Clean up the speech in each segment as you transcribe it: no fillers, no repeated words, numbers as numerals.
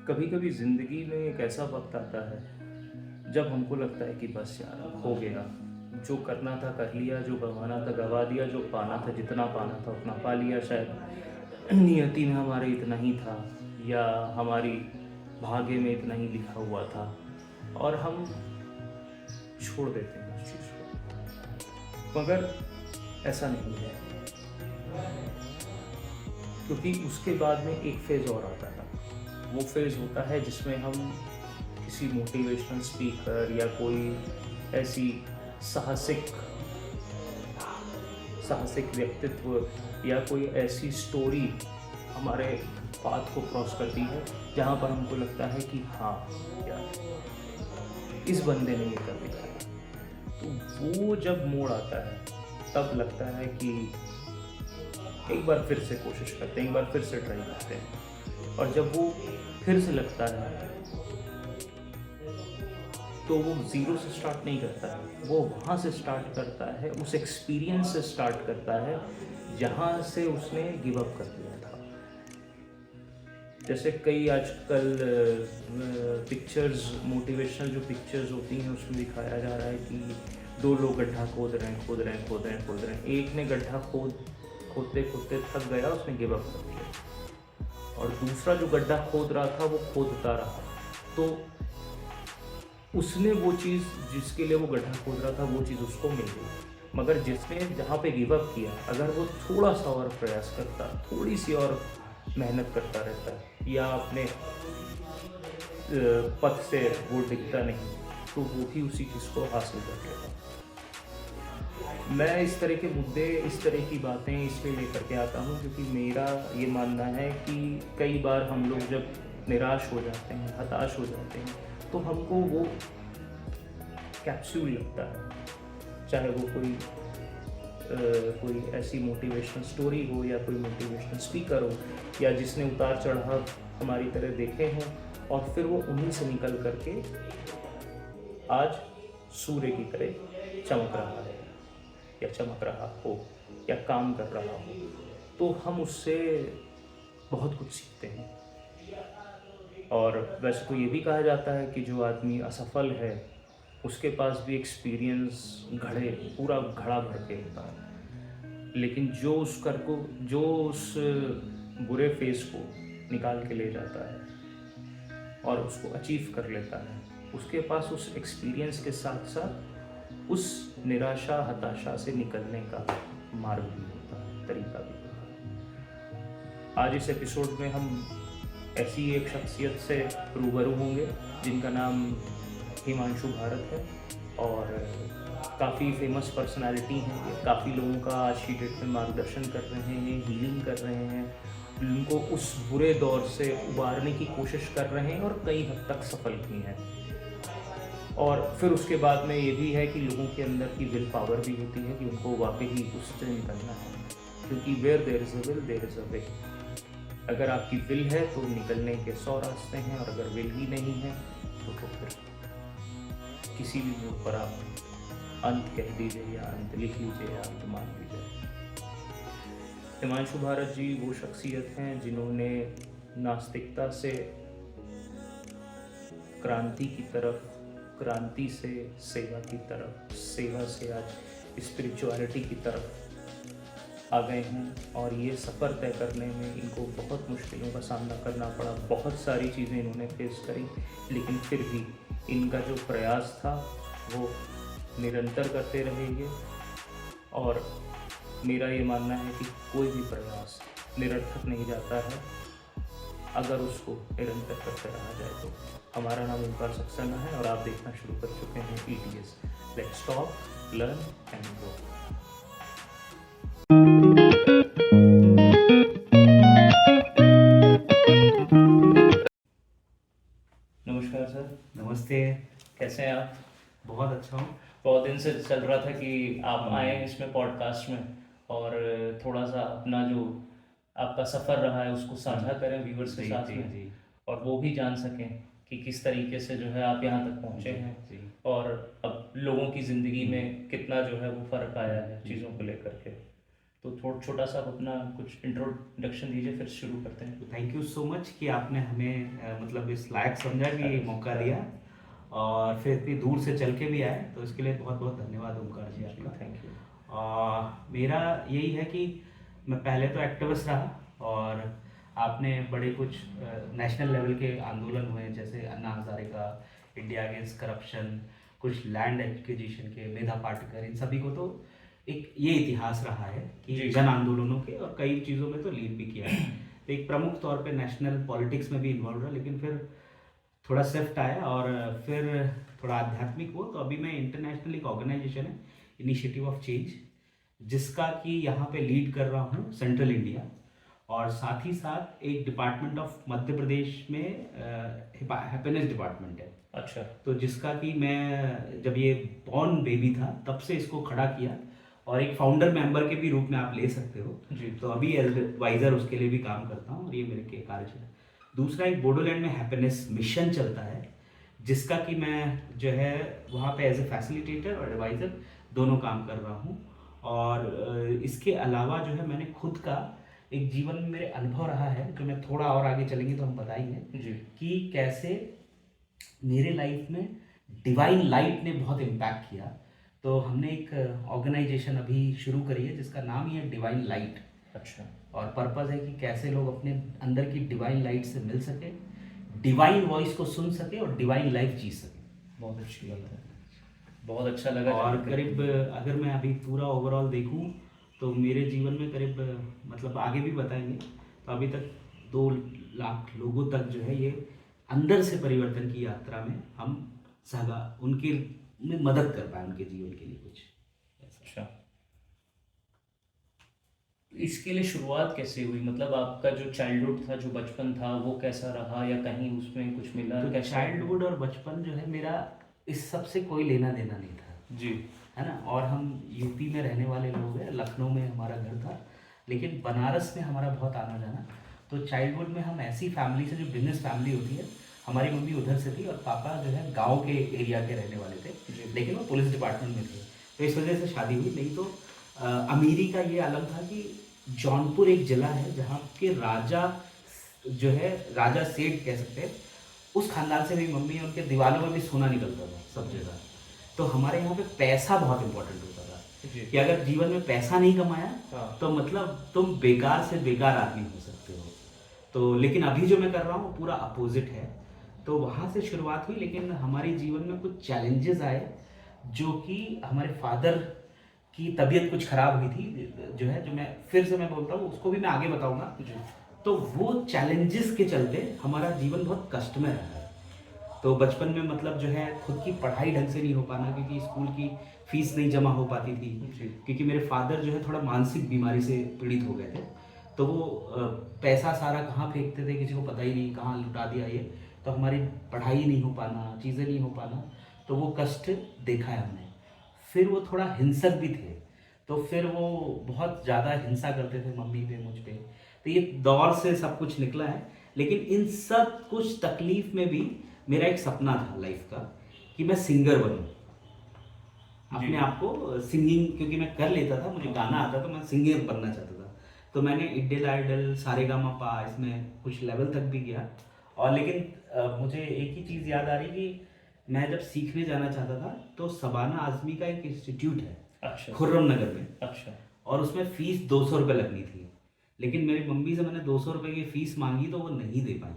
कभी कभी ज़िंदगी में एक ऐसा वक्त आता है जब हमको लगता है कि बस यार अब हो गया, जो करना था कर लिया, जो गंवाना था गंवा दिया, जो पाना था जितना पाना था उतना पा लिया। शायद नियति में हमारे इतना ही था, या हमारी भाग्य में इतना ही लिखा हुआ था, और हम छोड़ देते हैं उस चीज़ को। मगर ऐसा नहीं है, क्योंकि उसके बाद में एक फेज़ और आता था। वो फेज़ होता है जिसमें हम किसी मोटिवेशनल स्पीकर या कोई ऐसी साहसिक साहसिक व्यक्तित्व या कोई ऐसी स्टोरी हमारे पाथ को क्रॉस करती है जहाँ पर हमको लगता है कि हाँ यार, इस बंदे ने ये कर दिखाया। तो वो जब मोड़ आता है तब लगता है कि एक बार फिर से कोशिश करते हैं, एक बार फिर से ट्राई करते हैं। और जब वो फिर से लगता है तो वो ज़ीरो से स्टार्ट नहीं करता है, वो वहाँ से स्टार्ट करता है, उस एक्सपीरियंस से स्टार्ट करता है जहाँ से उसने गिव अप कर दिया था। जैसे कई आजकल पिक्चर्स, मोटिवेशनल जो पिक्चर्स होती हैं उसमें दिखाया जा रहा है कि दो लोग गड्ढा खोद रहे हैं। एक ने गड्ढा खोदते खोदते थक गया, उसने गिव अप कर दिया, और दूसरा जो गड्ढा खोद रहा था वो खोदता रहा। तो उसने वो चीज़ जिसके लिए वो गड्ढा खोद रहा था वो चीज़ उसको मिल गई। मगर जिसने जहाँ पे गिव अप किया, अगर वो थोड़ा सा और प्रयास करता, थोड़ी सी और मेहनत करता रहता, या अपने पथ से वो डिगता नहीं, तो वो भी उसी चीज़ को हासिल कर लेता। मैं इस तरह के मुद्दे, इस तरह की बातें इसलिए लेकर के आता हूँ क्योंकि मेरा ये मानना है कि कई बार हम लोग जब निराश हो जाते हैं, हताश हो जाते हैं, तो हमको वो कैप्सूल लगता है। चाहे वो कोई ऐसी मोटिवेशनल स्टोरी हो, या कोई मोटिवेशनल स्पीकर हो, या जिसने उतार चढ़ाव हमारी तरह देखे हों, और फिर वो उन्हीं से निकल करके आज सूर्य की तरह चमक रहा है, या चमक रहा हो, या काम कर रहा हो। तो हम उससे बहुत कुछ सीखते हैं। और वैसे तो ये भी कहा जाता है कि जो आदमी असफल है उसके पास भी एक्सपीरियंस पूरा घड़ा भर के होता है, लेकिन जो उस बुरे फेस को निकाल के ले जाता है और उसको अचीव कर लेता है, उसके पास उस एक्सपीरियंस के साथ साथ उस निराशा हताशा से निकलने का मार्ग भी होता है, तरीका भी होता है। आज इस एपिसोड में हम ऐसी एक शख्सियत से रूबरू होंगे जिनका नाम हिमांशु भारत है, और काफ़ी फेमस पर्सनालिटी हैं। ये काफ़ी लोगों का आज की डेट में मार्गदर्शन कर रहे हैं, हीलिंग कर रहे हैं, उनको उस बुरे दौर से उबारने की कोशिश कर रहे हैं, और कई हद तक सफल भी हैं। और फिर उसके बाद में ये भी है कि लोगों के अंदर की विल पावर भी होती है कि उनको वाकई ही उससे निकलना है, क्योंकि where there is a will there is a way. अगर आपकी विल है तो निकलने के 100 रास्ते हैं, और अगर विल ही नहीं है तो फिर किसी भी मोड़ पर आप अंत कह दीजिए, या अंत लिख लीजिए, या अंत मान लीजिए। हिमांशु भारत जी वो शख्सियत हैं जिन्होंने नास्तिकता से क्रांति की तरफ, क्रांति से सेवा की तरफ, सेवा से आज स्पिरिचुअलिटी की तरफ आ गए हैं। और ये सफ़र तय करने में इनको बहुत मुश्किलों का सामना करना पड़ा, बहुत सारी चीज़ें इन्होंने फेस करी, लेकिन फिर भी इनका जो प्रयास था वो निरंतर करते रहेंगे। और मेरा ये मानना है कि कोई भी प्रयास निरर्थक नहीं जाता है अगर उसको निरंतर करते रहा जाए। तो हमारा नाम ओंकार सक्सेना है, और आप देखना शुरू कर चुके हैं ETS, let's talk, learn and grow. नमस्कार सर। नमस्ते। कैसे हैं आप? बहुत अच्छा हूँ। बहुत दिन से चल रहा था कि आप आए इसमें पॉडकास्ट में, और थोड़ा सा अपना जो आपका सफ़र रहा है उसको साझा करें व्यूअर्स के जी साथ जी में, जी और वो भी जान सकें कि किस तरीके से जो है आप यहाँ तक पहुँचे जी हैं, जी और अब लोगों की ज़िंदगी में कितना जो है वो फ़र्क आया है चीज़ों को लेकर के। तो थोड़ा छोटा सा आप अपना कुछ इंट्रोडक्शन दीजिए, फिर शुरू करते हैं। थैंक यू सो मच कि आपने हमें मतलब इस लायक समझा कि ये मौका दिया और फिर इतनी दूर से चल के भी आए, तो इसके लिए बहुत बहुत धन्यवाद ओमकार जी आपका। Thank you. मेरा यही है कि मैं पहले तो एक्टिविस्ट रहा, और आपने बड़े कुछ नेशनल लेवल के आंदोलन हुए जैसे अन्ना हजारे का, इंडिया अगेंस्ट करप्शन, कुछ लैंड एक्विजिशन के, मेधा पाटकर, इन सभी को तो एक ये इतिहास रहा है कि जन आंदोलनों के, और कई चीज़ों में तो लीड भी किया है। तो एक प्रमुख तौर पे नेशनल पॉलिटिक्स में भी इन्वॉल्व रहा, लेकिन फिर थोड़ा शिफ्ट आया और फिर थोड़ा आध्यात्मिक हुआ। तो अभी मैं इंटरनेशनल एक ऑर्गेनाइजेशन है इनिशिएटिव ऑफ चेंज, जिसका कि यहाँ पे लीड कर रहा हूँ सेंट्रल इंडिया, और साथ ही साथ एक डिपार्टमेंट ऑफ मध्य प्रदेश में हैप्पीनेस डिपार्टमेंट है। अच्छा। तो जिसका कि मैं जब ये बॉर्न बेबी था तब से इसको खड़ा किया, और एक फाउंडर मेंबर के भी रूप में आप ले सकते हो जी। तो अभी एडवाइज़र उसके लिए भी काम करता हूँ, और ये मेरे के कार्य है। दूसरा एक बोडोलैंड में हैप्पीनेस मिशन चलता है, जिसका कि मैं जो है वहाँ पे एज ए फैसिलिटेटर और एडवाइज़र दोनों काम कर रहा हूँ। और इसके अलावा जो है मैंने खुद का एक जीवन में मेरे अनुभव रहा है, जो मैं थोड़ा और आगे चलेंगे तो हम बताएंगे जी। कि कैसे मेरे लाइफ में डिवाइन लाइट ने बहुत इम्पैक्ट किया। तो हमने एक ऑर्गेनाइजेशन अभी शुरू करी है जिसका नाम ही है डिवाइन लाइट। अच्छा। और पर्पज़ है कि कैसे लोग अपने अंदर की डिवाइन लाइट से मिल सके, डिवाइन वॉइस को सुन सके और डिवाइन लाइफ जी सके। बहुत अच्छी बात है, बहुत अच्छा लगा। और करीब अगर मैं अभी पूरा ओवरऑल देखूं तो मेरे जीवन में करीब मतलब आगे भी बताएंगे, तो अभी तक 2 लाख लोगों तक जो है ये अंदर से परिवर्तन की यात्रा में हम उनके में मदद कर पाए, उनके जीवन के लिए कुछ। अच्छा, इसके लिए शुरुआत कैसे हुई? मतलब आपका जो चाइल्डहुड था, जो बचपन था, वो कैसा रहा, या कहीं उसमें कुछ मिला? तो कैसा? चाइल्डहुड और बचपन जो है मेरा इस सब से कोई लेना देना नहीं था जी। है ना। और हम यूपी में रहने वाले लोग हैं, लखनऊ में हमारा घर था, लेकिन बनारस में हमारा बहुत आना जाना। तो चाइल्डहुड में हम ऐसी फैमिली से, जो बिजनेस फैमिली होती है, हमारी मम्मी उधर से थी और पापा जो है गांव के एरिया के रहने वाले थे, लेकिन वो पुलिस डिपार्टमेंट में थे। तो इस वजह से शादी हुई। नहीं तो अमीरी का ये आलम था कि जौनपुर एक जिला है जहाँ के राजा जो है, राजा सेठ कह सकते हैं, उस खानदान से मेरी मम्मी, उनके दीवारों में भी सोना निकलता था सब जगह। तो हमारे यहाँ पे पैसा बहुत इंपॉर्टेंट होता था कि अगर जीवन में पैसा नहीं कमाया तो मतलब तुम बेकार से बेकार आदमी हो सकते हो। तो लेकिन अभी जो मैं कर रहा हूँ पूरा अपोजिट है। तो वहाँ से शुरुआत हुई, लेकिन हमारे जीवन में कुछ चैलेंजेस आए, जो कि हमारे फादर की तबीयत कुछ खराब हुई थी, जो है, जो मैं फिर से मैं बोलता हूँ, उसको भी मैं आगे बताऊँगा। तो वो चैलेंजेस के चलते हमारा जीवन बहुत कष्ट में रहा है। तो बचपन में मतलब जो है खुद की पढ़ाई ढंग से नहीं हो पाना, क्योंकि स्कूल की फीस नहीं जमा हो पाती थी, क्योंकि मेरे फादर जो है थोड़ा मानसिक बीमारी से पीड़ित हो गए थे। तो वो पैसा सारा कहाँ फेंकते थे किसी को पता ही नहीं, कहाँ लुटा दिया ये। तो हमारी पढ़ाई नहीं हो पाना, चीज़ें नहीं हो पाना, तो वो कष्ट देखा है हमने। फिर वो थोड़ा हिंसक भी थे, तो फिर वो बहुत ज़्यादा हिंसा करते थे मम्मी पे, मुझ पे। तो ये दौर से सब कुछ निकला है। लेकिन इन सब कुछ तकलीफ में भी मेरा एक सपना था लाइफ का कि मैं सिंगर बनूं, अपने आप को सिंगिंग, क्योंकि मैं कर लेता था, मुझे गाना आता, तो मैं सिंगर बनना चाहता था। तो मैंने इंडियन आइडल, सारेगामापा, इसमें कुछ लेवल तक भी गया। और लेकिन मुझे एक ही चीज़ याद आ रही कि मैं जब सीखने जाना चाहता था तो सबाना आज़मी का एक इंस्टीट्यूट है, अच्छा, खुर्रम नगर में, अच्छा, और उसमें फ़ीस 200 रुपये लगनी थी। लेकिन मेरी मम्मी से मैंने 200 रुपये की फ़ीस मांगी तो वो नहीं दे पाई,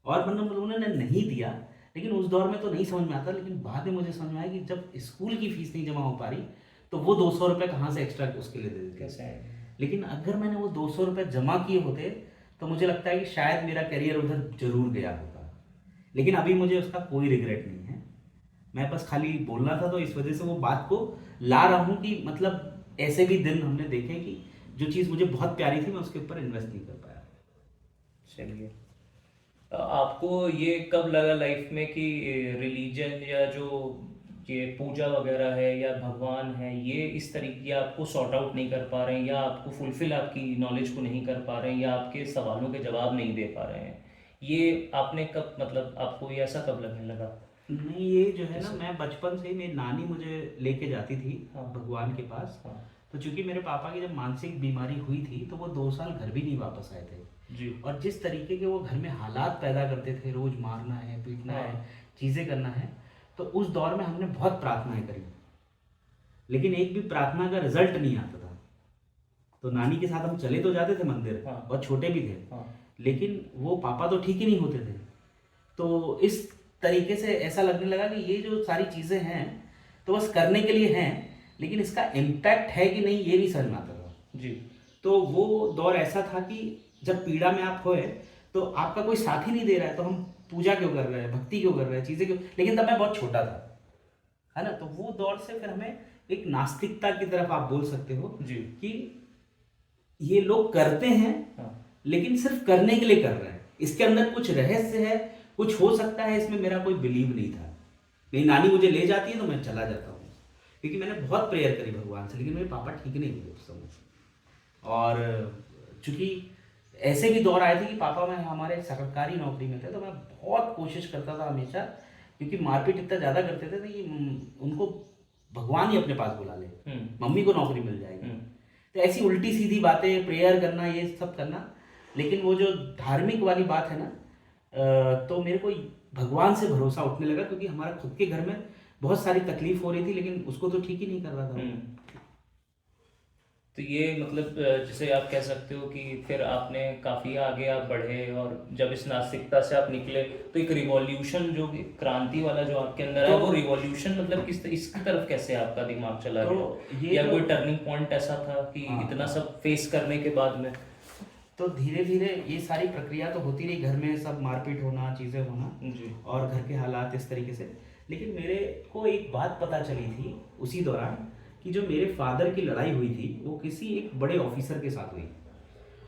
और मतलब उन्होंने नहीं दिया। लेकिन उस दौर में तो नहीं समझ में आता, लेकिन बाद में मुझे समझ में आया कि जब स्कूल की फ़ीस नहीं जमा हो पा रही तो वो 200 रुपये कहाँ से एक्स्ट्रा उसके लिए दे देते। लेकिन अगर मैंने वो 200 रुपये जमा किए होते तो मुझे लगता है कि शायद मेरा करियर उधर जरूर गया होता। लेकिन अभी मुझे उसका कोई रिग्रेट नहीं है, मैं बस खाली बोलना था, तो इस वजह से वो बात को ला रहा हूँ कि मतलब ऐसे भी दिन हमने देखे कि जो चीज़ मुझे बहुत प्यारी थी मैं उसके ऊपर इन्वेस्ट नहीं कर पाया। चलिए, आपको ये कब लगा लाइफ में कि रिलीजन या जो ये पूजा वगैरह है या भगवान है, ये इस तरीके आपको सॉर्ट आउट नहीं कर पा रहे हैं, या आपको फुलफिल आपकी नॉलेज को नहीं कर पा रहे हैं, या आपके सवालों के जवाब नहीं दे पा रहे हैं, ये आपने कब, मतलब आपको ये ऐसा कब लगने लगा? नहीं, ये जो है ना, मैं बचपन से ही, मेरी नानी मुझे लेके जाती थी भगवान के पास। तो चूंकि मेरे पापा की जब मानसिक बीमारी हुई थी तो वो 2 साल घर भी नहीं वापस आए थे। जी। और जिस तरीके के वो घर में हालात पैदा करते थे, रोज मारना है, पीटना है, हाँ। चीज़ें करना है, तो उस दौर में हमने बहुत प्रार्थनाएं करी, लेकिन एक भी प्रार्थना का रिजल्ट नहीं आता था। तो नानी के साथ हम चले तो जाते थे मंदिर, हाँ। बहुत छोटे भी थे, हाँ। लेकिन वो पापा तो ठीक ही नहीं होते थे। तो इस तरीके से ऐसा लगने लगा कि ये जो सारी चीज़ें हैं तो बस करने के लिए हैं, लेकिन इसका इम्पैक्ट है कि नहीं ये नहीं समझ में आता था। जी। तो वो दौर ऐसा था कि जब पीड़ा में आप होए तो आपका कोई साथ ही नहीं दे रहा है, तो हम पूजा क्यों कर रहे हैं, भक्ति क्यों कर रहे हैं, चीज़ें क्यों। लेकिन तब मैं बहुत छोटा था, है ना। तो वो दौर से फिर हमें एक नास्तिकता की तरफ आप बोल सकते हो जी। कि ये लोग करते हैं, हाँ। लेकिन सिर्फ करने के लिए कर रहे हैं, इसके अंदर कुछ रहस्य है, कुछ हो सकता है, इसमें मेरा कोई बिलीव नहीं था। मेरी नानी मुझे ले जाती है तो मैं चला जाता हूँ, क्योंकि मैंने बहुत प्रेयर करी भगवान से, लेकिन मेरे पापा ठीक नहीं हुए उस समय। और चूंकि ऐसे भी दौर आए थे कि पापा मैं हमारे सरकारी नौकरी में थे, तो मैं बहुत कोशिश करता था हमेशा, क्योंकि मारपीट इतना ज़्यादा करते थे कि उनको भगवान ही अपने पास बुला ले, मम्मी को नौकरी मिल जाएगी। तो ऐसी उल्टी सीधी बातें, प्रेयर करना, ये सब करना। लेकिन वो जो धार्मिक वाली बात है ना, तो मेरे को भगवान से भरोसा उठने लगा, क्योंकि हमारा खुद के घर में बहुत सारी तकलीफ हो रही थी, लेकिन उसको तो ठीक ही नहीं कर रहा था। तो ये मतलब जैसे आप कह सकते हो कि फिर आपने काफ़ी आगे आप बढ़े, और जब इस नास्तिकता से आप निकले तो एक रिवॉल्यूशन, जो क्रांति वाला जो आपके अंदर है, वो रिवॉल्यूशन मतलब इसकी तरफ कैसे आपका दिमाग चला गया, या कोई टर्निंग पॉइंट ऐसा था कि इतना सब फेस करने के बाद में? तो धीरे धीरे ये सारी प्रक्रिया तो होती रही, घर में सब मारपीट होना, चीज़ें होना जी। और घर के हालात इस तरीके से। लेकिन मेरे को एक बात पता चली थी उसी दौरान, कि जो मेरे फादर की लड़ाई हुई थी वो किसी एक बड़े ऑफिसर के साथ हुई,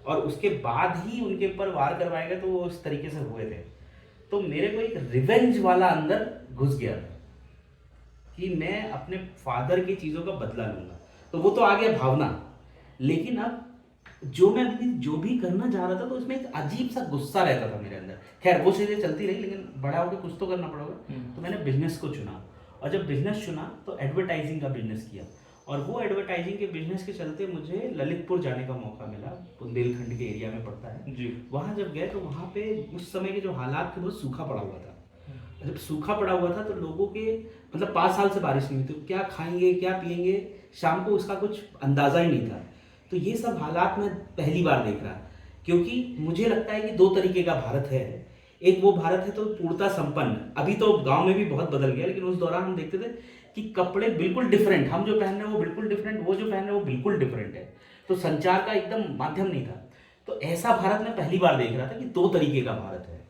और उसके बाद ही उनके ऊपर वार करवाए गए, तो वो इस तरीके से हुए थे। तो मेरे को एक रिवेंज वाला अंदर घुस गया था कि मैं अपने फादर की चीज़ों का बदला लूंगा। तो वो तो आ गया भावना, लेकिन अब जो मैं अपनी जो भी करना चाह रहा था, तो उसमें एक अजीब सा गुस्सा रहता था मेरे अंदर। खैर वो चीज़ें चलती रही, लेकिन बड़ा होकर कुछ तो करना पड़ेगा। तो मैंने बिजनेस को चुना, और जब बिजनेस चुना तो एडवर्टाइजिंग का बिजनेस किया, और वो एडवर्टाइजिंग के बिजनेस के चलते मुझे ललितपुर जाने का मौका मिला, बुंदेलखंड के एरिया में पड़ता है जी। वहाँ जब गए तो वहाँ पे उस समय के जो हालात थे, बहुत सूखा पड़ा हुआ था। जब सूखा पड़ा हुआ था तो लोगों के मतलब 5 साल से बारिश नहीं हुई, तो क्या खाएंगे क्या पिएंगे, शाम को उसका कुछ अंदाज़ा ही नहीं था। तो ये सब हालात मैं पहली बार देख रहा, क्योंकि मुझे लगता है कि 2 तरीके का भारत है। एक वो भारत है तो पूर्णता संपन्न, अभी तो गांव में भी बहुत बदल गया, लेकिन उस दौरान हम देखते थे कि कपड़े बिल्कुल डिफरेंट, हम जो पहन रहे हैं वो बिल्कुल डिफरेंट, वो जो पहन रहे हैं वो बिल्कुल डिफरेंट है। तो संचार का एकदम माध्यम नहीं था। तो ऐसा भारत मैं पहली बार देख रहा था कि 2 तरीके का भारत है,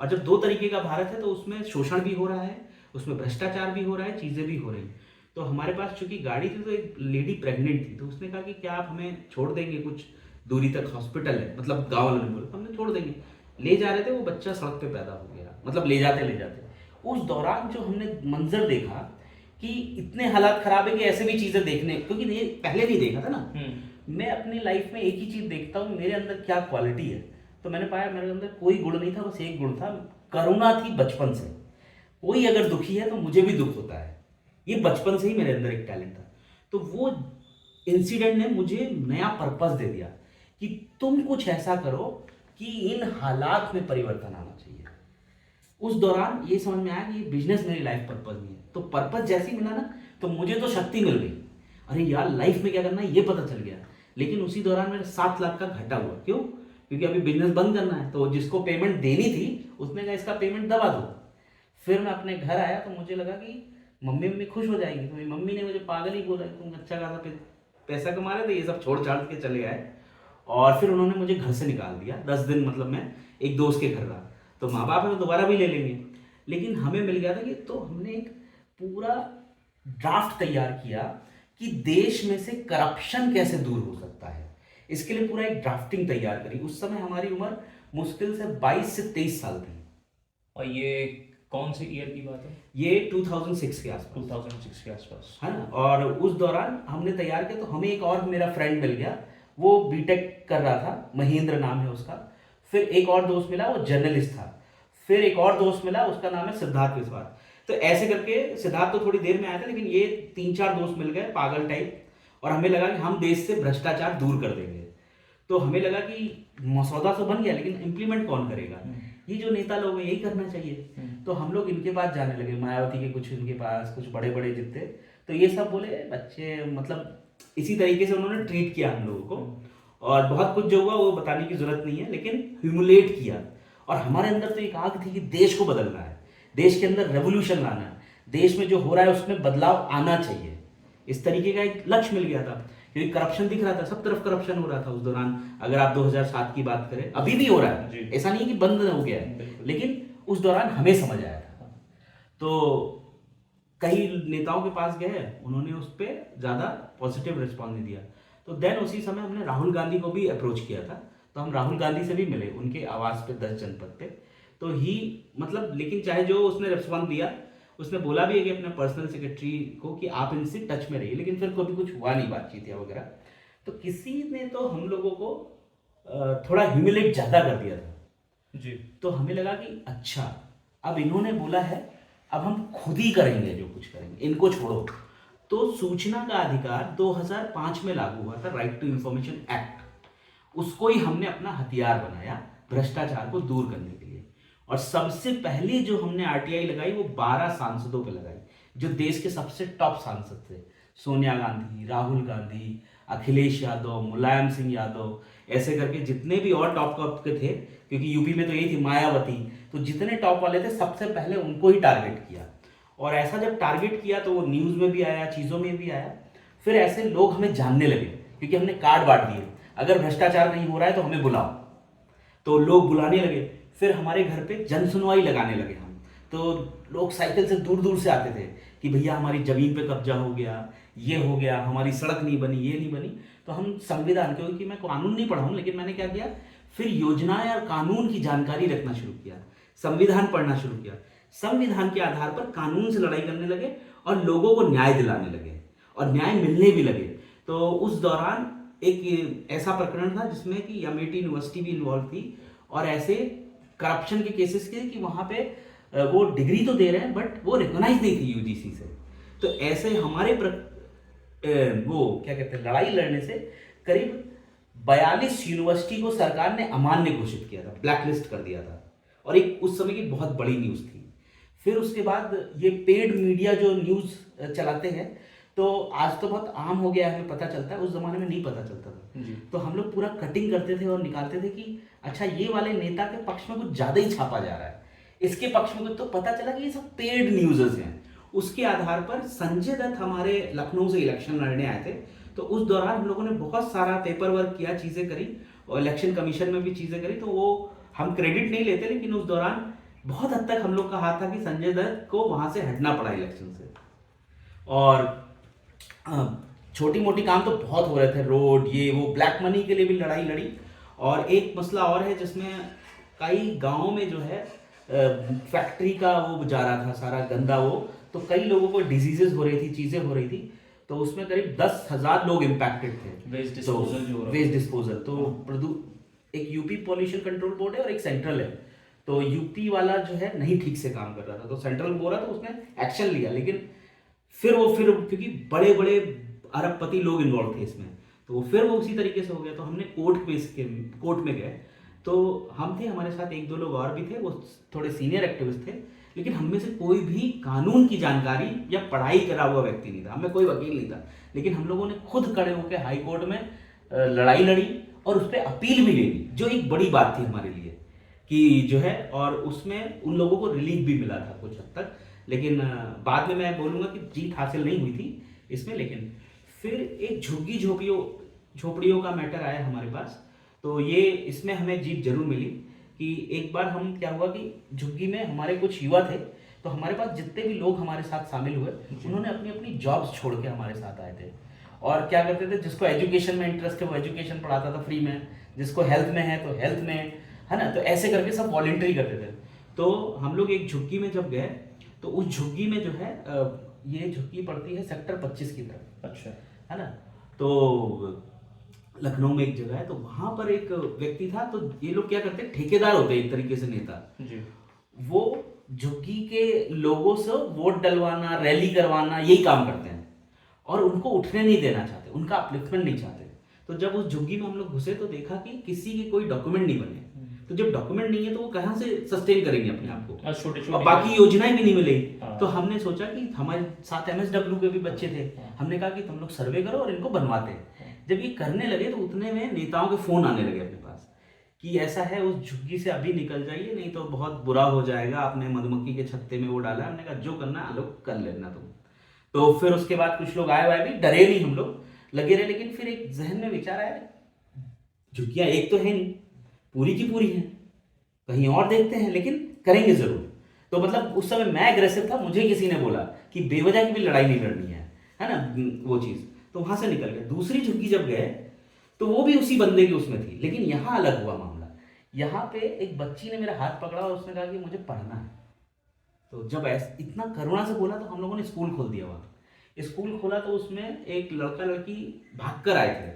और जब 2 तरीके का भारत है तो उसमें शोषण भी हो रहा है, उसमें भ्रष्टाचार भी हो रहा है, चीज़ें भी हो रही। तो हमारे पास चूंकि गाड़ी थी, तो एक लेडी प्रेग्नेंट थी, तो उसने कहा कि क्या आप हमें छोड़ देंगे, कुछ दूरी तक हॉस्पिटल है, मतलब गाँव वालों ने बोला हमने छोड़ देंगे। ले जा रहे थे, वो बच्चा सड़क पे पैदा हो गया, मतलब ले जाते उस दौरान जो हमने मंजर देखा कि इतने हालात खराब है कि ऐसे भी चीज़ें देखने, क्योंकि ये पहले नहीं देखा था ना। मैं अपनी लाइफ में एक ही चीज़ देखता हूँ, मेरे अंदर क्या क्वालिटी है। तो मैंने पाया मेरे अंदर कोई गुण नहीं था, बस एक गुण था, करुणा थी बचपन से। कोई अगर दुखी है तो मुझे भी दुख होता है, ये बचपन से ही मेरे अंदर एक टैलेंट था। तो वो इंसिडेंट ने मुझे नया पर्पस दे दिया कि तुम कुछ ऐसा करो कि इन हालात में परिवर्तन आना चाहिए। उस दौरान ये समझ में आया कि ये बिजनेस मेरी लाइफ पर्पस नहीं है। तो पर्पस जैसे ही मिला ना, तो मुझे तो शक्ति मिल गई, अरे यार लाइफ में क्या करना है ये पता चल गया। लेकिन उसी दौरान मेरे 7 लाख का घाटा हुआ। क्यों? क्योंकि अभी बिजनेस बंद करना है, तो जिसको पेमेंट देनी थी उसने कहा इसका पेमेंट दबा दो। फिर मैं अपने घर आया तो मुझे लगा कि मम्मी खुश हो जाएगी, तो मेरी मम्मी ने मुझे पागल ही बोला, तुम अच्छा खासा पैसा कमा रहे थे, ये सब छोड़ छाड़ के चले आए। और फिर उन्होंने मुझे घर से निकाल दिया। 10 दिन मतलब मैं एक दोस्त के घर रहा। तो माँ बाप हमें दोबारा भी ले लेंगे, लेकिन हमें मिल गया था कि, तो हमने एक पूरा ड्राफ्ट तैयार किया कि देश में से करप्शन कैसे दूर हो सकता है। इसके लिए पूरा एक ड्राफ्टिंग तैयार करी। उस समय हमारी उम्र मुश्किल से 22 से 23 साल थी। और ये कौन से ईयर की बात है? ये 2006 के आसपास, 2006 के आसपास, है ना। और उस दौरान हमने तैयार किया, तो हमें एक और मेरा फ्रेंड मिल गया, वो बीटेक कर रहा था, महेंद्र नाम है उसका। फिर एक और दोस्त मिला, वो जर्नलिस्ट था। फिर एक और दोस्त मिला, उसका नाम है सिद्धार्थ विश्वास। तो ऐसे करके सिद्धार्थ तो थोड़ी देर में आया था, लेकिन ये 3-4 दोस्त मिल गए पागल टाइप, और हमें लगा कि हम देश से भ्रष्टाचार दूर कर देंगे। तो हमें लगा कि मसौदा तो बन गया, लेकिन इम्प्लीमेंट कौन करेगा? ये जो नेता लोग हैं यही करना चाहिए। तो हम लोग इनके पास जाने लगे, मायावती के कुछ इनके पास, कुछ बड़े बड़े जितने, तो ये सब बोले बच्चे, मतलब इसी तरीके से उन्होंने ट्रीट किया हम लोगों को। और बहुत कुछ जो हुआ वो बताने की जरूरत नहीं है, लेकिन ह्यूमिलेट किया। और हमारे अंदर तो एक आग थी कि देश को बदलना है, देश के अंदर रेवोल्यूशन लाना है, देश में जो हो रहा है उसमें बदलाव आना चाहिए। इस तरीके का एक लक्ष्य मिल गया था, क्योंकि करप्शन दिख रहा था, सब तरफ करप्शन हो रहा था उस दौरान। अगर आप 2007 की बात करें, अभी भी हो रहा है, ऐसा नहीं है कि बंद हो गया है, लेकिन उस दौरान हमें समझ आया था। तो कई नेताओं के पास गए, उन्होंने उस पर ज़्यादा पॉजिटिव रिस्पॉन्स नहीं दिया। तो देन उसी समय हमने राहुल गांधी को भी अप्रोच किया था। तो हम राहुल गांधी से भी मिले उनके आवास पे 10 जनपद पे। तो ही मतलब, लेकिन चाहे जो उसने रिस्पॉन्स दिया, उसने बोला भी है कि अपने पर्सनल सेक्रेटरी को कि आप इनसे टच में रहिए, लेकिन फिर कभी कुछ हुआ नहीं, बातचीत या वगैरह। तो किसी ने तो हम लोगों को थोड़ा ह्यूमिलेट ज़्यादा कर दिया था जी। तो हमें लगा कि अच्छा, अब इन्होंने बोला है, अब हम खुद ही करेंगे जो कुछ करेंगे, इनको छोड़ो। तो सूचना का अधिकार 2005 में लागू हुआ था, राइट टू इंफॉर्मेशन एक्ट, उसको ही हमने अपना हथियार बनाया भ्रष्टाचार को दूर करने के लिए। और सबसे पहले जो हमने आरटीआई लगाई वो 12 सांसदों पे लगाई, जो देश के सबसे टॉप सांसद थे, सोनिया गांधी, राहुल गांधी, अखिलेश यादव, मुलायम सिंह यादव, ऐसे करके जितने भी और टॉप टॉप के थे, क्योंकि यूपी में तो यही थी मायावती, तो जितने टॉप वाले थे सबसे पहले उनको ही टारगेट किया। और ऐसा जब टारगेट किया तो वो न्यूज़ में भी आया, चीज़ों में भी आया। फिर ऐसे लोग हमें जानने लगे, क्योंकि हमने कार्ड बांट दिए, अगर भ्रष्टाचार नहीं हो रहा है तो हमें बुलाओ। तो लोग बुलाने लगे, फिर हमारे घर पे जन सुनवाई लगाने लगे हम। तो लोग साइकिल से दूर दूर से आते थे कि भैया हमारी जमीन पे कब्जा हो गया, ये हो गया, हमारी सड़क नहीं बनी, ये नहीं बनी। तो हम संविधान, क्योंकि मैं कानून नहीं पढ़ा हूँ, लेकिन मैंने क्या किया, फिर योजनाएं और कानून की जानकारी रखना शुरू किया, संविधान पढ़ना शुरू किया। संविधान के आधार पर कानून से लड़ाई करने लगे और लोगों को न्याय दिलाने लगे, और न्याय मिलने भी लगे। तो उस दौरान एक ऐसा प्रकरण था जिसमें कि अमेठी यूनिवर्सिटी भी इन्वॉल्व थी, और ऐसे करप्शन के केसेस के कि वहाँ पे वो डिग्री तो दे रहे हैं बट वो रिकॉग्नाइज नहीं थी यूजीसी से। तो ऐसे हमारे वो क्या कहते हैं, लड़ाई लड़ने से करीब 42 यूनिवर्सिटी को सरकार ने अमान्य घोषित किया था, ब्लैकलिस्ट कर दिया था, और एक उस समय की बहुत बड़ी न्यूज़ थी। फिर उसके बाद ये पेड मीडिया जो न्यूज़ चलाते हैं, तो आज तो बहुत आम हो गया है, हमें पता चलता है, उस जमाने में नहीं पता चलता था। तो हम लोग पूरा कटिंग करते थे और निकालते थे कि अच्छा ये वाले नेता के पक्ष में कुछ ज़्यादा ही छापा जा रहा है, इसके पक्ष में कुछ, तो पता चला कि ये सब पेड न्यूज़ हैं। उसके आधार पर संजय दत्त हमारे लखनऊ से इलेक्शन लड़ने आए थे, तो उस दौरान हम लोगों ने बहुत सारा पेपर वर्क किया, चीज़ें करी, और इलेक्शन कमीशन में भी चीज़ें करी। तो वो हम क्रेडिट नहीं लेते, लेकिन उस दौरान बहुत हद तक हम लोग का हाथ था कि संजय दत्त को वहाँ से हटना पड़ा इलेक्शन से। और छोटी मोटी काम तो बहुत हो रहे थे, रोड, ये वो, ब्लैक मनी के लिए भी लड़ाई लड़ी। और एक मसला और है जिसमें कई गाँवों में जो है फैक्ट्री का वो जा रहा था सारा गंदा वो, तो कई लोगों को डिजीजेस हो रही थी, चीज़ें हो रही थी। तो उसमें करीब 10,000 लोग इम्पैक्टेड थे। वेस्ट डिस्पोजल जो हो रहा है। वेस्ट डिस्पोजल तो एक यूपी पॉल्यूशन कंट्रोल बोर्ड है और एक सेंट्रल है। तो यूपी वाला जो है नहीं ठीक से काम कर रहा था, तो सेंट्रल बोल रहा था, उसने एक्शन लिया। लेकिन फिर क्योंकि बड़े बड़े अरबपति लोग इन्वॉल्व थे इसमें, तो फिर वो उसी तरीके से हो गया। तो हमने कोर्ट में गए। तो हम थे, हमारे साथ 1-2 लोग और भी थे, वो थोड़े सीनियर एक्टिविस्ट थे, लेकिन हम में से कोई भी कानून की जानकारी या पढ़ाई करा हुआ व्यक्ति नहीं था, हमें कोई वकील नहीं था। लेकिन हम लोगों ने खुद खड़े होकर हाई कोर्ट में लड़ाई लड़ी और उस पर अपील भी ले ली, जो एक बड़ी बात थी हमारे लिए कि जो है, और उसमें उन लोगों को रिलीफ भी मिला था कुछ हद तक। लेकिन बाद में मैं बोलूँगा कि जीत हासिल नहीं हुई थी इसमें। लेकिन फिर एक झुग्गी झोपड़ियों का मैटर आया हमारे पास, तो ये इसमें हमें जीत जरूर मिली। कि एक बार हम क्या हुआ कि झुग्गी में हमारे कुछ युवा थे, तो हमारे पास जितने भी लोग हमारे साथ शामिल हुए, उन्होंने अपनी अपनी जॉब्स छोड़ के हमारे साथ आए थे। और क्या करते थे, जिसको एजुकेशन में इंटरेस्ट है वो एजुकेशन पढ़ाता था फ्री में, जिसको हेल्थ में है तो हेल्थ में, है ना। तो ऐसे करके सब वॉलंटरी करते थे। तो हम लोग एक झुग्गी में जब गए, तो उस झुग्गी में जो है, ये झुग्गी पड़ती है सेक्टर 25 की तरफ, अच्छा, है ना। तो लखनऊ में एक जगह है, तो वहां पर एक व्यक्ति था। तो ये लोग क्या करते हैं, ठेकेदार होते हैं एक तरीके से, नेता जी। वो झुग्गी के लोगों से वोट डलवाना, रैली करवाना, यही काम करते हैं। और उनको उठने नहीं देना चाहते, उनका अपलिफ्टमेंट नहीं चाहते। तो जब उस झुग्गी में हम लोग घुसे तो देखा कि किसी के कोई डॉक्यूमेंट नहीं बने। तो जब डॉक्यूमेंट नहीं है तो वो कहाँ से सस्टेन करेंगे अपने आप को, छोटे और बाकी योजनाएं भी नहीं मिलेगी। हाँ। तो हमने सोचा कि हमारे साथ MSW के भी बच्चे थे, हमने कहा कि तुम लोग सर्वे करो और इनको बनवाते हैं। जब ये करने लगे तो उतने में नेताओं के फोन आने लगे अपने पास कि ऐसा है उस झुग्गी से अभी निकल जाइए, नहीं तो बहुत बुरा हो जाएगा, आपने मधुमक्खी के छत्ते में वो डाला। हमने कहा जो करना है लोग कर लेना तुम। तो फिर उसके बाद कुछ लोग आए भी, डरे नहीं, हम लोग लगे रहे। लेकिन फिर एक जहन में विचार आया, झुग्गियां एक तो है नहीं, पूरी की पूरी है, कहीं और देखते हैं, लेकिन करेंगे जरूर। तो मतलब उस समय मैं एग्रेसिव था, मुझे किसी ने बोला कि बेवजह की भी लड़ाई नहीं लड़नी है ना, वो चीज। तो वहां से निकल गए। दूसरी झुग्गी जब गए तो वो भी उसी बंदे की उसमें थी, लेकिन यहाँ अलग हुआ मामला। यहाँ पे एक बच्ची ने मेरा हाथ पकड़ा और उसने कहा कि मुझे पढ़ना है। तो जब ऐसा इतना करुणा से बोला तो हम लोगों ने स्कूल खोल दिया। वहाँ स्कूल खोला तो उसमें एक लड़का लड़की भागकर आए थे,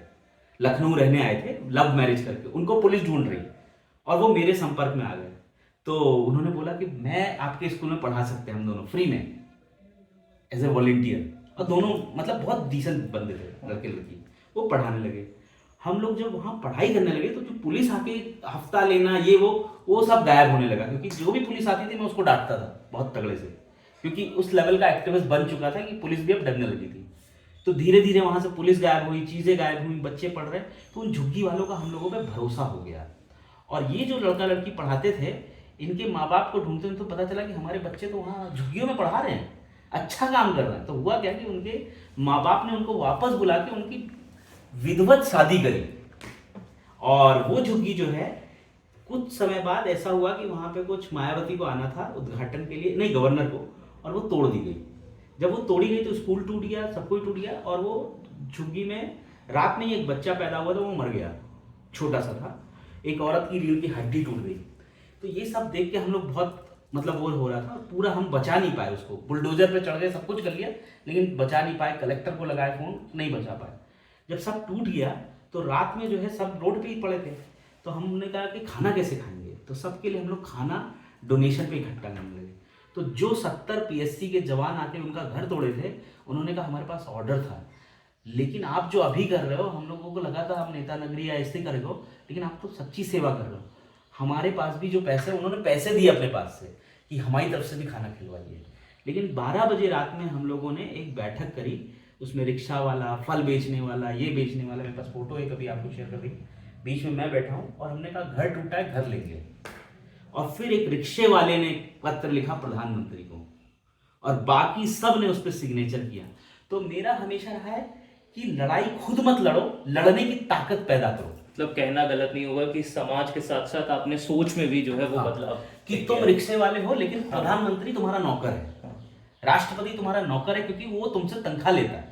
लखनऊ रहने आए थे, लव मैरिज करके। उनको पुलिस ढूंढ रही और वो मेरे संपर्क में आ गए। तो उन्होंने बोला कि मैं आपके स्कूल में पढ़ा सकते हैं हम दोनों फ्री में एज ए वॉलंटियर। और दोनों मतलब बहुत डिसेंट बंदे थे, लड़के लड़की। वो पढ़ाने लगे। हम लोग जब वहाँ पढ़ाई करने लगे तो जो पुलिस आके हफ्ता लेना ये वो सब गायब होने लगा, क्योंकि जो भी पुलिस आती थी मैं उसको डांटता था बहुत तगड़े से, क्योंकि उस लेवल का एक्टिविस्ट बन चुका था कि पुलिस भी अब डरने लगी थी। तो धीरे धीरे वहाँ से पुलिस गायब हुई, चीज़ें गायब हुई, बच्चे पढ़ रहे। तो उन झुग्गी वालों का हम लोगों पर भरोसा हो गया। और ये जो लड़का लड़की पढ़ाते थे, इनके माँ बाप को ढूंढते तो पता चला कि हमारे बच्चे तो वहाँ झुग्गियों में पढ़ा रहे हैं, अच्छा काम कर रहे हैं। तो हुआ क्या कि उनके माँ बाप ने उनको वापस बुला के उनकी विधिवत शादी करी। और वो झुग्गी जो है, कुछ समय बाद ऐसा हुआ कि वहाँ पे कुछ मायावती को आना था उद्घाटन के लिए, नहीं गवर्नर को, और वो तोड़ दी गई। जब वो तोड़ी गई तो स्कूल टूट गया, सब कुछ टूट गया। और वो झुग्गी में रात में ही एक बच्चा पैदा हुआ था, वो मर गया, छोटा सा था। एक औरत की रीढ़ की हड्डी टूट गई। तो ये सब देख के हम लोग बहुत मतलब वो हो रहा था। पूरा हम बचा नहीं पाए उसको, बुलडोजर पे चढ़ गए, सब कुछ कर लिया, लेकिन बचा नहीं पाए। कलेक्टर को लगाए फोन, नहीं बचा पाए। जब सब टूट गया तो रात में जो है सब रोड पे ही पड़े थे। तो हमने कहा कि खाना कैसे खाएंगे, तो सबके लिए हम लोग खाना डोनेशन पे इकट्ठा करने लगे। तो जो 70 PSC के जवान आके उनका घर तोड़े थे, उन्होंने कहा हमारे पास ऑर्डर था, लेकिन आप जो अभी कर रहे हो, हम लोगों को लगा था आप नेता नगरी या ऐसे कर रहे हो, लेकिन आप तो सच्ची सेवा कर रहे हो। हमारे पास भी जो पैसे, उन्होंने पैसे दिए अपने पास से कि हमारी तरफ से भी खाना खिलवाइए। लेकिन 12 बजे रात में हम लोगों ने एक बैठक करी, उसमें रिक्शा वाला, फल बेचने वाला, ये बेचने वाला, मेरे पास फोटो है, कभी आपको शेयर कर दी। बीच में मैं बैठा हूँ और हमने कहा घर टूटा है, घर लेंगे। और फिर एक रिक्शे वाले ने पत्र लिखा प्रधानमंत्री को, और बाकी सब ने उस पर सिग्नेचर किया। तो मेरा हमेशा रहा है कि लड़ाई खुद मत लड़ो, लड़ने की ताकत पैदा करो। मतलब कहना गलत नहीं होगा कि समाज के साथ साथ आपने सोच में भी जो है वो बदलाव कि तुम रिक्शे वाले हो, लेकिन प्रधानमंत्री तुम्हारा नौकर है, राष्ट्रपति तुम्हारा नौकर है, क्योंकि वो तुमसे तनख्वाह लेता है।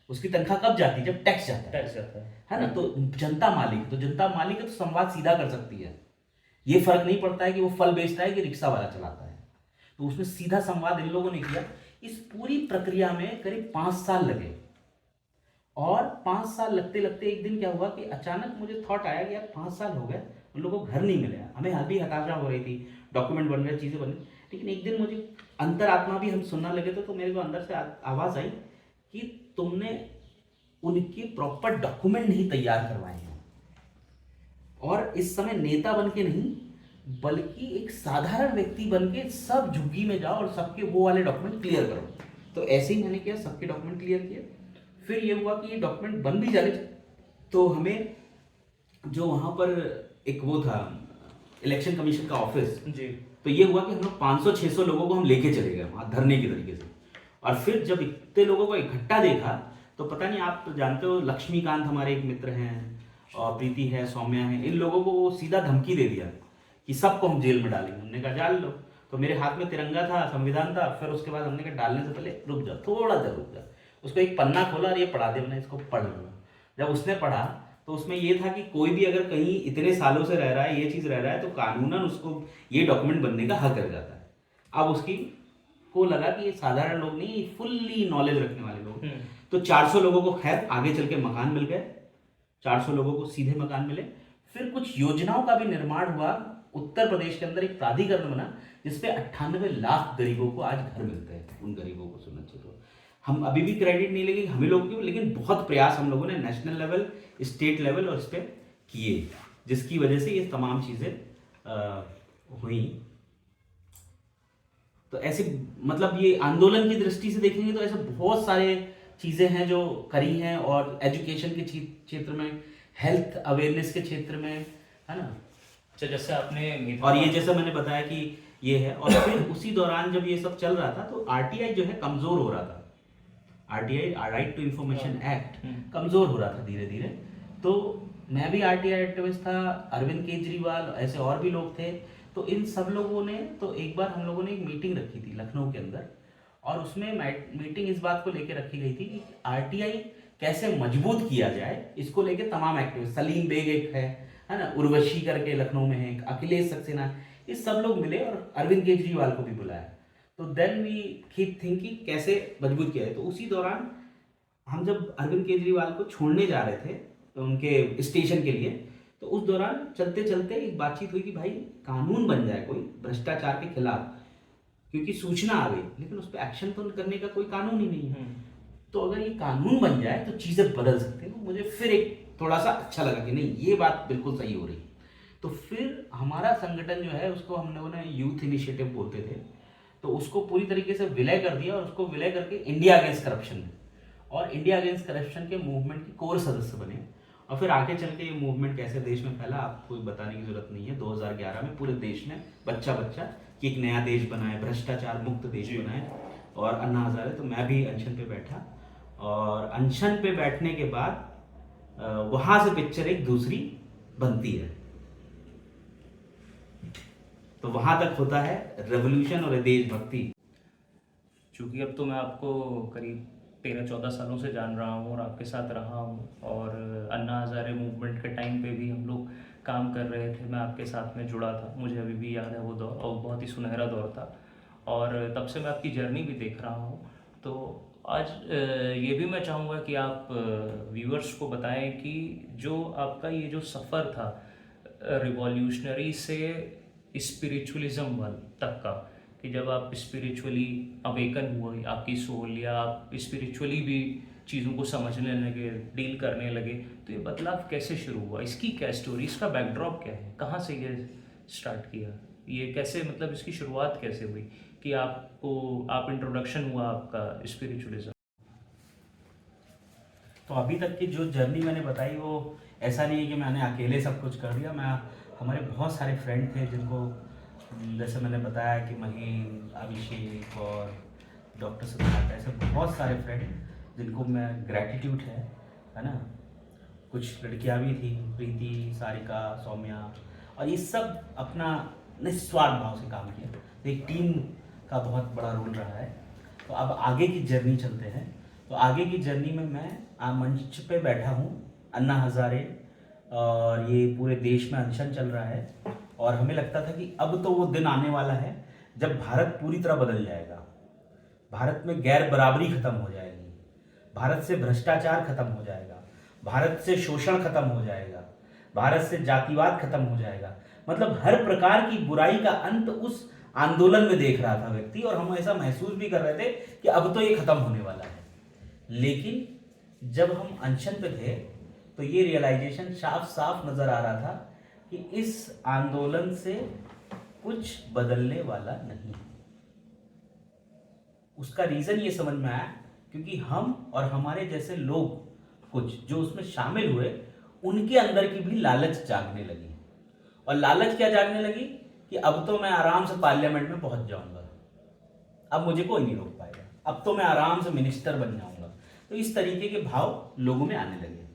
उसकी तनख्वाह कब जाती है? जब टैक्स जाता है ना। तो जनता मालिक, तो जनता मालिक है, तो संवाद सीधा कर सकती है। ये फर्क नहीं पड़ता है कि वो फल बेचता है कि रिक्शा वाला चलाता है। तो उसमें सीधा संवाद इन लोगों ने किया। इस पूरी प्रक्रिया में करीब 5 साल लगे। और 5 साल लगते लगते एक दिन क्या हुआ कि अचानक मुझे थॉट आया कि यार 5 साल हो गए, उन लोगों को घर नहीं मिले, हमें अभी हताशा हो रही थी, डॉक्यूमेंट बन रहे, चीज़ें बन रही। लेकिन एक दिन मुझे अंतरात्मा भी हम सुनना लगे थे, तो मेरे को अंदर से आवाज़ आई कि तुमने उनके प्रॉपर डॉक्यूमेंट नहीं तैयार करवाए हैं। और इस समय नेता बन के नहीं, बल्कि एक साधारण व्यक्ति बन के सब झुग्गी में जाओ और सबके वो वाले डॉक्यूमेंट क्लियर करो। तो ऐसे ही मैंने किया, सबके डॉक्यूमेंट क्लियर किए। फिर ये हुआ कि ये डॉक्यूमेंट बन भी जाए, तो हमें जो वहाँ पर एक वो था इलेक्शन कमीशन का ऑफिस जी, तो ये हुआ कि हम लोग 500-600 लोगों को हम लेके चले गए वहाँ धरने की तरीके से। और फिर जब इतने लोगों को इकट्ठा देखा तो पता नहीं, आप तो जानते हो लक्ष्मीकांत हमारे एक मित्र हैं, और प्रीति है, सौम्या है, इन लोगों को वो सीधा धमकी दे दिया कि सबको हम जेल में डालेंगे। हमने कहा डाल लो। तो मेरे हाथ में तिरंगा था, संविधान था। फिर उसके बाद हमने कहा डालने से पहले रुक जा, थोड़ा सा रुक जा। उसको एक पन्ना खोला और ये पढ़ा दे, मैंने इसको पढ़ लो। जब उसने पढ़ा तो उसमें ये था कि कोई भी अगर कहीं इतने सालों से रह रहा है, ये चीज़ रह रहा है, तो कानूनन उसको ये डॉक्यूमेंट बनने का हक रह जाता है। अब उसकी को लगा कि ये साधारण लोग नहीं, फुल्ली नॉलेज रखने वाले लोग। तो 400 लोगों को खैर आगे चल के मकान मिल गए, 400 लोगों को सीधे मकान मिले। फिर कुछ योजनाओं का भी निर्माण हुआ। उत्तर प्रदेश के अंदर एक प्राधिकरण बना जिसपे 98 लाख गरीबों को आज घर मिलते हैं। उन गरीबों को सुनना चाहिए। हम अभी भी क्रेडिट नहीं लेंगे हमें लोगों की, लेकिन बहुत प्रयास हम लोगों ने नेशनल लेवल, स्टेट लेवल और इस पर किए, जिसकी वजह से ये तमाम चीज़ें हुई। तो ऐसे मतलब ये आंदोलन की दृष्टि से देखेंगे तो ऐसे बहुत सारे चीज़ें हैं जो करी हैं, और एजुकेशन के क्षेत्र में, हेल्थ अवेयरनेस के क्षेत्र में, है ना। अच्छा, जैसे आपने और ये जैसा मैंने बताया कि ये है, और फिर उसी दौरान जब ये सब चल रहा था तो आरटीआई जो है कमज़ोर हो रहा था। RTI, right to information act, कमज़ोर हो रहा था धीरे धीरे। तो मैं भी आरटीआई एक्टिविस्ट था, अरविंद केजरीवाल, ऐसे और भी लोग थे। तो इन सब लोगों ने, तो एक बार हम लोगों ने एक मीटिंग रखी थी लखनऊ के अंदर, और उसमें मीटिंग इस बात को लेकर रखी गई थी कि आरटीआई कैसे मजबूत किया जाए। इसको लेकर तमाम एक्टिविस्ट, सलीम बेग एक है ना, उर्वशी करके लखनऊ में है, अखिलेश सक्सेना, ये सब लोग मिले और अरविंद केजरीवाल को भी बुलाया। तो देन वी कीप थिंकिंग कैसे मजबूत किया है। तो उसी दौरान हम जब अरविंद केजरीवाल को छोड़ने जा रहे थे तो उनके स्टेशन के लिए, तो उस दौरान चलते चलते एक बातचीत हुई कि भाई कानून बन जाए कोई भ्रष्टाचार के खिलाफ, क्योंकि सूचना आ गई लेकिन उस पर एक्शन तो करने का कोई कानून ही नहीं है। तो अगर ये कानून बन जाए तो चीज़ें बदल सकती हैं। तो मुझे फिर एक थोड़ा सा अच्छा लगा कि नहीं, ये बात बिल्कुल सही हो रही है। तो फिर हमारा संगठन जो है उसको हम लोगों ने यूथ इनिशिएटिव बोलते थे, तो उसको पूरी तरीके से विलय कर दिया, और उसको विलय करके इंडिया अगेंस्ट करप्शन, और इंडिया अगेंस्ट करप्शन के मूवमेंट के कोर सदस्य बने। और फिर आगे चल के ये मूवमेंट कैसे देश में फैला आपको बताने की जरूरत नहीं है। 2011 में पूरे देश ने बच्चा बच्चा कि एक नया देश बनाए, भ्रष्टाचार मुक्त देश बनाए, और अन्ना हजारे, तो मैं भी अनशन पे बैठा, और अनशन पे बैठने के बाद वहां से पिक्चर एक दूसरी बनती है। तो वहां तक होता है रेवोल्यूशन और देशभक्ति। चूँकि अब तो मैं आपको करीब 13-14 सालों से जान रहा हूँ और आपके साथ रहा हूँ, और अन्ना हज़ारे मूवमेंट के टाइम पे भी हम लोग काम कर रहे थे, मैं आपके साथ में जुड़ा था, मुझे अभी भी याद है वो दौर, और बहुत ही सुनहरा दौर था, और तब से मैं आपकी जर्नी भी देख रहा हूँ। तो आज ये भी मैं चाहूँगा कि आप व्यूअर्स को बताएं कि जो आपका ये जो सफ़र था रिवॉल्यूशनरी से स्पिरिचुअलिज्म वाल तक का, कि जब आप स्पिरिचुअली अवेकन हुए, आपकी सोल, या आप स्पिरिचुअली भी चीज़ों को समझने लगे, डील करने लगे, तो ये बदलाव कैसे शुरू हुआ, इसकी क्या स्टोरी, इसका बैकड्रॉप क्या है, कहाँ से ये स्टार्ट किया, ये कैसे, मतलब इसकी शुरुआत कैसे हुई कि आप इंट्रोडक्शन हुआ आपका स्पिरिचुअलिज्म। तो अभी तक की जो जर्नी मैंने बताई वो ऐसा नहीं है कि मैंने अकेले सब कुछ कर दिया। मैं, हमारे बहुत सारे फ्रेंड थे जिनको, जैसे मैंने बताया कि महीन, अभिषेक और डॉक्टर सिद्धार्थ, ऐसे बहुत सारे फ्रेंड जिनको मैं ग्रैटिट्यूड है ना। कुछ लड़कियां भी थी, प्रीति, सारिका, सौम्या, और ये सब अपना निस्वार्थ भाव से काम किया। तो एक टीम का बहुत बड़ा रोल रहा है। तो अब आगे की जर्नी चलते हैं। तो आगे की जर्नी में मैं मंच पे बैठा हूँ, अन्ना हज़ारे, और ये पूरे देश में अनशन चल रहा है, और हमें लगता था कि अब तो वो दिन आने वाला है जब भारत पूरी तरह बदल जाएगा, भारत में गैर बराबरी खत्म हो जाएगी, भारत से भ्रष्टाचार खत्म हो जाएगा, भारत से शोषण खत्म हो जाएगा, भारत से जातिवाद खत्म हो जाएगा। मतलब हर प्रकार की बुराई का अंत उस आंदोलन में देख रहा था व्यक्ति, और हम ऐसा महसूस भी कर रहे थे कि अब तो ये खत्म होने वाला है। लेकिन जब हम अनशन पे थे तो ये रियलाइजेशन साफ साफ नजर आ रहा था कि इस आंदोलन से कुछ बदलने वाला नहीं। उसका रीजन ये समझ में आया क्योंकि हम और हमारे जैसे लोग कुछ जो उसमें शामिल हुए, उनके अंदर की भी लालच जागने लगी। और लालच क्या जागने लगी कि अब तो मैं आराम से पार्लियामेंट में पहुंच जाऊंगा, अब मुझे कोई नहीं रोक पाएगा, अब तो मैं आराम से मिनिस्टर बन जाऊंगा। तो इस तरीके के भाव लोगों में आने लगे,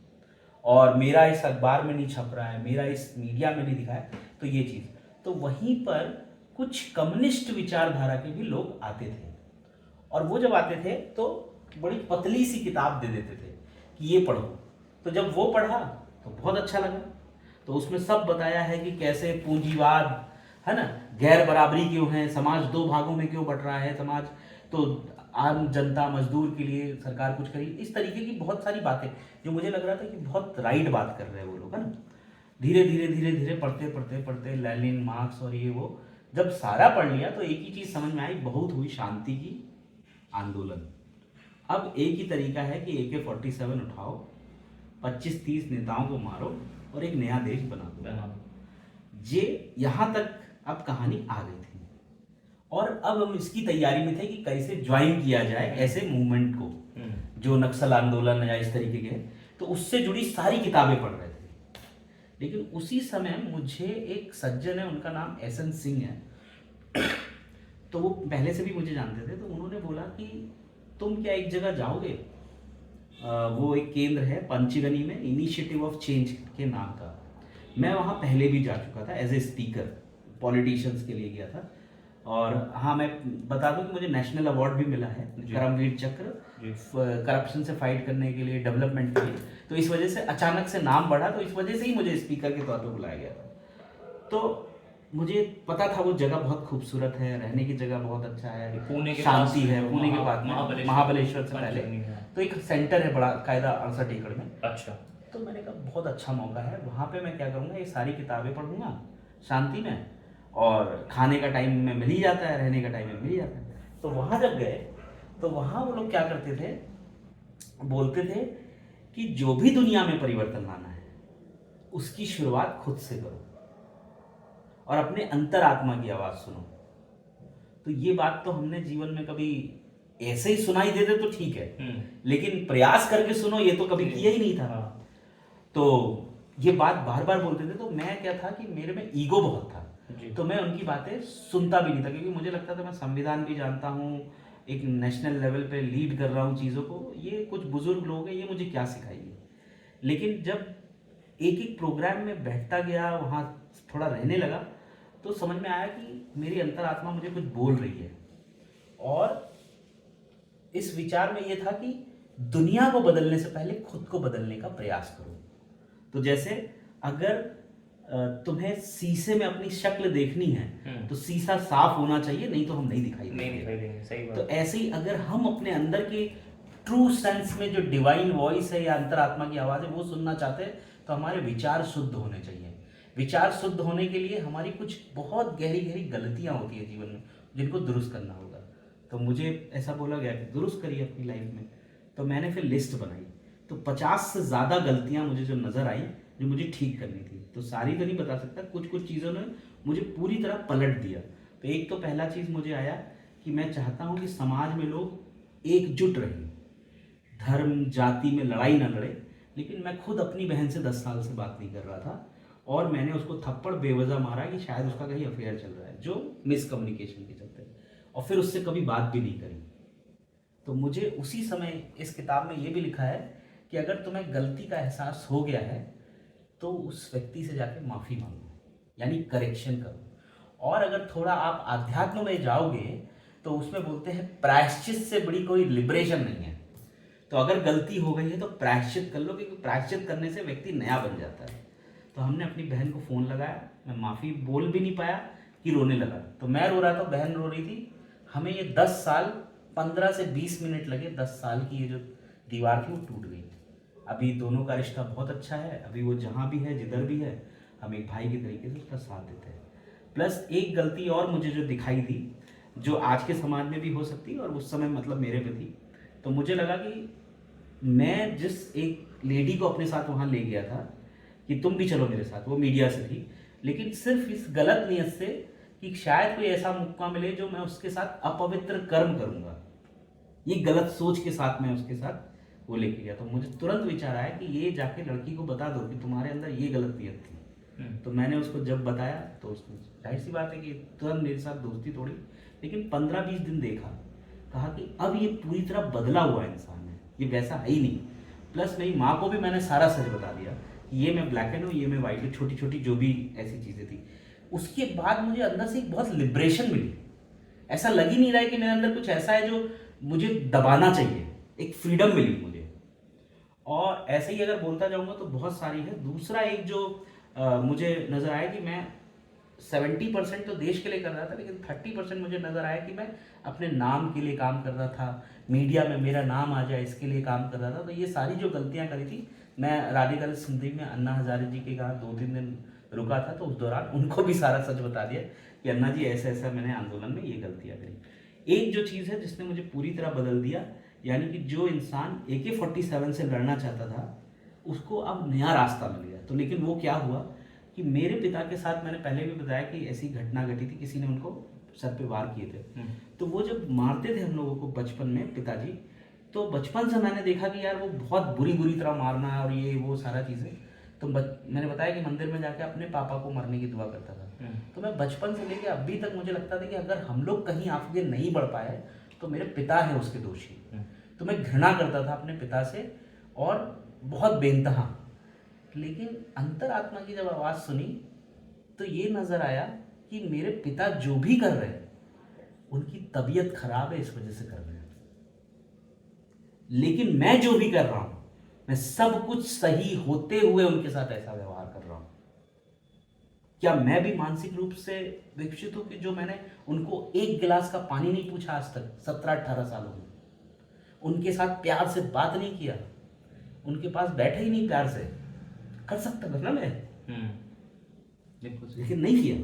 और मेरा इस अखबार में नहीं छप रहा है, मेरा इस मीडिया में नहीं दिखा है, तो ये चीज़। तो वहीं पर कुछ कम्युनिस्ट विचारधारा के भी लोग आते थे, और वो जब आते थे तो बड़ी पतली सी किताब दे देते थे कि ये पढ़ो। तो जब वो पढ़ा तो बहुत अच्छा लगा। तो उसमें सब बताया है कि कैसे पूंजीवाद, है ना, गैर बराबरी क्यों है, समाज दो भागों में क्यों बट रहा है समाज, तो आम जनता, मजदूर के लिए सरकार कुछ करी, इस तरीके की बहुत सारी बातें जो मुझे लग रहा था कि बहुत राइट बात कर रहे हैं वो लोग, है ना। धीरे धीरे धीरे धीरे पढ़ते पढ़ते पढ़ते लेनिन, मार्क्स और ये वो जब सारा पढ़ लिया तो एक ही चीज़ समझ में आई, बहुत हुई शांति की आंदोलन। अब एक ही तरीका है कि AK-47 उठाओ, 25-30 नेताओं को मारो और एक नया देश बना दो। ये यहाँ तक अब कहानी आ गई थी और अब हम इसकी तैयारी में थे कि कैसे ज्वाइन किया जाए ऐसे मूवमेंट को, जो नक्सल आंदोलन या इस तरीके के, तो उससे जुड़ी सारी किताबें पढ़ रहे थे। लेकिन उसी समय मुझे एक सज्जन है, उनका नाम एसएन सिंह है, तो वो पहले से भी मुझे जानते थे, तो उन्होंने बोला कि तुम क्या एक जगह जाओगे, वो एक केंद्र है पंचगनी में, इनिशिएटिव ऑफ चेंज के नाम का। मैं वहाँ पहले भी जा चुका था एज ए स्पीकर, पॉलिटिशियंस के लिए गया था। और हाँ, मैं बता दूं कि मुझे नेशनल अवार्ड भी मिला है, करमवीर चक्र, करप्शन से फाइट करने के लिए, डेवलपमेंट के लिए। तो इस वजह से अचानक से नाम बढ़ा, तो इस वजह से ही मुझे स्पीकर के तौर पर बुलाया गया था। तो मुझे पता था वो जगह बहुत खूबसूरत है, रहने की जगह बहुत अच्छा है, पुणे के शांति है, पुणे के पास बाद महाबलेश्वर से पहले तो एक सेंटर है बड़ा कायदा 68 एकड़ में। अच्छा, तो मैंने कहा बहुत अच्छा मौका है, वहाँ पे मैं क्या करूँगा, ये सारी किताबें पढ़ूंगा शांति में, और खाने का टाइम में मिल ही जाता है, रहने का टाइम में मिल ही जाता है। तो वहाँ जब गए तो वहाँ वो लोग क्या करते थे, बोलते थे कि जो भी दुनिया में परिवर्तन लाना है उसकी शुरुआत खुद से करो और अपने अंतरात्मा की आवाज़ सुनो। तो ये बात तो हमने जीवन में कभी ऐसे ही सुनाई देते तो ठीक है, लेकिन प्रयास करके सुनो ये तो कभी किया ही नहीं था। तो ये बात बार बार बोलते थे, तो मैं क्या था कि मेरे में ईगो बहुत था, तो मैं उनकी बातें सुनता भी नहीं था, क्योंकि मुझे लगता था मैं संविधान भी जानता हूँ, एक नेशनल लेवल पे लीड कर रहा हूँ चीज़ों को, ये कुछ बुजुर्ग लोग हैं, ये मुझे क्या सिखाएंगे। लेकिन जब एक एक प्रोग्राम में बैठता गया, वहाँ थोड़ा रहने लगा, तो समझ में आया कि मेरी अंतरात्मा मुझे कुछ बोल रही है। और इस विचार में ये था कि दुनिया को बदलने से पहले खुद को बदलने का प्रयास करो। तो जैसे अगर तुम्हें शीशे में अपनी शक्ल देखनी है तो शीशा साफ होना चाहिए, नहीं तो हम नहीं दिखाई देंगे। सही बात। तो ऐसे ही अगर हम अपने अंदर के ट्रू सेंस में जो डिवाइन वॉइस है या अंतरात्मा की आवाज़ है वो सुनना चाहते हैं, तो हमारे विचार शुद्ध होने चाहिए। विचार शुद्ध होने के लिए हमारी कुछ बहुत गहरी गहरी गलतियाँ होती है जीवन में, जिनको दुरुस्त करना होगा। तो मुझे ऐसा बोला गया कि दुरुस्त करिए अपनी लाइफ में। तो मैंने फिर लिस्ट बनाई, तो 50 से ज़्यादा गलतियाँ मुझे जो नज़र आई, जो मुझे ठीक करनी थी। तो सारी तो नहीं बता सकता, कुछ कुछ चीज़ों ने मुझे पूरी तरह पलट दिया। तो एक तो पहला चीज़ मुझे आया कि मैं चाहता हूँ कि समाज में लोग एकजुट रहें, धर्म जाति में लड़ाई ना लड़े। लेकिन मैं खुद अपनी बहन से 10 साल से बात नहीं कर रहा था, और मैंने उसको थप्पड़ बेवजह मारा कि शायद उसका कहीं अफेयर चल रहा है, जो मिसकम्युनिकेशन के चलते, और फिर उससे कभी बात भी नहीं करी। तो मुझे उसी समय इस किताब में ये भी लिखा है कि अगर तुम्हें गलती का एहसास हो गया है तो उस व्यक्ति से जाके माफ़ी मांगो, यानी करेक्शन करो। और अगर थोड़ा आप आध्यात्म में जाओगे तो उसमें बोलते हैं प्रायश्चित से बड़ी कोई लिबरेशन नहीं है। तो अगर गलती हो गई है तो प्रायश्चित कर लो, क्योंकि प्रायश्चित करने से व्यक्ति नया बन जाता है। तो हमने अपनी बहन को फ़ोन लगाया, मैं माफ़ी बोल भी नहीं पाया कि रोने लगा। तो मैं रो रहा था, बहन रो रही थी। हमें ये 10 साल 15 से 20 मिनट लगे, 10 साल की ये जो दीवार थी वो टूट गई। अभी दोनों का रिश्ता बहुत अच्छा है। अभी वो जहाँ भी है, जिधर भी है, हम एक भाई के तरीके से उसका साथ देते हैं। प्लस एक गलती और मुझे जो दिखाई थी, जो आज के समाज में भी हो सकती है और उस समय मतलब मेरे पे थी। तो मुझे लगा कि मैं जिस एक लेडी को अपने साथ वहाँ ले गया था कि तुम भी चलो मेरे साथ, वो मीडिया से थी, लेकिन सिर्फ इस गलत नीयत से कि शायद कोई ऐसा मौका मिले जो मैं उसके साथ अपवित्र कर्म करूँगा, ये गलत सोच के साथ मैं उसके साथ वो लेके गया। तो मुझे तुरंत विचार आया कि ये जाके लड़की को बता दो कि तुम्हारे अंदर ये गलत नीयत थी। तो मैंने उसको जब बताया तो उसने, जाहिर सी बात है कि तुरंत मेरे साथ दोस्ती तोड़ी, लेकिन 15-20 दिन देखा, कहा कि अब ये पूरी तरह बदला हुआ इंसान है, ये वैसा है ही नहीं। प्लस मेरी माँ को भी मैंने सारा सच बता दिया कि ये मैं ब्लैक एंड हूँ, ये मैं वाइट हूँ, छोटी छोटी जो भी ऐसी चीज़ें थी। उसके बाद मुझे अंदर से एक बहुत लिबरेशन मिली। ऐसा लग ही नहीं रहा है कि मेरे अंदर कुछ ऐसा है जो मुझे दबाना चाहिए, एक फ्रीडम मिली मुझे। और ऐसे ही अगर बोलता जाऊंगा तो बहुत सारी है। दूसरा एक जो मुझे नज़र आया कि मैं 70% तो देश के लिए कर रहा था, लेकिन 30% मुझे नज़र आया कि मैं अपने नाम के लिए काम कर रहा था, मीडिया में मेरा नाम आ जाए इसके लिए काम कर रहा था। तो ये सारी जो गलतियाँ करी थी, मैं रेडिकल सिंधी में अन्ना हजारे जी के यहाँ 2-3 दिन रुका था, तो उस दौरान उनको भी सारा सच बता दिया कि अन्ना जी ऐसा ऐसा मैंने आंदोलन में ये गलतियाँ करी। एक जो चीज़ है जिसने मुझे पूरी तरह बदल दिया यानी कि जो इंसान AK-47 से लड़ना चाहता था उसको अब नया रास्ता मिल गया। तो लेकिन वो क्या हुआ कि मेरे पिता के साथ, मैंने पहले भी बताया कि ऐसी घटना घटी थी, किसी ने उनको सर पे वार किए थे। तो वो जब मारते थे हम लोगों को बचपन में पिताजी, तो बचपन से मैंने देखा कि यार वो बहुत बुरी तरह मारना है और ये वो सारा चीज़ें। तो मैंने बताया कि मंदिर में जाके अपने पापा को मरने की दुआ करता था। तो मैं बचपन से लेके अभी तक मुझे लगता था कि अगर हम लोग कहीं आगे नहीं बढ़ पाए तो मेरे पिता है उसके दोषी। तो मैं घृणा करता था अपने पिता से और बहुत बेनतहा। लेकिन अंतरात्मा की जब आवाज़ सुनी तो ये नज़र आया कि मेरे पिता जो भी कर रहे हैं उनकी तबीयत खराब है, इस वजह से कर रहे हैं। लेकिन मैं जो भी कर रहा हूं, मैं सब कुछ सही होते हुए उनके साथ ऐसा व्यवहार कर रहा हूं। क्या मैं भी मानसिक रूप से विकसित हूं कि जो मैंने उनको एक गिलास का पानी नहीं पूछा आज तक 17-18 सालों में, उनके साथ प्यार से बात नहीं किया, उनके पास बैठे ही नहीं प्यार से, कर सकता था ना मैं, लेकिन नहीं किया।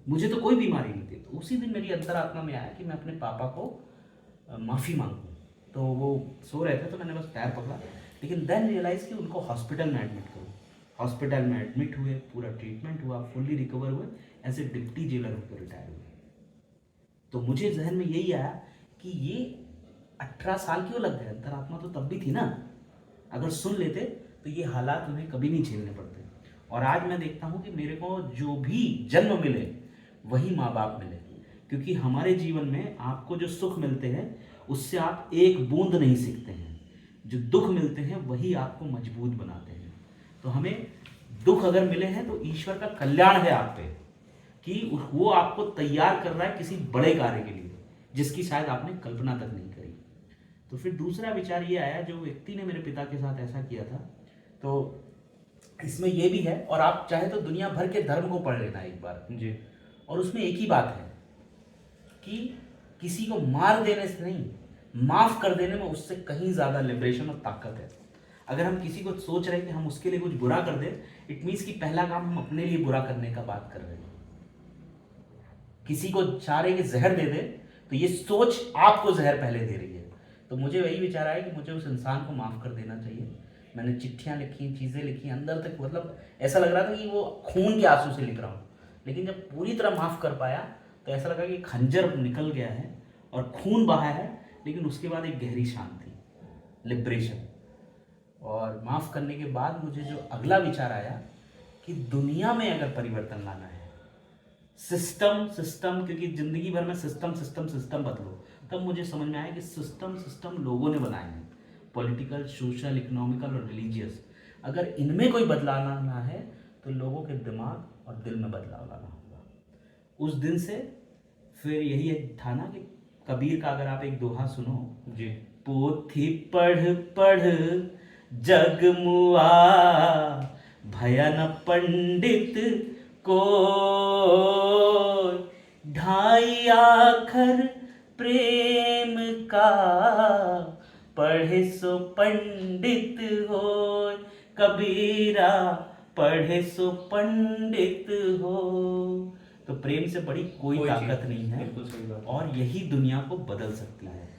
मुझे तो कोई बीमारी नहीं थी। तो उसी दिन मेरी अंतरात्मा में आया कि मैं अपने पापा को माफ़ी मांगूं। तो वो सो रहे थे तो मैंने बस पैर पकड़ा, लेकिन देन रियलाइज़ कि उनको हॉस्पिटल में एडमिट करूँ। हॉस्पिटल में एडमिट हुए, पूरा ट्रीटमेंट हुआ, फुल्ली रिकवर हुए, एज ए डिप्टी जेलर होकर रिटायर हुए। तो मुझे जहन में यही आया कि ये 18 साल क्यों लग गए, अंतरात्मा तो तब भी थी ना। अगर सुन लेते तो ये हालात उन्हें कभी नहीं झेलने पड़ते। और आज मैं देखता हूँ कि मेरे को जो भी जन्म मिले वही माँ बाप मिले, क्योंकि हमारे जीवन में आपको जो सुख मिलते हैं उससे आप एक बूंद नहीं सीखते हैं, जो दुख मिलते हैं वही आपको मजबूत बनाते हैं। तो हमें दुख अगर मिले हैं तो ईश्वर का कल्याण है आप पे कि वो आपको तैयार कर रहा है किसी बड़े कार्य के लिए जिसकी शायद आपने कल्पना तक नहीं करी। तो फिर दूसरा विचार ये आया, जो व्यक्ति ने मेरे पिता के साथ ऐसा किया था, तो इसमें ये भी है, और आप चाहे तो दुनिया भर के धर्म को पढ़ लेना एक बार जी। और उसमें एक ही बात है कि किसी को मार देने से नहीं, माफ कर देने में उससे कहीं ज्यादा लिबरेशन और ताकत है। अगर हम किसी को सोच रहे हैं कि हम उसके लिए कुछ बुरा कर दें, इट मीन्स कि पहला काम हम अपने लिए बुरा करने का बात कर रहे हैं। किसी को चाह रहे कि जहर दे दे तो ये सोच आपको जहर पहले दे रही है। तो मुझे वही विचार आया कि मुझे उस इंसान को माफ कर देना चाहिए। मैंने चिट्ठियां लिखी, चीजें लिखी, अंदर तक मतलब ऐसा लग रहा था कि वो खून के आंसू से लिख रहा हूँ। लेकिन जब पूरी तरह माफ कर पाया तो ऐसा लगा कि खंजर निकल गया है और खून बहा है, लेकिन उसके बाद एक गहरी शांति, लिबरेशन। और माफ करने के बाद मुझे जो अगला विचार आया कि दुनिया में अगर परिवर्तन लाना है, सिस्टम, क्योंकि जिंदगी भर में सिस्टम बदलो, तब मुझे समझ में आया कि सिस्टम लोगों ने बनाए हैं, पॉलिटिकल, सोशल, इकोनॉमिकल और रिलीजियस। अगर इनमें कोई बदलाव लाना है तो लोगों के दिमाग और दिल में बदलाव लाना होगा। उस दिन से फिर यही एक था ना कि कबीर का अगर आप एक दोहा सुनो जी, पोथी पढ़ पढ़ जग मुआ, भया न पंडित को, ढाई आखर प्रेम का, पढ़े सो पंडित हो, कबीरा पढ़े सो पंडित हो। तो प्रेम से बड़ी कोई ताकत नहीं है, बिल्कुल सही बात। और यही दुनिया को बदल सकती है।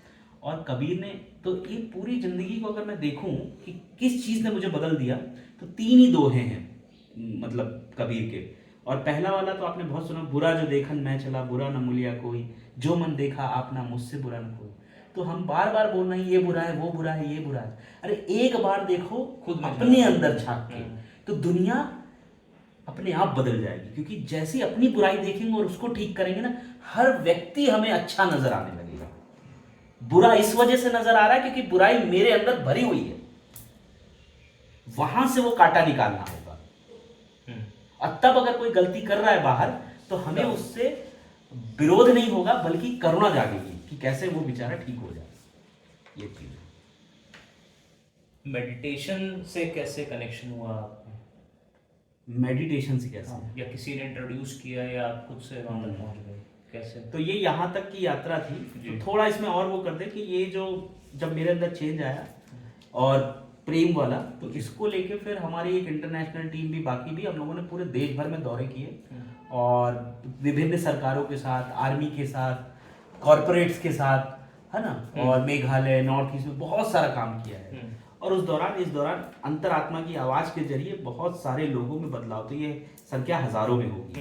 और कबीर ने तो ये पूरी जिंदगी को अगर मैं देखूं कि किस चीज़ ने मुझे बदल दिया, तो 3 ही दोहे हैं मतलब कबीर के। और पहला वाला तो आपने बहुत सुना, बुरा जो देखन मैं चला, बुरा न मूलिया कोई, जो मन देखा आपना, मुझसे बुरा न कोई। तो हम बार बार बोल रहे हैं ये बुरा है, वो बुरा है, ये बुरा है। अरे एक बार देखो खुद में अपने अंदर झांक के, तो दुनिया अपने आप बदल जाएगी। क्योंकि जैसे अपनी बुराई देखेंगे और उसको ठीक करेंगे ना, हर व्यक्ति हमें अच्छा नजर आने लगेगा। बुरा इस वजह से नजर आ रहा है क्योंकि बुराई मेरे अंदर भरी हुई है, वहां से वो कांटा निकालना होगा। और तब अगर कोई गलती कर रहा है बाहर, तो हमें उससे विरोध नहीं होगा, बल्कि करुणा जागेगी कि कैसे वो बेचारा ठीक हो जाए। ये चीज मेडिटेशन से कैसे कनेक्शन हुआ आपको? मेडिटेशन से कैसे? या किसी ने इंट्रोड्यूस किया या आप खुद से वहां तक पहुंच गए, कैसे? तो ये यहाँ तक की यात्रा थी। तो थोड़ा इसमें और वो कर दे कि ये जो जब मेरे अंदर चेंज आया और प्रेम वाला, तो इसको लेके फिर हमारी एक इंटरनेशनल टीम भी, बाकी भी हम लोगों ने पूरे देश भर में दौरे किए और विभिन्न सरकारों के साथ, आर्मी के साथ, कॉरपोरेट्स के साथ है ना, और मेघालय, नॉर्थ ईस्ट में बहुत सारा काम किया है। और इस दौरान अंतरात्मा की आवाज के जरिए बहुत सारे लोगों में बदलाव, तो ये संख्या हजारों में होगी,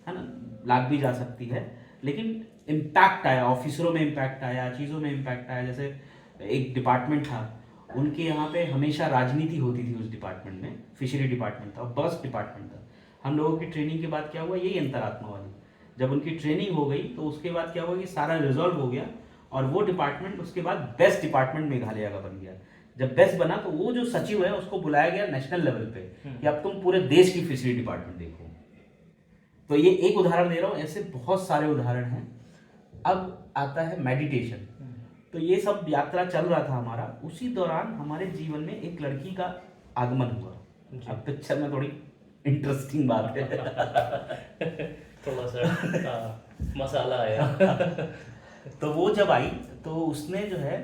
है ना, लाख भी जा सकती है, लेकिन इम्पैक्ट आया, ऑफिसरों में इम्पैक्ट आया, चीज़ों में इम्पैक्ट आया। जैसे एक डिपार्टमेंट था, उनके यहाँ पे हमेशा राजनीति होती थी उस डिपार्टमेंट में, फिशरी डिपार्टमेंट था, बस डिपार्टमेंट था। हम लोगों की ट्रेनिंग के बाद क्या हुआ, यही अंतरात्मा वाली, जब उनकी ट्रेनिंग हो गई तो उसके बाद क्या हुआ कि सारा रिजॉल्व हो गया, और वो डिपार्टमेंट उसके बाद बेस्ट डिपार्टमेंट मेघालय का बन गया। जब बेस्ट बना तो वो जो सचिव है उसको बुलाया गया नेशनल लेवल पे कि अब तुम पूरे देश की फिशरी डिपार्टमेंट देखो। तो ये एक उदाहरण दे रहा हूँ, ऐसे बहुत सारे उदाहरण हैं। अब आता है मेडिटेशन। तो ये सब यात्रा चल रहा था हमारा, उसी दौरान हमारे जीवन में एक लड़की का आगमन हुआ। अब पिक्चर में थोड़ी इंटरेस्टिंग बात है थोड़ा सा मसाला आया तो वो जब आई तो उसने जो है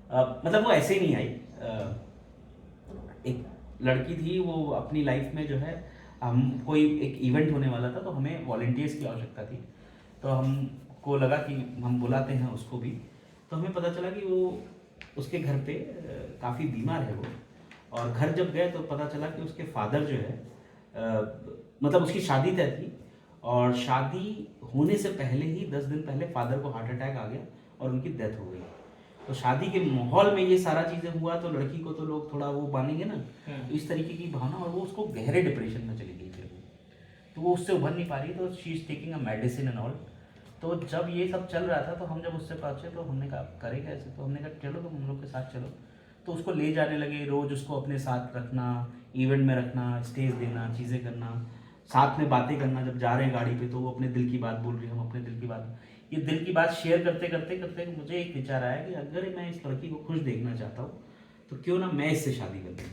मतलब वो ऐसे ही नहीं आई। एक लड़की थी, वो अपनी लाइफ में जो है, हम कोई एक इवेंट होने वाला था तो हमें वॉलंटियर्स की आवश्यकता थी, तो हमको लगा कि हम बुलाते हैं उसको भी। तो हमें पता चला कि वो उसके घर पे काफ़ी बीमार है वो, और घर जब गए तो पता चला कि उसके फादर जो है मतलब उसकी शादी तय थी, और शादी होने से पहले ही 10 दिन पहले फादर को हार्ट अटैक आ गया और उनकी डेथ हो गई। तो शादी के माहौल में ये सारा चीज़ें हुआ तो लड़की को तो लोग थोड़ा वो मानेंगे ना, तो इस तरीके की भावना, और वो उसको गहरे डिप्रेशन में चली गई फिर वो, तो वो उससे उभर नहीं पा रही, तो she is taking a medicine and all. तो जब ये सब चल रहा था तो हम जब उससे पहुँचे तो हमने कहा करे कैसे, तो हमने कहा चलो तुम हम लोग के साथ चलो। तो उसको ले जाने लगे, रोज़ उसको अपने साथ रखना, इवेंट में रखना, स्टेज देना, चीज़ें करना, साथ में बातें करना। जब जा रहे हैं गाड़ी पे तो वो अपने दिल की बात बोल रही है, हम अपने दिल की बात, ये दिल की बात शेयर करते करते करते मुझे एक विचार आया कि अगर मैं इस लड़की को खुश देखना चाहता हूँ तो क्यों ना मैं इससे शादी कर लूँ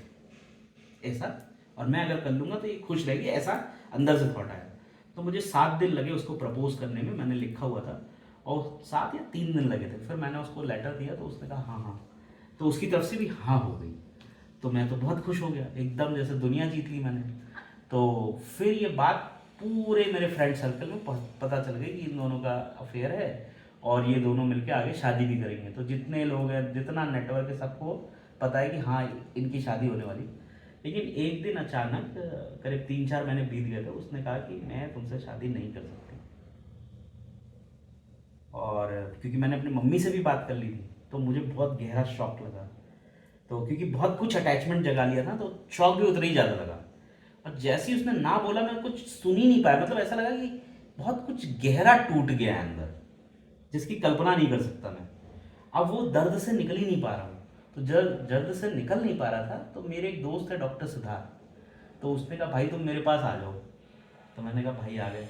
ऐसा, और मैं अगर कर लूँगा तो ये खुश रहेगी, ऐसा अंदर से थॉट आया। तो मुझे 7 दिन लगे उसको प्रपोज करने में, मैंने लिखा हुआ था, और 7 या 3 दिन लगे थे। फिर मैंने उसको लेटर दिया तो उसने कहा हाँ हाँ, तो उसकी तरफ से भी हाँ हो गई। तो मैं तो बहुत खुश हो गया, एकदम जैसे दुनिया जीत ली मैंने। तो फिर ये बात पूरे मेरे फ्रेंड सर्कल में पता चल गई कि इन दोनों का अफेयर है, और ये दोनों मिलके आगे शादी भी करेंगे। तो जितने लोग हैं, जितना नेटवर्क है, सबको पता है कि हाँ इनकी शादी होने वाली। लेकिन एक दिन अचानक करीब 3-4 महीने बीत गए थे, उसने कहा कि मैं तुमसे शादी नहीं कर सकती। और क्योंकि मैंने अपनी मम्मी से भी बात कर ली थी तो मुझे बहुत गहरा शॉक लगा, तो क्योंकि बहुत कुछ अटैचमेंट जगा लिया था तो शॉक भी उतना ही ज़्यादा लगा। और जैसे ही उसने ना बोला मैं कुछ सुन ही नहीं पाया, मतलब ऐसा लगा कि बहुत कुछ गहरा टूट गया है अंदर, जिसकी कल्पना नहीं कर सकता मैं। अब वो दर्द से निकल ही नहीं पा रहा हूँ। तो जब दर्द से निकल नहीं पा रहा था तो मेरे एक दोस्त है डॉक्टर सिद्धार्थ, तो उसने कहा भाई तुम मेरे पास आ जाओ। तो मैंने कहा भाई आ गए।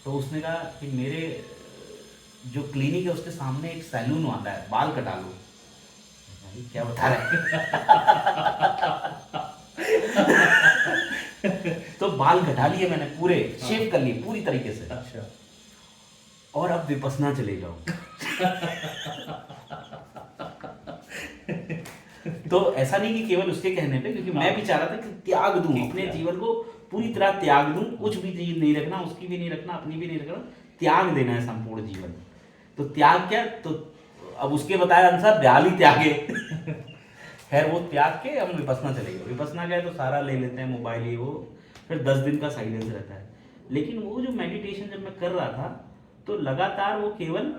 तो उसने कहा कि मेरे जो क्लिनिक है उसके सामने एक सैलून आता है, बाल कटा लो। भाई क्या बता रहे तो बाल कटा लिए मैंने, पूरे शेव कर लिए पूरी तरीके से। अच्छा। और अब विपसना चले जाओ तो ऐसा नहीं कि केवल उसके कहने पे, क्योंकि मैं भी चाह रहा था कि त्याग दूं, अपने जीवन को पूरी तरह त्याग दूं, कुछ भी चीज नहीं रखना, उसकी भी नहीं रखना, अपनी भी नहीं रखना, त्याग देना है संपूर्ण जीवन। तो त्याग क्या, तो अब उसके बताए अनुसार ब्याली त्यागे खैर वो त्याग के हम विपसना चले गए। विपसना गए तो सारा ले लेते हैं मोबाइल, ये वो, फिर 10 दिन का साइलेंस रहता है। लेकिन वो जो मेडिटेशन जब मैं कर रहा था तो लगातार वो केवल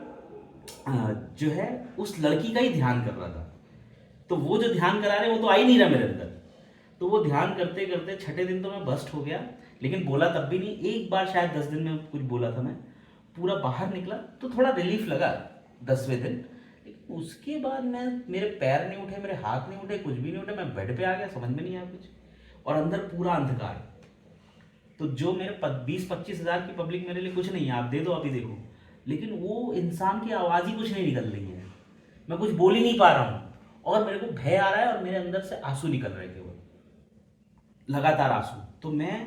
जो है उस लड़की का ही ध्यान कर रहा था। तो वो जो ध्यान करा रहे वो तो आ ही नहीं रहा मेरे अंदर। तो वो ध्यान करते करते 6ठे दिन तो मैं बस्ट हो गया, लेकिन बोला तब भी नहीं। एक बार शायद 10 दिन में कुछ बोला था मैं, पूरा बाहर निकला तो थोड़ा रिलीफ लगा 10वें दिन। लेकिन उसके बाद मैं, मेरे पैर नहीं उठे, मेरे हाथ नहीं उठे, कुछ भी नहीं उठे, मैं बेड पे आ गया, समझ में नहीं आया कुछ, और अंदर पूरा अंधकार। तो जो मेरे 20-25 हज़ार की पब्लिक मेरे लिए कुछ नहीं है, आप दे दो अभी देखो, लेकिन वो इंसान की आवाज़ ही कुछ नहीं निकल रही है, मैं कुछ बोल ही नहीं पा रहा हूँ, और मेरे को भय आ रहा है और मेरे अंदर से आंसू निकल रहे केवल, लगातार आंसू। तो मैं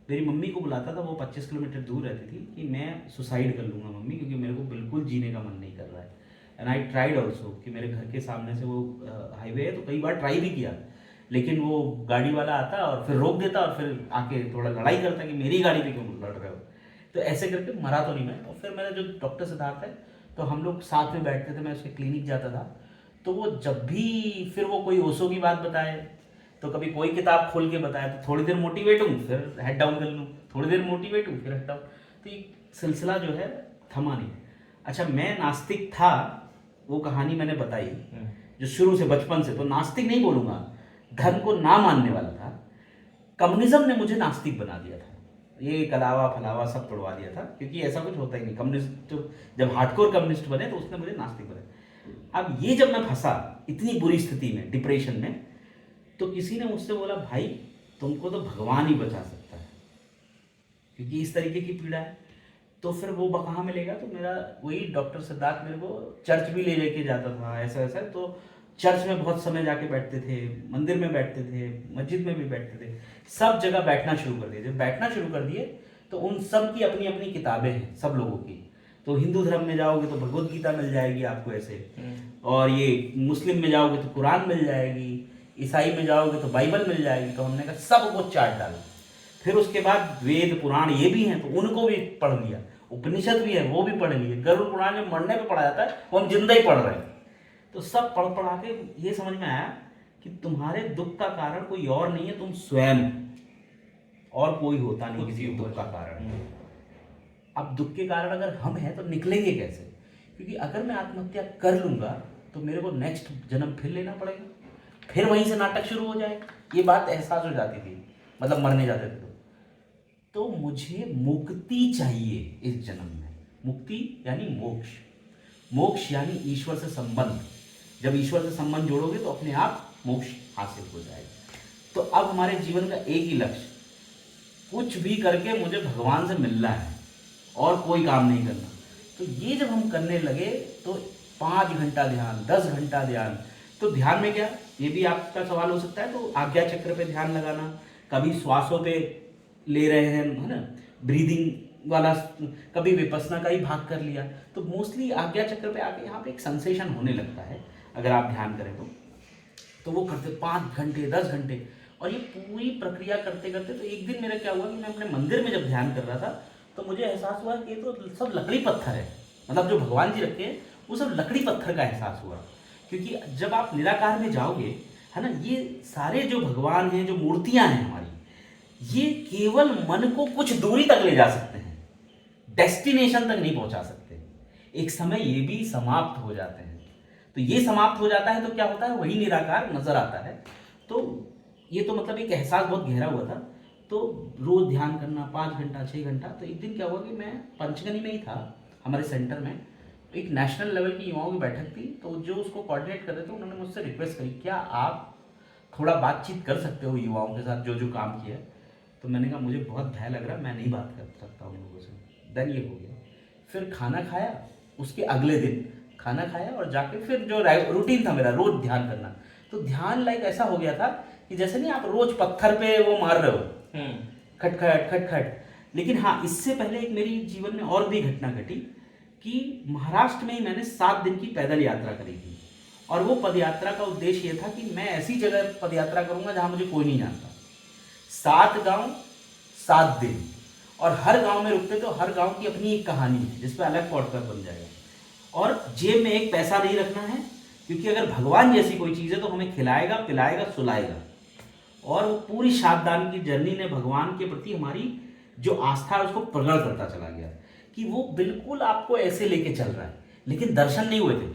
मेरी मम्मी को बुलाता था, वो 25 किलोमीटर दूर रहती थी, कि मैं सुसाइड कर लूँगा मम्मी, क्योंकि मेरे को बिल्कुल जीने का मन नहीं कर रहा है। एंड आई ट्राइड ऑल्सो, कि मेरे घर के सामने से वो हाईवे है, तो कई बार ट्राई भी किया, लेकिन वो गाड़ी वाला आता और फिर रोक देता और फिर आके थोड़ा लड़ाई करता कि मेरी गाड़ी पे क्यों लड़ रहे हो। तो ऐसे करके मरा तो नहीं मैं। और फिर मैंने जो डॉक्टर सिद्धार्थ है तो हम लोग साथ में बैठते थे, मैं उसके क्लिनिक जाता था। तो वो जब भी फिर वो कोई ओशो की बात बताए, तो कभी कोई किताब खोल के बताए, तो थोड़ी देर मोटिवेट हूँ फिर हेड डाउन कर लूँ, थोड़ी देर मोटिवेट हूँ फिर हेड डाउन। तो ये सिलसिला जो है थमा नहीं। अच्छा, मैं नास्तिक था, वो कहानी मैंने बताई जो शुरू से बचपन से, तो नास्तिक नहीं बोलूँगा, धर्म को ना मानने वाला था। कम्युनिज्म ने मुझे नास्तिक बना दिया था, ये कलावा फलावा सब तोड़वा दिया था, क्योंकि ऐसा कुछ होता ही नहीं। कम्युनिस्ट तो जब हार्डकोर कम्युनिस्ट बने तो उसने मुझे नास्तिक बनाया। अब ये जब मैं फंसा इतनी बुरी स्थिति में, डिप्रेशन में, तो किसी ने मुझसे बोला भाई तुमको तो भगवान ही बचा सकता है, क्योंकि इस तरीके की पीड़ा है। तो फिर वो कहाँ मिलेगा? तो मेरा वही डॉक्टर सिद्धार्थ मेरे को चर्च भी ले लेके जाता था, ऐसा ऐसा। तो चर्च में बहुत समय जाके बैठते थे, मंदिर में बैठते थे, मस्जिद में भी बैठते थे, सब जगह बैठना शुरू कर दिए। जब बैठना शुरू कर दिए तो उन सब की अपनी अपनी किताबें हैं, सब लोगों की। तो हिंदू धर्म में जाओगे तो भगवत गीता मिल जाएगी आपको ऐसे, और ये मुस्लिम में जाओगे तो कुरान मिल जाएगी, ईसाई में जाओगे तो बाइबल मिल जाएगी। तो हमने कहा सब वो चार्ट डाला। फिर उसके बाद वेद पुराण ये भी हैं तो उनको भी पढ़ लिया, उपनिषद भी है वो भी पढ़ लिए, गरुड़ पुराण जो मरने पे पढ़ा जाता है वो हम जिंदा ही पढ़ रहे हैं। तो सब पढ़ पढ़ा के ये समझ में आया कि तुम्हारे दुख का कारण कोई और नहीं है, तुम स्वयं, और कोई होता नहीं किसी दुख का कारण। अब दुख के कारण अगर हम हैं तो निकलेंगे कैसे? क्योंकि अगर मैं आत्महत्या कर लूंगा तो मेरे को नेक्स्ट जन्म फिर लेना पड़ेगा, फिर वहीं से नाटक शुरू हो जाएगा। ये बात एहसास हो जाती थी, मतलब मरने जाते थे तो मुझे मुक्ति चाहिए इस जन्म में। मुक्ति यानी मोक्ष, मोक्ष यानी ईश्वर से संबंध। जब ईश्वर से संबंध जोड़ोगे तो अपने आप मोक्ष हासिल हो जाएगा। तो अब हमारे जीवन का एक ही लक्ष्य, कुछ भी करके मुझे भगवान से मिलना है और कोई काम नहीं करना। तो ये जब हम करने लगे तो 5 घंटा ध्यान, 10 घंटा ध्यान। तो ध्यान में क्या, ये भी आपका सवाल हो सकता है, तो आज्ञा चक्र पे ध्यान लगाना, कभी श्वासों पे ले रहे हैं, है ना, ब्रीदिंग वाला, कभी विपස්සना का ही भाग कर लिया। तो मोस्टली आज्ञा चक्र पे आके यहाँ पे एक सेंसेशन होने लगता है अगर आप ध्यान करें तो वो करते 5 घंटे 10 घंटे। और ये पूरी प्रक्रिया करते करते तो एक दिन मेरा क्या हुआ कि मैं अपने मंदिर में जब ध्यान कर रहा था तो मुझे एहसास हुआ कि ये तो सब लकड़ी पत्थर है, मतलब जो भगवान जी रखे हैं वो सब लकड़ी पत्थर का एहसास हुआ। क्योंकि जब आप निराकार में जाओगे, है ना, ये सारे जो भगवान हैं, जो मूर्तियां हैं हमारी, ये केवल मन को कुछ दूरी तक ले जा सकते हैं, डेस्टिनेशन तक नहीं पहुंचा सकते। एक समय ये भी समाप्त हो जाते हैं। तो ये समाप्त हो जाता है तो क्या होता है, वही निराकार नजर आता है। तो ये तो मतलब एक एहसास बहुत गहरा हुआ था। तो रोज ध्यान करना 5 घंटा 6 घंटा। तो एक दिन क्या हुआ कि मैं पंचगनी में ही था, हमारे सेंटर में एक नेशनल लेवल की युवाओं की बैठक थी। तो जो उसको कोऑर्डिनेट कर रहे थे उन्होंने मुझसे रिक्वेस्ट करी, क्या आप थोड़ा बातचीत कर सकते हो युवाओं के साथ जो जो काम किया है? तो मैंने कहा मुझे बहुत भय लग रहा है, मैं नहीं बात कर सकता उन लोगों से। देन ये हो गया। फिर खाना खाया, उसके अगले दिन खाना खाया और जाके फिर जो रूटीन था मेरा रोज ध्यान करना, तो ध्यान लाइक ऐसा हो गया था कि जैसे नहीं आप रोज पत्थर पे वो मार रहे हो, खटखट खटखट। लेकिन हाँ, इससे पहले एक मेरी जीवन में और भी घटना घटी कि महाराष्ट्र में ही मैंने 7 दिन की पैदल यात्रा करी थी। और वो पदयात्रा का उद्देश्य ये था कि मैं ऐसी जगह पदयात्रा करूंगा जहां मुझे कोई नहीं जानता। 7 गांव 7 दिन, और हर गांव में रुकते तो हर गांव की अपनी एक कहानी है जिस पर अलग पॉडकास्ट बन जाएगा। और जेब में एक पैसा नहीं रखना है, क्योंकि अगर भगवान जैसी कोई चीज़ है तो हमें खिलाएगा पिलाएगा सुलाएगा। और वो पूरी शाददान की जर्नी ने भगवान के प्रति हमारी जो आस्था है उसको प्रकट करता चला गया कि वो बिल्कुल आपको ऐसे लेके चल रहा है। लेकिन दर्शन नहीं हुए थे,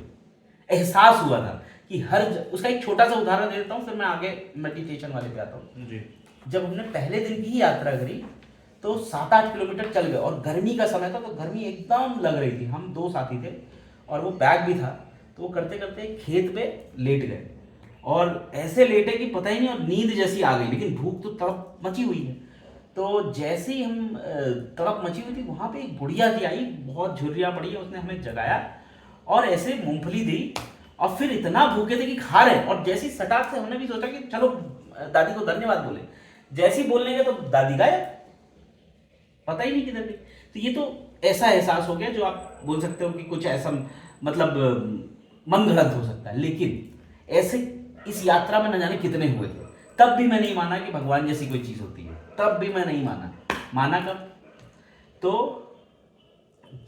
एहसास हुआ था कि उसका एक छोटा सा उदाहरण दे देता हूँ, फिर मैं आगे मेडिटेशन वाले पे आता हूँ जी। जब हमने पहले दिन की ही यात्रा करी तो 7-8 किलोमीटर चल गए, और गर्मी का समय था तो गर्मी एकदम लग रही थी। हम 2 साथी थे और वो बैग भी था। तो वो करते करते खेत पे लेट गए, और ऐसे लेटे कि पता ही नहीं, और नींद जैसी आ गई, लेकिन भूख तो तड़प मची हुई है। तो जैसे ही हम तड़प मची हुई थी, वहाँ पे एक बुढ़िया थी आई, बहुत झुर्रियाँ पड़ी है, उसने हमें जगाया और ऐसे मूंगफली दी। और फिर इतना भूखे थे कि खा रहे, और जैसी सटाक से हमने भी सोचा कि चलो दादी को धन्यवाद बोले। जैसे ही बोलने गए तो दादी गायब, पता ही नहीं किधर गई। तो ये तो ऐसा एहसास हो गया जो आप बोल सकते हो कि कुछ ऐसा मतलब मन घड़ंत हो सकता है। लेकिन ऐसे इस यात्रा में न जाने कितने हुए थे, तब भी मैं नहीं माना कि भगवान जैसी कोई चीज होती है। तब भी मैं नहीं माना। माना कब? तो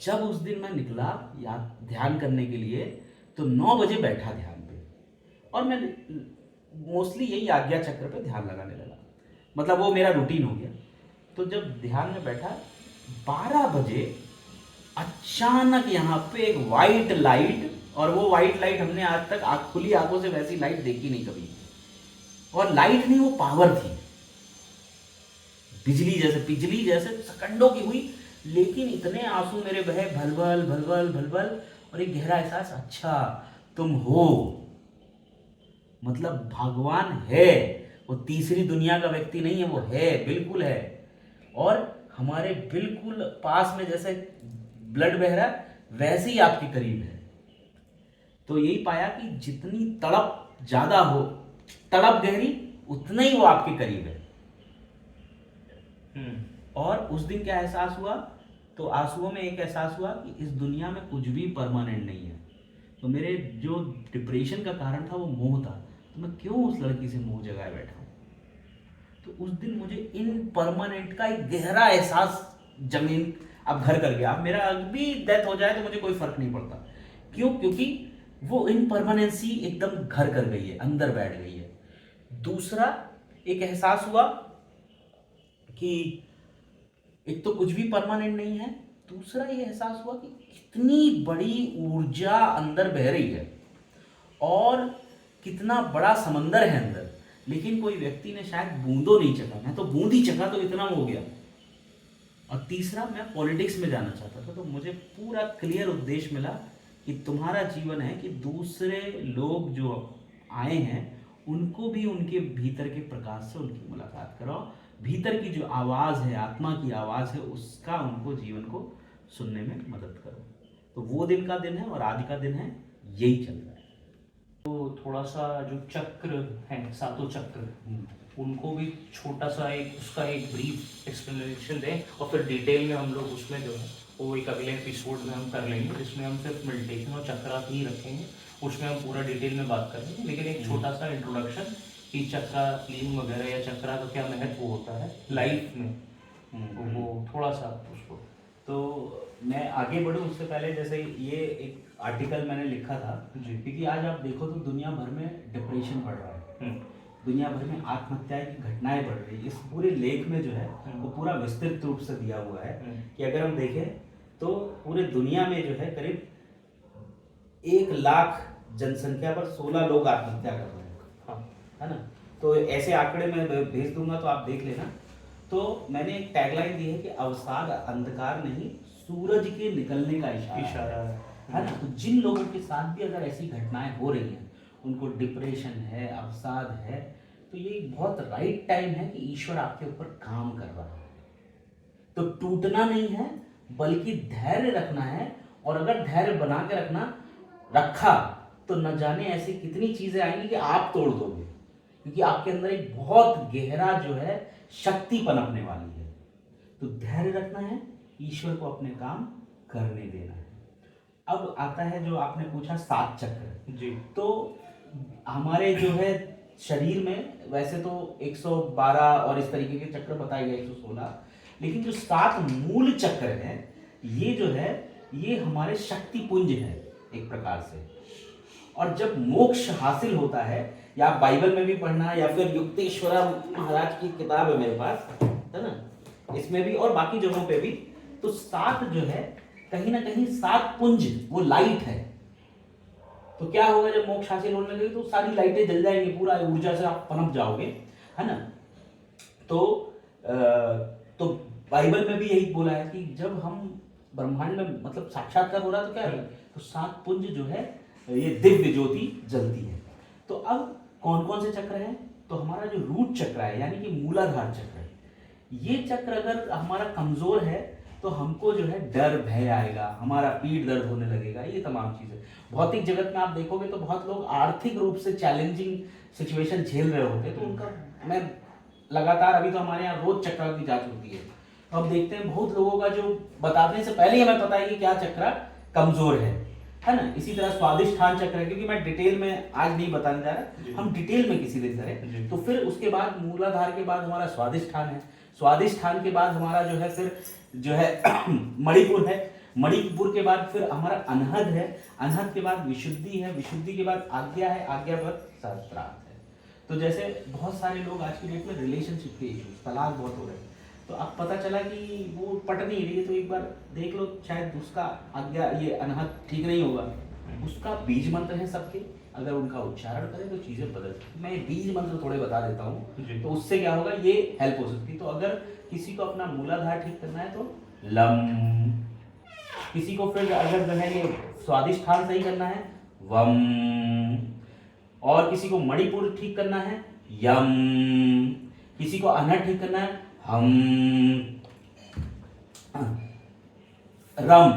जब उस दिन मैं निकला या ध्यान करने के लिए, तो 9 बजे बैठा ध्यान पे, और मैं मोस्टली यही आज्ञा चक्र पे ध्यान लगाने लगा, मतलब वो मेरा रूटीन हो गया। तो जब ध्यान में बैठा 12 बजे अचानक यहाँ पे एक वाइट लाइट, और वो वाइट लाइट हमने आज तक खुली आंखों से वैसी लाइट देखी नहीं कभी, और लाइट नहीं, वो पावर थी, बिजली जैसे सेकंडों की हुई, लेकिन इतने आंसू मेरे बहे, भलभल भलभल भलभल, और एक गहरा एहसास, अच्छा तुम हो, मतलब भगवान है, वो तीसरी दुनिया का व्यक्ति नहीं है, वो है, बिल्कुल है, और हमारे बिल्कुल पास में जैसे ब्लड बह रहा वैसे ही आपके करीब है। तो यही पाया कि जितनी तड़प ज्यादा हो, तड़प गहरी, उतना ही वो आपके करीब है। और उस दिन क्या एहसास हुआ, तो आंसुओं में एक एहसास हुआ कि इस दुनिया में कुछ भी परमानेंट नहीं है। तो मेरे जो डिप्रेशन का कारण था वो मोह था, तो मैं क्यों उस लड़की से मोह जगाए बैठा हूँ। तो उस दिन मुझे इनपरमानेंट का एक गहरा एहसास जमीन अब घर कर गया। अब मेरा अभी डेथ हो जाए तो मुझे कोई फर्क नहीं पड़ता, क्यों? क्योंकि वो इनपरमानेंसी एकदम घर कर गई है, अंदर बैठ गई है। दूसरा एक एहसास हुआ कि एक तो कुछ भी परमानेंट नहीं है, दूसरा ये एहसास हुआ कि कितनी बड़ी ऊर्जा अंदर बह रही है और कितना बड़ा समंदर है अंदर, लेकिन कोई व्यक्ति ने शायद बूंदों नहीं चखा, मैं तो बूंद ही चखा तो इतना हो गया। और तीसरा, मैं पॉलिटिक्स में जाना चाहता था, तो मुझे पूरा क्लियर उद्देश्य मिला कि तुम्हारा जीवन है कि दूसरे लोग जो आए हैं उनको भी उनके भीतर के प्रकाश से उनकी मुलाकात कराओ, भीतर की जो आवाज़ है, आत्मा की आवाज़ है, उसका उनको जीवन को सुनने में मदद करो। तो वो दिन का दिन है और आज का दिन है, यही चल रहा है। तो थोड़ा सा जो चक्र हैं, सातों चक्र, उनको भी छोटा सा उसका एक ब्रीफ एक्सप्लेनेशन दें, और फिर डिटेल में हम लोग उसमें जो है वो एक अगले एपिसोड में हम कर लेंगे, जिसमें हम सिर्फ मेडिटेशन और चक्रा ही रखेंगे, उसमें हम पूरा डिटेल में बात करेंगे। लेकिन एक छोटा सा इंट्रोडक्शन कि चक्रा लीन वगैरह या चक्रा का क्या महत्व होता है लाइफ में, वो थोड़ा सा उसको। तो मैं आगे बढ़ूं उससे पहले, जैसे ये एक आर्टिकल मैंने लिखा था, क्योंकि आज आप देखो तो दुनिया भर में डिप्रेशन बढ़ रहा है, दुनिया भर में आत्महत्या की घटनाएं बढ़ रही है। इस पूरे लेख में जो है वो पूरा विस्तृत रूप से दिया हुआ है कि अगर हम देखें तो पूरे दुनिया में जो है करीब 1 लाख जनसंख्या पर 16 लोग आत्महत्या कर रहे हैं, है ना। तो ऐसे आंकड़े मैं भेज दूंगा तो आप देख लेना। तो मैंने एक टैगलाइन दी है कि अवसाद अंधकार नहीं, सूरज के निकलने का इशारा है ना। तो जिन लोगों के साथ भी अगर ऐसी घटनाएं हो रही हैं, उनको डिप्रेशन है, अवसाद है, तो ये बहुत राइट टाइम है कि ईश्वर आपके ऊपर काम कर रहा है। तो टूटना नहीं है, बल्कि धैर्य रखना है, और अगर धैर्य बना के रखा तो न जाने ऐसी कितनी चीजें आएंगी कि आप तोड़ दोगे, क्योंकि आपके अंदर एक बहुत गहरा जो है शक्ति पनपने वाली है। तो धैर्य रखना है, ईश्वर को अपने काम करने देना है। अब आता है जो आपने पूछा 7 चक्र जी। तो हमारे जो है शरीर में वैसे तो 112 और इस तरीके के चक्र बताए गए 116, लेकिन जो 7 मूल चक्र हैं ये जो है ये हमारे शक्ति पुंज है एक प्रकार से। और जब मोक्ष हासिल होता है, या बाइबल में भी पढ़ना, या फिर युक्तेश्वरा महाराज की किताब है मेरे पास, है ना, इसमें भी और बाकी जगहों पे भी, तो 7 जो है कहीं ना कहीं 7 पुंज वो लाइट है। तो क्या होगा जब मोक्ष हासिल होने लगेगी तो सारी लाइटें जल जाएंगी, पूरा ऊर्जा से आप पनप जाओगे, है ना। तो बाइबल में भी यही बोला है कि जब हम ब्रह्मांड में मतलब साक्षात्कार हो रहा तो क्या है, तो 7 पुंज जो है ये दिव्य ज्योति जलती है। तो अब कौन कौन से चक्र हैं, तो हमारा जो रूट चक्र है यानी कि मूलाधार चक्र है, ये चक्र अगर हमारा कमजोर है तो हमको जो है डर भय आएगा, हमारा पीठ दर्द होने लगेगा, ये तमाम चीजें। भौतिक जगत में आप देखोगे तो बहुत लोग आर्थिक रूप से चैलेंजिंग सिचुएशन झेल रहे होते हैं, तो उनका मैं लगातार, अभी तो हमारे यहाँ रोज चक्र की जांच होती है, तो अब देखते हैं बहुत लोगों का जो बताने से पहले ही हमें पता है कि क्या चक्र कमजोर है ना। इसी तरह स्वादिष्ठान चक्र है, क्योंकि मैं डिटेल में आज नहीं बताने जा रहा, हम डिटेल में किसी दिन करें। तो फिर उसके बाद मूलाधार के बाद हमारा स्वादिष्ठान है, स्वादिष्ठान के बाद हमारा जो है फिर जो है मणिपुर है, मणिपुर के बाद फिर हमारा अनहद है, अनहद के बाद विशुद्धि है, विशुद्धि के बाद आज्ञा है, आज्ञा के बाद सहस्त्रार्थ है। तो जैसे बहुत सारे लोग आज की डेट में रिलेशनशिप के इश्यूज, तलाक बहुत हो रहे हैं, तो अब पता चला कि वो पट नहीं रही है, तो एक बार देख लो, शायद उसका आज्ञा ये अनहद ठीक नहीं होगा, उसका बीज मंत्र है सबके, अगर उनका उच्चारण करें तो चीज़ें बदल सकती। मैं बीज मंत्र थोड़े बता देता हूँ, तो उससे क्या होगा, ये हेल्प हो सकती है। तो अगर किसी को अपना मूलाधार ठीक करना है तो लम, किसी को फिर अगर जो है ये स्वादिष्ठान सही करना है वम, और किसी को मणिपुर ठीक करना है यम, किसी को अनहद ठीक करना है हम, रम,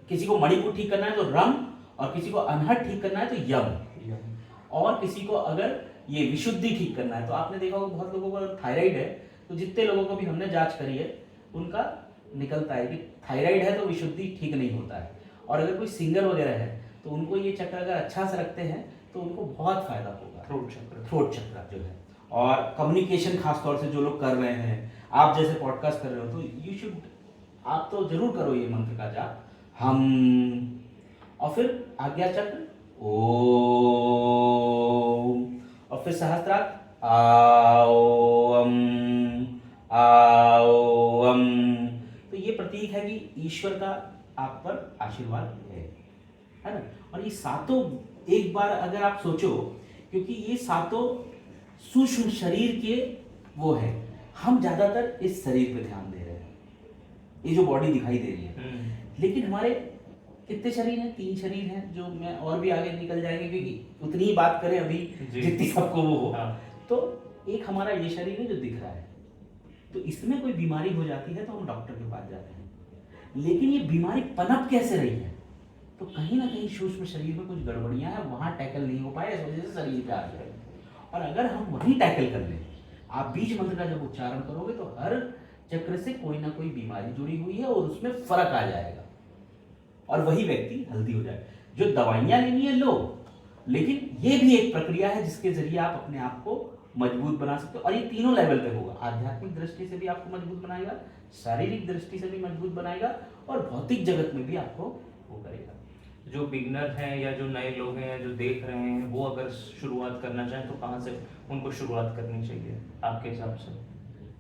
किसी को मणिपुर ठीक करना है तो रम, और किसी को अनहद ठीक करना है तो यम, और किसी को अगर ये विशुद्धि ठीक करना है तो आपने देखा होगा बहुत लोगों को थायराइड है, तो जितने लोगों को भी हमने जांच करी है उनका निकलता है कि थायराइड है तो विशुद्धि ठीक नहीं होता है। और अगर कोई सिंगर वगैरह है तो उनको ये चक्र अगर अच्छा से रखते हैं तो उनको बहुत फायदा होगा। थ्रोट चक्र जो है, और कम्युनिकेशन खासतौर से जो लोग कर रहे हैं, आप जैसे पॉडकास्ट कर रहे हो तो यू शुड, आप तो जरूर करो ये मंत्र का जाप हम, और फिर आज्ञा चक्र ओम, और फिर सहस्त्रार्थ आओम आओम। तो ये प्रतीक है कि ईश्वर का आप पर आशीर्वाद है ना। और ये सातों एक बार अगर आप सोचो, क्योंकि ये सातों सूक्ष्म शरीर के वो है, हम ज्यादातर इस शरीर पे ध्यान दे रहे हैं, ये जो बॉडी दिखाई दे रही है, लेकिन हमारे कितने शरीर हैं, 3 शरीर हैं, जो मैं और भी आगे निकल जाएंगे क्योंकि उतनी ही बात करें अभी जितनी सबको वो हो। तो एक हमारा ये शरीर है जो दिख रहा है, तो इसमें कोई बीमारी हो जाती है तो हम डॉक्टर के पास जाते हैं, लेकिन ये बीमारी पनप कैसे रही है, तो कहीं ना कहीं सूक्ष्म शरीर में कुछ गड़बड़ियां हैं, वहां टैकल नहीं हो पाए, इस वजह से शरीर पे आ गया। और अगर हम वहीं टैकल कर लें, आप बीज मंत्र का जब उच्चारण करोगे तो हर चक्र से कोई ना कोई बीमारी जुड़ी हुई है और उसमें फर्क आ जाएगा और वही व्यक्ति हेल्दी हो जाए। जो दवाइयां लेनी है लो, लेकिन ये भी एक प्रक्रिया है जिसके जरिए आप अपने आप को मजबूत बना सकते हो, और ये तीनों लेवल पे होगा। आध्यात्मिक दृष्टि से भी आपको मजबूत बनाएगा, शारीरिक दृष्टि से भी मजबूत बनाएगा, और भौतिक जगत में भी आपको वो करेगा। जो बिगनर हैं या जो नए लोग हैं जो देख रहे हैं, वो अगर शुरुआत करना चाहें तो कहाँ से उनको शुरुआत करनी चाहिए आपके हिसाब से?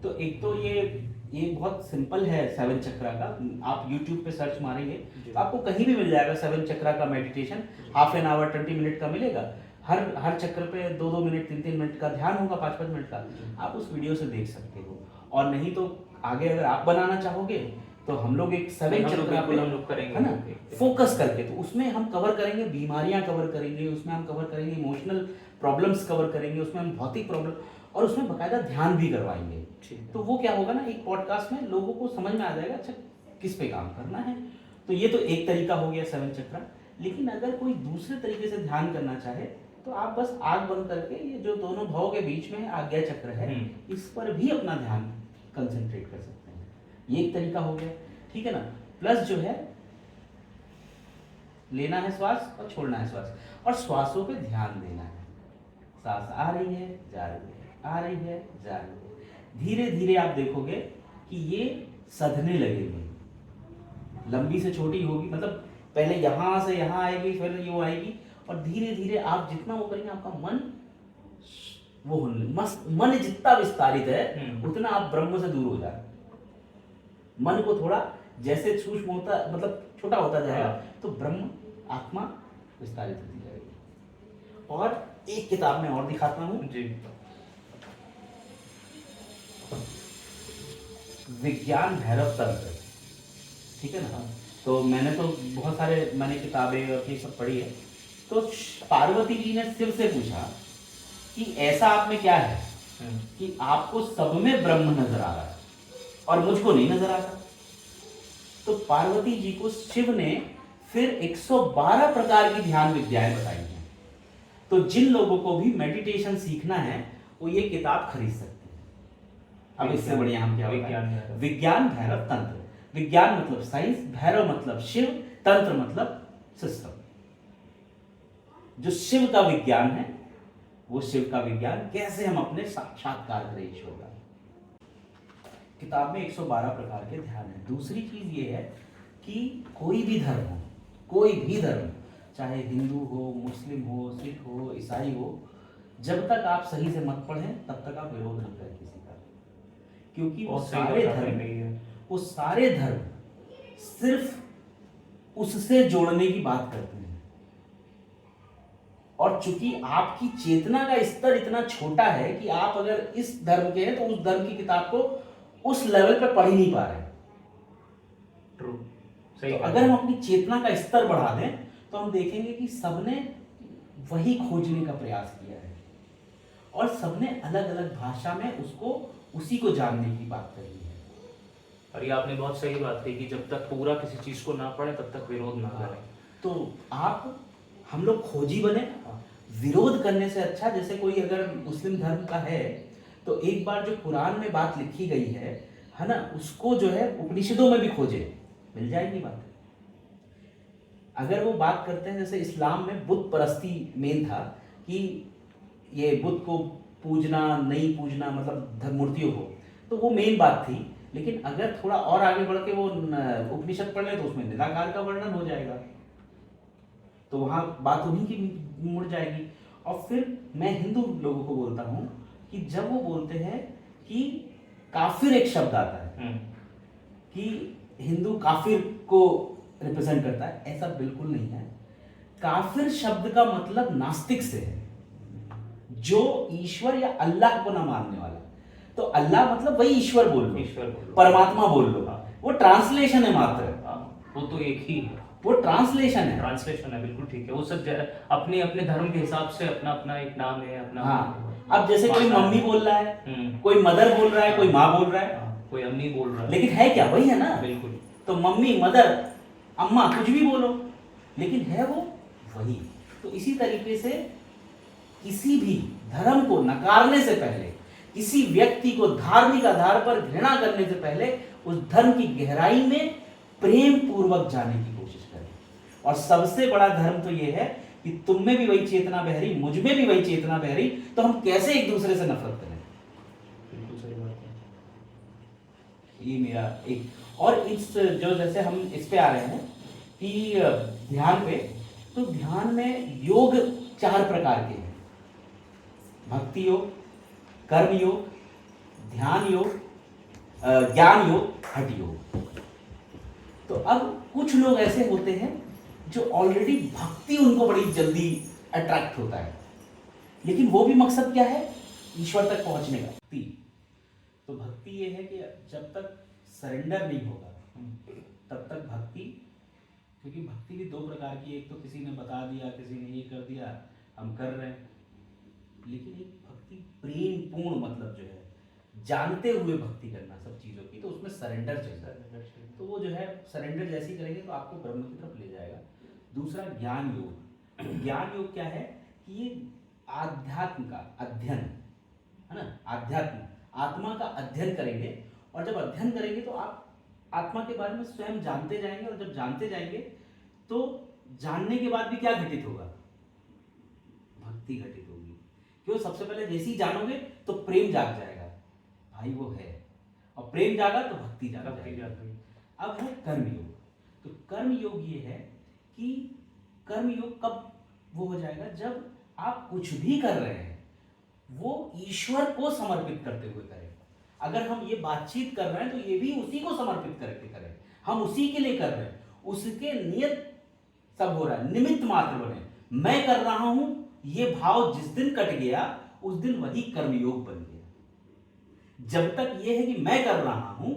तो एक तो ये बहुत सिंपल है 7 चक्रा का, आप YouTube पे सर्च मारेंगे तो आपको कहीं भी मिल जाएगा 7 चक्रा का meditation, half an hour 20 minute का मिलेगा। हर चक्र पे 2-2 मिनट 3-3 मिनट का ध्यान होगा, 5-5 मिनट का, आप उस वीडियो से देख सकते हो। और नहीं तो आगे अगर आप बनाना चाहोगे तो हम लोग एक 7 चक्रा पे हम लोग करेंगे, है ना, फोकस करके, तो उसमें हम कवर करेंगे बीमारियां कवर करेंगे, उसमें हम कवर करेंगे इमोशनल प्रॉब्लम्स कवर करेंगे, उसमें हम भौतिक प्रॉब्लम, और उसमें बकायदा ध्यान भी करवाएंगे। तो वो क्या होगा ना, एक पॉडकास्ट में लोगों को समझ में आ जाएगा अच्छा किस पे काम करना है। तो ये तो एक तरीका हो गया 7 चक्रा। लेकिन अगर कोई दूसरे तरीके से ध्यान करना चाहे तो आप बस आग बंद करके ये जो दोनों भाव के बीच में आज्ञा चक्र है, इस पर भी अपना ध्यान कंसंट्रेट कर सकते हैं। ये एक तरीका हो गया, ठीक है ना। प्लस जो है, लेना है श्वास और छोड़ना है श्वास, और श्वासों पे ध्यान देना है। सांस आ रही है, जा रही है, आ रही है, जा रही है। धीरे धीरे आप देखोगे कि ये सधने लगेगी, लंबी से छोटी होगी, मतलब पहले यहां से यहां आएगी, फिर ये वो आएगी, और धीरे धीरे आप जितना वो करेंगे आपका मन वो मन जितना विस्तारित है उतना आप ब्रह्म से दूर हो जाए। मन को थोड़ा जैसे सूक्ष्म होता, मतलब छोटा होता जाएगा, तो ब्रह्म आत्मा विस्तारित होती जाएगी। और एक किताब में और दिखाता हूं जी, विज्ञान भैरव तंत्र, ठीक है ना। तो मैंने तो बहुत सारे किताबें और ये सब पढ़ी है। तो पार्वती जी ने शिव से पूछा कि ऐसा आप में क्या है कि आपको सब में ब्रह्म नजर आ रहा है और मुझको नहीं नजर आता। तो पार्वती जी को शिव ने फिर 112 प्रकार की ध्यान विद्याएं बताई हैं। तो जिन लोगों को भी मेडिटेशन सीखना है वो ये किताब खरीद सकते हैं। अब इससे बढ़िया हम क्या बताएं? विज्ञान भैरव तंत्र। विज्ञान मतलब साइंस, भैरव मतलब शिव, तंत्र मतलब सिस्टम। जो शिव का विज्ञान है वो शिव का विज्ञान, कैसे हम अपने साक्षात्कार करें ईश्वर का। किताब में 112 प्रकार के ध्यान है। दूसरी चीज ये है कि कोई भी धर्म हो, कोई भी धर्म, चाहे हिंदू हो, मुस्लिम हो, सिख हो, ईसाई हो, जब तक आप सही से मत पढ़ें तब तक आप विरोध न करें किसी का, क्योंकि वो बहुत सही सारे बात आपने धर्म, कही है। वो सारे धर्म सिर्फ उससे जोड़ने की बात करते हैं। और चूंकि आपकी चेतना का स्तर इतना छोटा है कि आप अगर इस धर्म के हैं तो उस धर्म की किताब को उस लेवल पे पढ़ ही नहीं पा रहे। ट्रू, सही तो कहा। अगर हम अपनी चेतना का स्तर बढ़ा दें तो हम देखेंगे कि सबने वही खोजने का प्रयास किया है और सबने अलग अलग भाषा में उसको, उसी को जानने की बात करी है। और ये आपने बहुत सही बात कही कि जब तक पूरा किसी चीज को ना पढ़े तब तक विरोध ना करें। तो हम लोग खोजी बने। विरोध करने से अच्छा, जैसे कोई अगर मुस्लिम धर्म का है तो एक बार जो कुरान में बात लिखी गई है ना, उसको जो है उपनिषदों में भी खोजे, मिल जाएगी बात। अगर वो बात करते हैं जैसे इस्लाम में बुत परस्ती मेन था कि ये बुत को पूजना नहीं पूजना, मतलब मूर्तियों को, तो वो मेन बात थी। लेकिन अगर थोड़ा और आगे बढ़ के वो उपनिषद पढ़ ले तो उसमें निराकार का वर्णन हो जाएगा, तो वहां बात उन्हीं की मुड़ जाएगी। और फिर मैं हिंदू लोगों को बोलता हूं कि जब वो बोलते हैं कि काफिर एक शब्द आता है कि हिंदू काफिर को रिप्रेजेंट करता है, ऐसा बिल्कुल नहीं है। काफिर शब्द का मतलब नास्तिक से है, जो ईश्वर या अल्लाह को ना मानने वाला। तो अल्लाह मतलब वही ईश्वर बोल लो, ईश्वर बोल लो, परमात्मा बोल लो, वो ट्रांसलेशन है मात्र, वो तो एक ही है, वो ट्रांसलेशन है। ट्रांसलेशन है, बिल्कुल ठीक है। वो सब अपने अपने धर्म के हिसाब से अपना अपना एक नाम है, अपना। हाँ, अब जैसे कोई मम्मी बोल रहा है, कोई हाँ, मदर बोल रहा है, कोई माँ बोल रहा है, कोई अम्मी बोल रहा है, लेकिन है क्या वही है ना। बिल्कुल। तो मम्मी, मदर, अम्मा, कुछ भी बोलो, लेकिन है वो वही। तो इसी तरीके से किसी भी धर्म को नकारने से पहले, किसी व्यक्ति को धार्मिक आधार पर घृणा करने से पहले, उस धर्म की गहराई में प्रेम पूर्वक जाने की कोशिश करें। और सबसे बड़ा धर्म तो यह है कि तुम में भी वही चेतना बह रही, मुझ में भी वही चेतना बह रही, तो हम कैसे एक दूसरे से नफरत करें। बिल्कुल सही बात है। ये मेरा एक, और इस जो जैसे हम इस पे आ रहे हैं कि ध्यान पे, तो ध्यान में योग 4 प्रकार के हैं: भक्ति योग, कर्म योग, ध्यान योग, ज्ञान योग, हठ योग। तो अब कुछ लोग ऐसे होते हैं जो ऑलरेडी भक्ति उनको बड़ी जल्दी अट्रैक्ट होता है, लेकिन वो भी मकसद क्या है? ईश्वर तक पहुंचने का। भक्ति, तो भक्ति ये है कि जब तक सरेंडर नहीं होगा तब तक भक्ति, क्योंकि भक्ति भी 2 प्रकार की, एक तो किसी ने बता दिया, किसी ने ये कर दिया, हम कर रहे हैं, लेकिन एक भक्ति प्रेम पूर्ण, मतलब जो है जानते हुए भक्ति करना सब चीज़ों की, तो उसमें सरेंडर चाहिए। तो वो जो है सरेंडर जैसी करेंगे तो आपको ब्रह्म की तरफ ले जाएगा। दूसरा ज्ञान योग। ज्ञान योग क्या है कि ये आध्यात्म का अध्ययन है ना, आध्यात्म, आत्मा का अध्ययन करेंगे, और जब अध्ययन करेंगे तो आप आत्मा के बारे में स्वयं जानते जाएंगे, और जब जानते जाएंगे तो जानने के बाद भी क्या घटित होगा? भक्ति घटित होगी। क्यों? सबसे पहले जैसे ही जानोगे तो प्रेम जाग जाएगा, भाई वो है, और प्रेम जागा तो भक्ति जाग जाएगी। अब है कर्म योग। तो कर्म योग ये है कि कर्म योग कब वो हो जाएगा? जब आप कुछ भी कर रहे हैं वो ईश्वर को समर्पित करते हुए करें। अगर हम ये बातचीत कर रहे हैं तो ये भी उसी को समर्पित करके करें, हम उसी के लिए कर रहे हैं, उसके नियत सब हो रहा है, निमित्त मात्र बने। मैं कर रहा हूं, ये भाव जिस दिन कट गया उस दिन वही कर्मयोग बन गया। जब तक ये है कि मैं कर रहा हूं,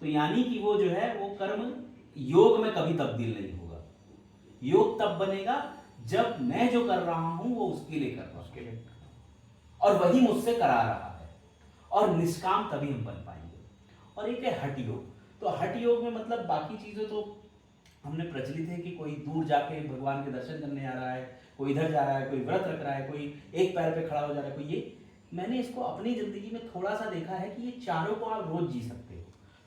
तो यानी कि वो जो है वो कर्म योग में कभी तब्दील नहीं होगा। योग तब बनेगा जब मैं जो कर रहा हूं वो उसके लिए कर रहा हूं, और वही मुझसे करा रहा है, और निष्काम तभी हम बन पाएंगे। और एक है हठ योग। तो हठ योग में मतलब बाकी चीजें तो हमने प्रचलित है कि कोई दूर जाके भगवान के दर्शन करने आ रहा है, कोई इधर जा रहा है, कोई व्रत रख रहा है, कोई एक पैर पे खड़ा हो जा रहा है, कोई ये। मैंने इसको अपनी जिंदगी में थोड़ा सा देखा है कि ये चारों को आप रोज जी सकते हो।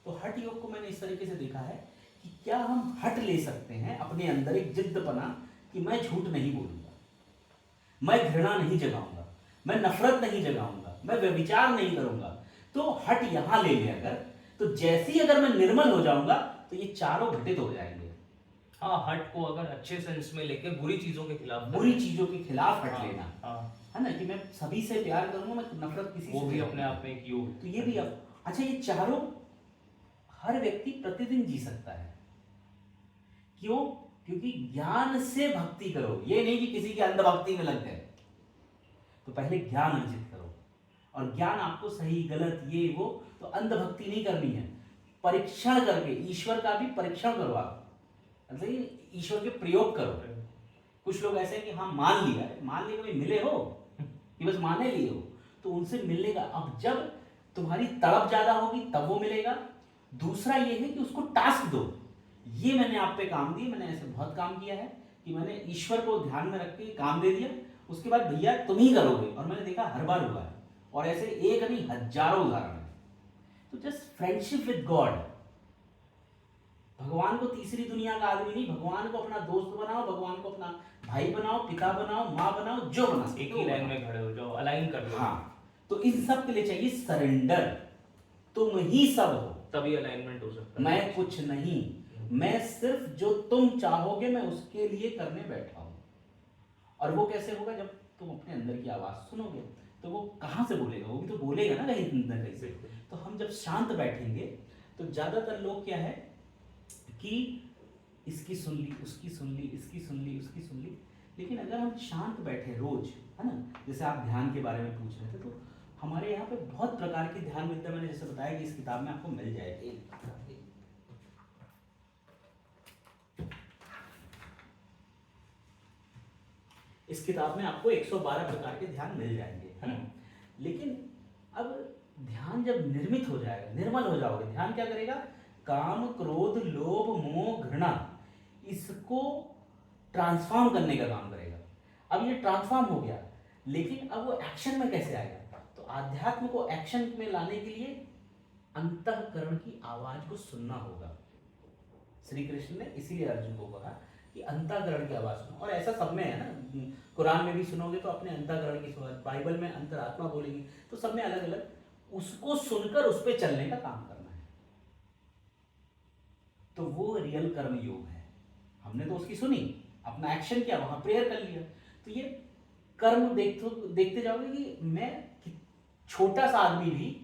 तो हठ योग को मैंने इस तरीके से देखा है कि क्या हम हट ले सकते हैं अपने अंदर, एक जिद्दपना कि मैं झूठ नहीं बोलूंगा, मैं घृणा नहीं जगाऊंगा, मैं नफरत नहीं जगाऊंगा, मैं व्यभिचार नहीं करूंगा। तो हट यहां ले लें अगर, तो जैसे ही अगर मैं निर्मल हो जाऊंगा तो ये चारों घटित हो जाएंगे। हाँ, हट को अगर अच्छे सेंस में लेके बुरी चीजों के खिलाफ बुरी चीजों के खिलाफ हट हाँ, लेना, हाँ, है ना, कि मैं सभी से प्यार करूंगा, मैं नफरत किसी वो से भी नहीं अपने करूंगा। आप में एक योग है। तो ये भी अच्छा, ये चारों हर व्यक्ति प्रतिदिन जी सकता है। क्यों? क्योंकि ज्ञान से भक्ति करो, ये नहीं कि किसी के अंधभक्ति में लग गए। तो पहले ज्ञान अर्जित करो, और ज्ञान आपको सही गलत ये वो, तो अंधभक्ति नहीं करनी है, परीक्षण करके ईश्वर का भी परीक्षण करो आप, मतलब ईश्वर के प्रयोग करो। कुछ लोग ऐसे हैं कि हाँ मान लिया, मान लिया, कभी मिले हो कि बस माने लिए हो, तो उनसे मिलने का, अब जब तुम्हारी तड़प ज्यादा होगी तब वो मिलेगा। दूसरा ये है कि उसको टास्क दो, ये मैंने आप पे काम दिया, मैंने ऐसे बहुत काम किया है कि मैंने ईश्वर को ध्यान में रख के काम दे दिया, उसके बाद भैया तुम ही करोगे, और मैंने देखा हर बार हुआ है, और ऐसे एक नहीं हजारों उदाहरण है। तो जस्ट फ्रेंडशिप विद गॉड, भगवान को तीसरी दुनिया का आदमी नहीं, भगवान को अपना दोस्त बनाओ, भगवान को अपना भाई बनाओ, पिता बनाओ, माँ बनाओ, जो बना एक ही लाइन में खड़े हो जाओ, अलाइन कर लो। हाँ, तो इन सब के लिए चाहिए सरेंडर, तुम ही सब हो, तभी अलाइनमेंट हो सकता है। मैं कुछ नहीं, मैं सिर्फ जो तुम चाहोगे मैं उसके लिए करने बैठा हूं। और वो कैसे होगा? जब तुम अपने अंदर की आवाज सुनोगे, तो वो कहां से बोलेगा? वो भी तो बोलेगा ना कहीं ना कहीं से। तो हम जब शांत बैठेंगे तो ज्यादातर लोग क्या है कि इसकी सुन ली, उसकी सुन ली, इसकी सुन ली, उसकी सुन ली, लेकिन अगर हम शांत बैठे रोज, है ना, जैसे आप ध्यान के बारे में पूछ रहे थे, तो हमारे यहाँ पे बहुत प्रकार के ध्यान मिलते हैं। मैंने जैसे बताया कि इस किताब में आपको मिल जाएगी, इस किताब में आपको 112 प्रकार के ध्यान मिल जाएंगे, है ना। लेकिन अब ध्यान जब निर्मित हो जाएगा, निर्मल हो जाओगे, ध्यान क्या करेगा? काम, क्रोध, लोभ, मोह, घृणा, इसको ट्रांसफॉर्म करने का काम करेगा। अब ये ट्रांसफॉर्म हो गया, लेकिन अब वो एक्शन में कैसे आएगा? तो आध्यात्म को एक्शन में लाने के लिए अंतःकरण की आवाज को सुनना होगा। श्री कृष्ण ने इसीलिए अर्जुन को कहा कि अंतःकरण की आवाज सुनो, और ऐसा सब में है ना, कुरान में भी सुनोगे तो अपने अंतःकरण की आवाज, बाइबल में अंतरात्मा बोलेगी, तो सब में अलग अलग, उसको सुनकर उस पर चलने का काम करना है। तो वो रियल कर्म योग है। हमने तो उसकी सुनी, अपना एक्शन किया, वहां प्रेयर कर लिया, तो ये कर्म देखते जाओगे कि मैं छोटा सा आदमी भी,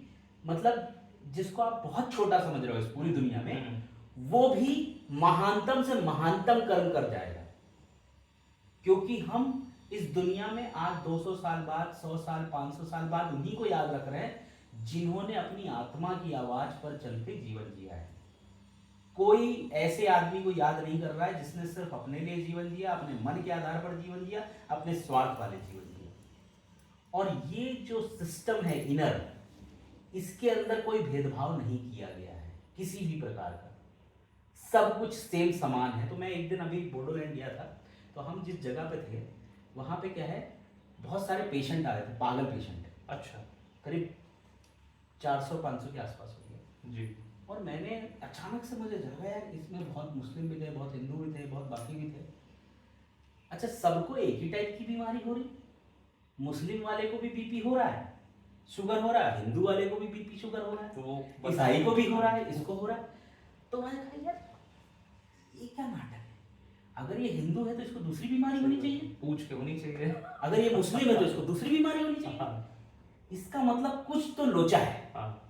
मतलब जिसको आप बहुत छोटा समझ रहे हो इस पूरी दुनिया में, वो भी महानतम से महानतम कर्म कर जाएगा। क्योंकि हम इस दुनिया में आज 200 साल बाद, 100 साल, 500 साल बाद उन्हीं को याद रख रहे हैं जिन्होंने अपनी आत्मा की आवाज पर चल के जीवन जिया है। कोई ऐसे आदमी को याद नहीं कर रहा है जिसने सिर्फ अपने लिए जीवन जिया, अपने मन के आधार पर जीवन जिया, अपने स्वार्थ वाले जीवन जिया। और ये जो सिस्टम है इनर, इसके अंदर कोई भेदभाव नहीं किया गया है किसी भी प्रकार का, सब कुछ सेम समान है। तो मैं एक दिन अभी बोडोलैंड गया था, तो हम जिस जगह पे थे वहां पे क्या है, बहुत सारे पेशेंट आ रहे थे, पागल पेशेंट। अच्छा, करीब 400-500 के आसपास हो गए जी। और मैंने अचानक से मुझे लगा यार इसमें बहुत मुस्लिम भी थे, बहुत हिंदू भी थे, बहुत बाकी भी थे। अच्छा, सबको एक ही टाइप की बीमारी हो रही, मुस्लिम वाले को भी बीपी हो रहा है, शुगर हो रहा है, हिंदू वाले को भी बीपी शुगर हो रहा है, तो ईसाई को भी हो रहा है, इसको हो रहा है। तो मैंने कहा यार ये क्या नाटक है? अगर ये हिंदू है तो इसको दूसरी बीमारी होनी चाहिए, पूछ के होनी चाहिए। अगर ये मुस्लिम है तो इसको दूसरी बीमारी होनी चाहिए। हाँ, इसका मतलब कुछ तो लोचा है। हाँ,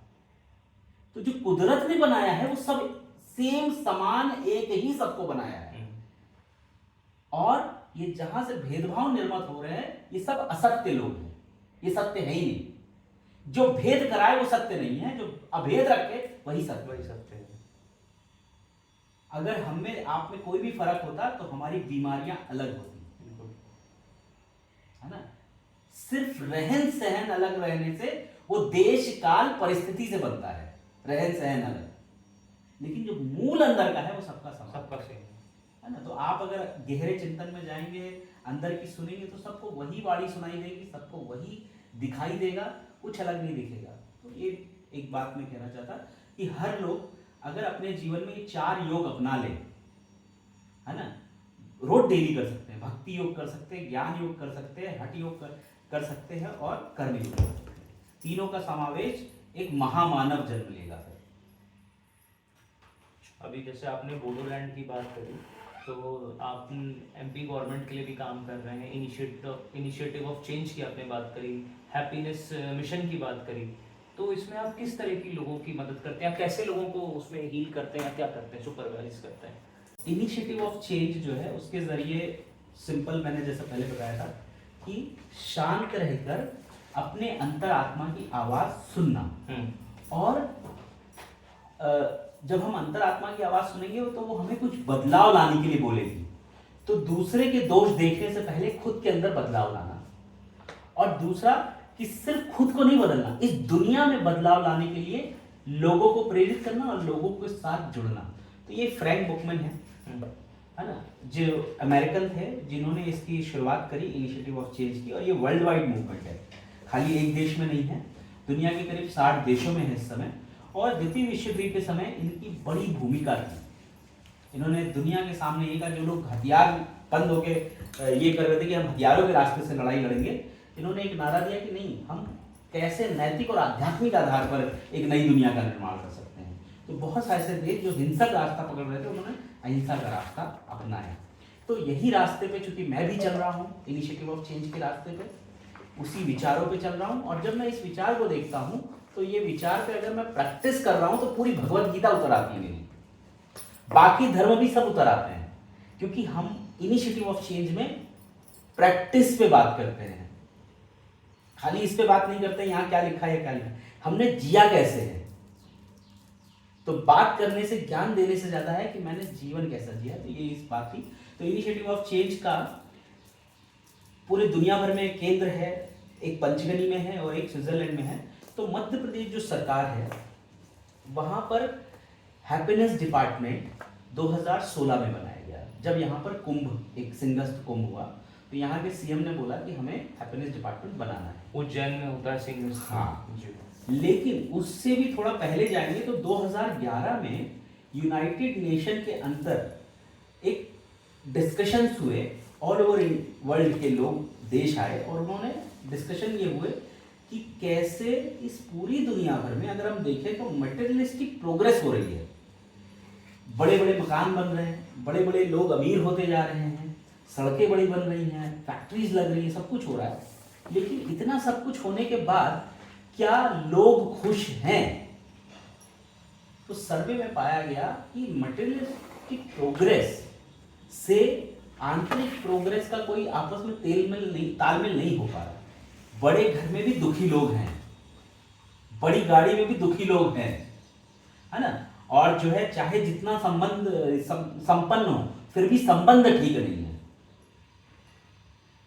तो जो कुदरत ने बनाया है वो सब सेम समान एक ही सबको बनाया है। और ये जहां से भेदभाव निर्मित हो रहे हैं ये सब असत्य लोग हैं, ये सत्य है ही नहीं। जो भेद कराए वो सत्य नहीं है, जो अभेद रखे वही सत्य है। अगर हमें आप में कोई भी फर्क होता तो हमारी बीमारियां अलग होती, है ना। सिर्फ रहन सहन अलग रहने से वो देश काल परिस्थिति से बनता है, रहन सहन अलग, लेकिन जो मूल अंदर का है वो सबका सेम है ना। तो आप अगर गहरे चिंतन में जाएंगे, अंदर की सुनेंगे, तो सबको वही वाणी सुनाई देगी, सबको वही दिखाई देगा, कुछ अलग नहीं दिखेगा। तो ये एक बात मैं कहना चाहता कि हर लोग अगर अपने जीवन में ये 4 योग अपना ले, है ना, रोज डेली कर सकते हैं, भक्ति योग कर सकते हैं, ज्ञान योग कर सकते हैं, हठ योग कर सकते हैं और कर्म योग कर सकते हैं। तीनों का समावेश एक महामानव जन्म लेगा। फिर अभी जैसे आपने बोडोलैंड की बात करी, तो आप एमपी गवर्नमेंट के लिए भी काम कर रहे हैं, इनिशिएटिव ऑफ चेंज की आपने बात करी, हैप्पीनेस मिशन की बात करी, तो इसमें आप किस तरह की लोगों की मदद करते हैं, आप कैसे लोगों को उसमें हील करते हैं, क्या करते हैं, सुपरवाइज करते हैं? इनिशिएटिव ऑफ चेंज जो है उसके ज़रिए सिंपल, मैंने जैसा पहले बताया था कि शांत रहकर अपने अंतरात्मा की आवाज़ सुनना, और जब हम अंतरात्मा की आवाज़ सुनेंगे तो वो हमें कुछ बदलाव लाने के लिए बोलेगी। तो दूसरे के दोष देखने से पहले खुद के अंदर बदलाव लाना, और दूसरा कि सिर्फ खुद को नहीं बदलना, इस दुनिया में बदलाव लाने के लिए लोगों को प्रेरित करना और लोगों के साथ जुड़ना। तो ये फ्रैंक बुकमैन है ना, जो अमेरिकन थे, जिन्होंने इसकी शुरुआत करी इनिशिएटिव ऑफ चेंज की, और ये वर्ल्ड वाइड मूवमेंट है, खाली एक देश में नहीं है, दुनिया के करीब 60 देशों में है इस समय। और द्वितीय विश्व युद्ध के समय इनकी बड़ी भूमिका थी। इन्होंने दुनिया के सामने ये कहा, जो लोग हथियार बंद होके ये कर रहे थे कि हम हथियारों के रास्ते से लड़ाई लड़ेंगे, इन्होंने एक नारा दिया कि नहीं, हम कैसे नैतिक और आध्यात्मिक आधार पर एक नई दुनिया का निर्माण कर सकते हैं। तो बहुत सारे ऐसे देश जो हिंसक रास्ता पकड़ रहे थे, उन्होंने अहिंसा का रास्ता अपनाया। तो यही रास्ते पे चूंकि मैं भी चल रहा हूँ, इनिशिएटिव ऑफ चेंज के रास्ते पे, उसी विचारों पे चल रहा हूँ। और जब मैं इस विचार को देखता हूँ, तो ये विचार पे अगर मैं प्रैक्टिस कर रहा हूँ तो पूरी भगवत गीता उतर आती है मेरी, बाकी धर्म भी सब उतर आते हैं, क्योंकि हम इनिशिएटिव ऑफ चेंज में प्रैक्टिस पे बात करते हैं। खाली इस पे बात नहीं करते यहाँ क्या लिखा है क्या लिखा, हमने जिया कैसे है। तो बात करने से, ज्ञान देने से ज्यादा है कि मैंने जीवन कैसा जिया। तो ये इस बात की, तो इनिशिएटिव ऑफ चेंज का पूरे दुनिया भर में केंद्र है, एक पंचगनी में है और एक स्विट्जरलैंड में है। तो मध्य प्रदेश जो सरकार है, वहां पर हैप्पीनेस डिपार्टमेंट 2016 में बनाया गया। जब यहाँ पर कुंभ, एक सिंहस्थ कुंभ हुआ, तो यहाँ के सीएम ने बोला कि हमें हैप्पीनेस डिपार्टमेंट बनाना है। उज्जैन में होता है सिंहस्थ। हाँ जी। लेकिन उससे भी थोड़ा पहले जाएंगे तो 2011 में यूनाइटेड नेशन के अंदर एक डिस्कशंस हुए, ऑल ओवर वर्ल्ड के लोग, देश आए और उन्होंने डिस्कशन ये हुए कि कैसे इस पूरी दुनिया भर में अगर हम देखें तो मटेरियलिस्टिक प्रोग्रेस हो रही है। बड़े बड़े मकान बन रहे हैं, बड़े बड़े लोग अमीर होते जा रहे हैं, सड़कें बड़ी बन रही हैं, फैक्ट्रीज लग रही हैं, सब कुछ हो रहा है। लेकिन इतना सब कुछ होने के बाद क्या लोग खुश हैं? तो सर्वे में पाया गया कि मटेरियलिस्टिक प्रोग्रेस से आंतरिक प्रोग्रेस का कोई आपस में तालमेल नहीं हो पा रहा। बड़े घर में भी दुखी लोग हैं, बड़ी गाड़ी में भी दुखी लोग हैं, है ना, और जो है चाहे जितना संपन्न हो, फिर भी संबंध ठीक नहीं है।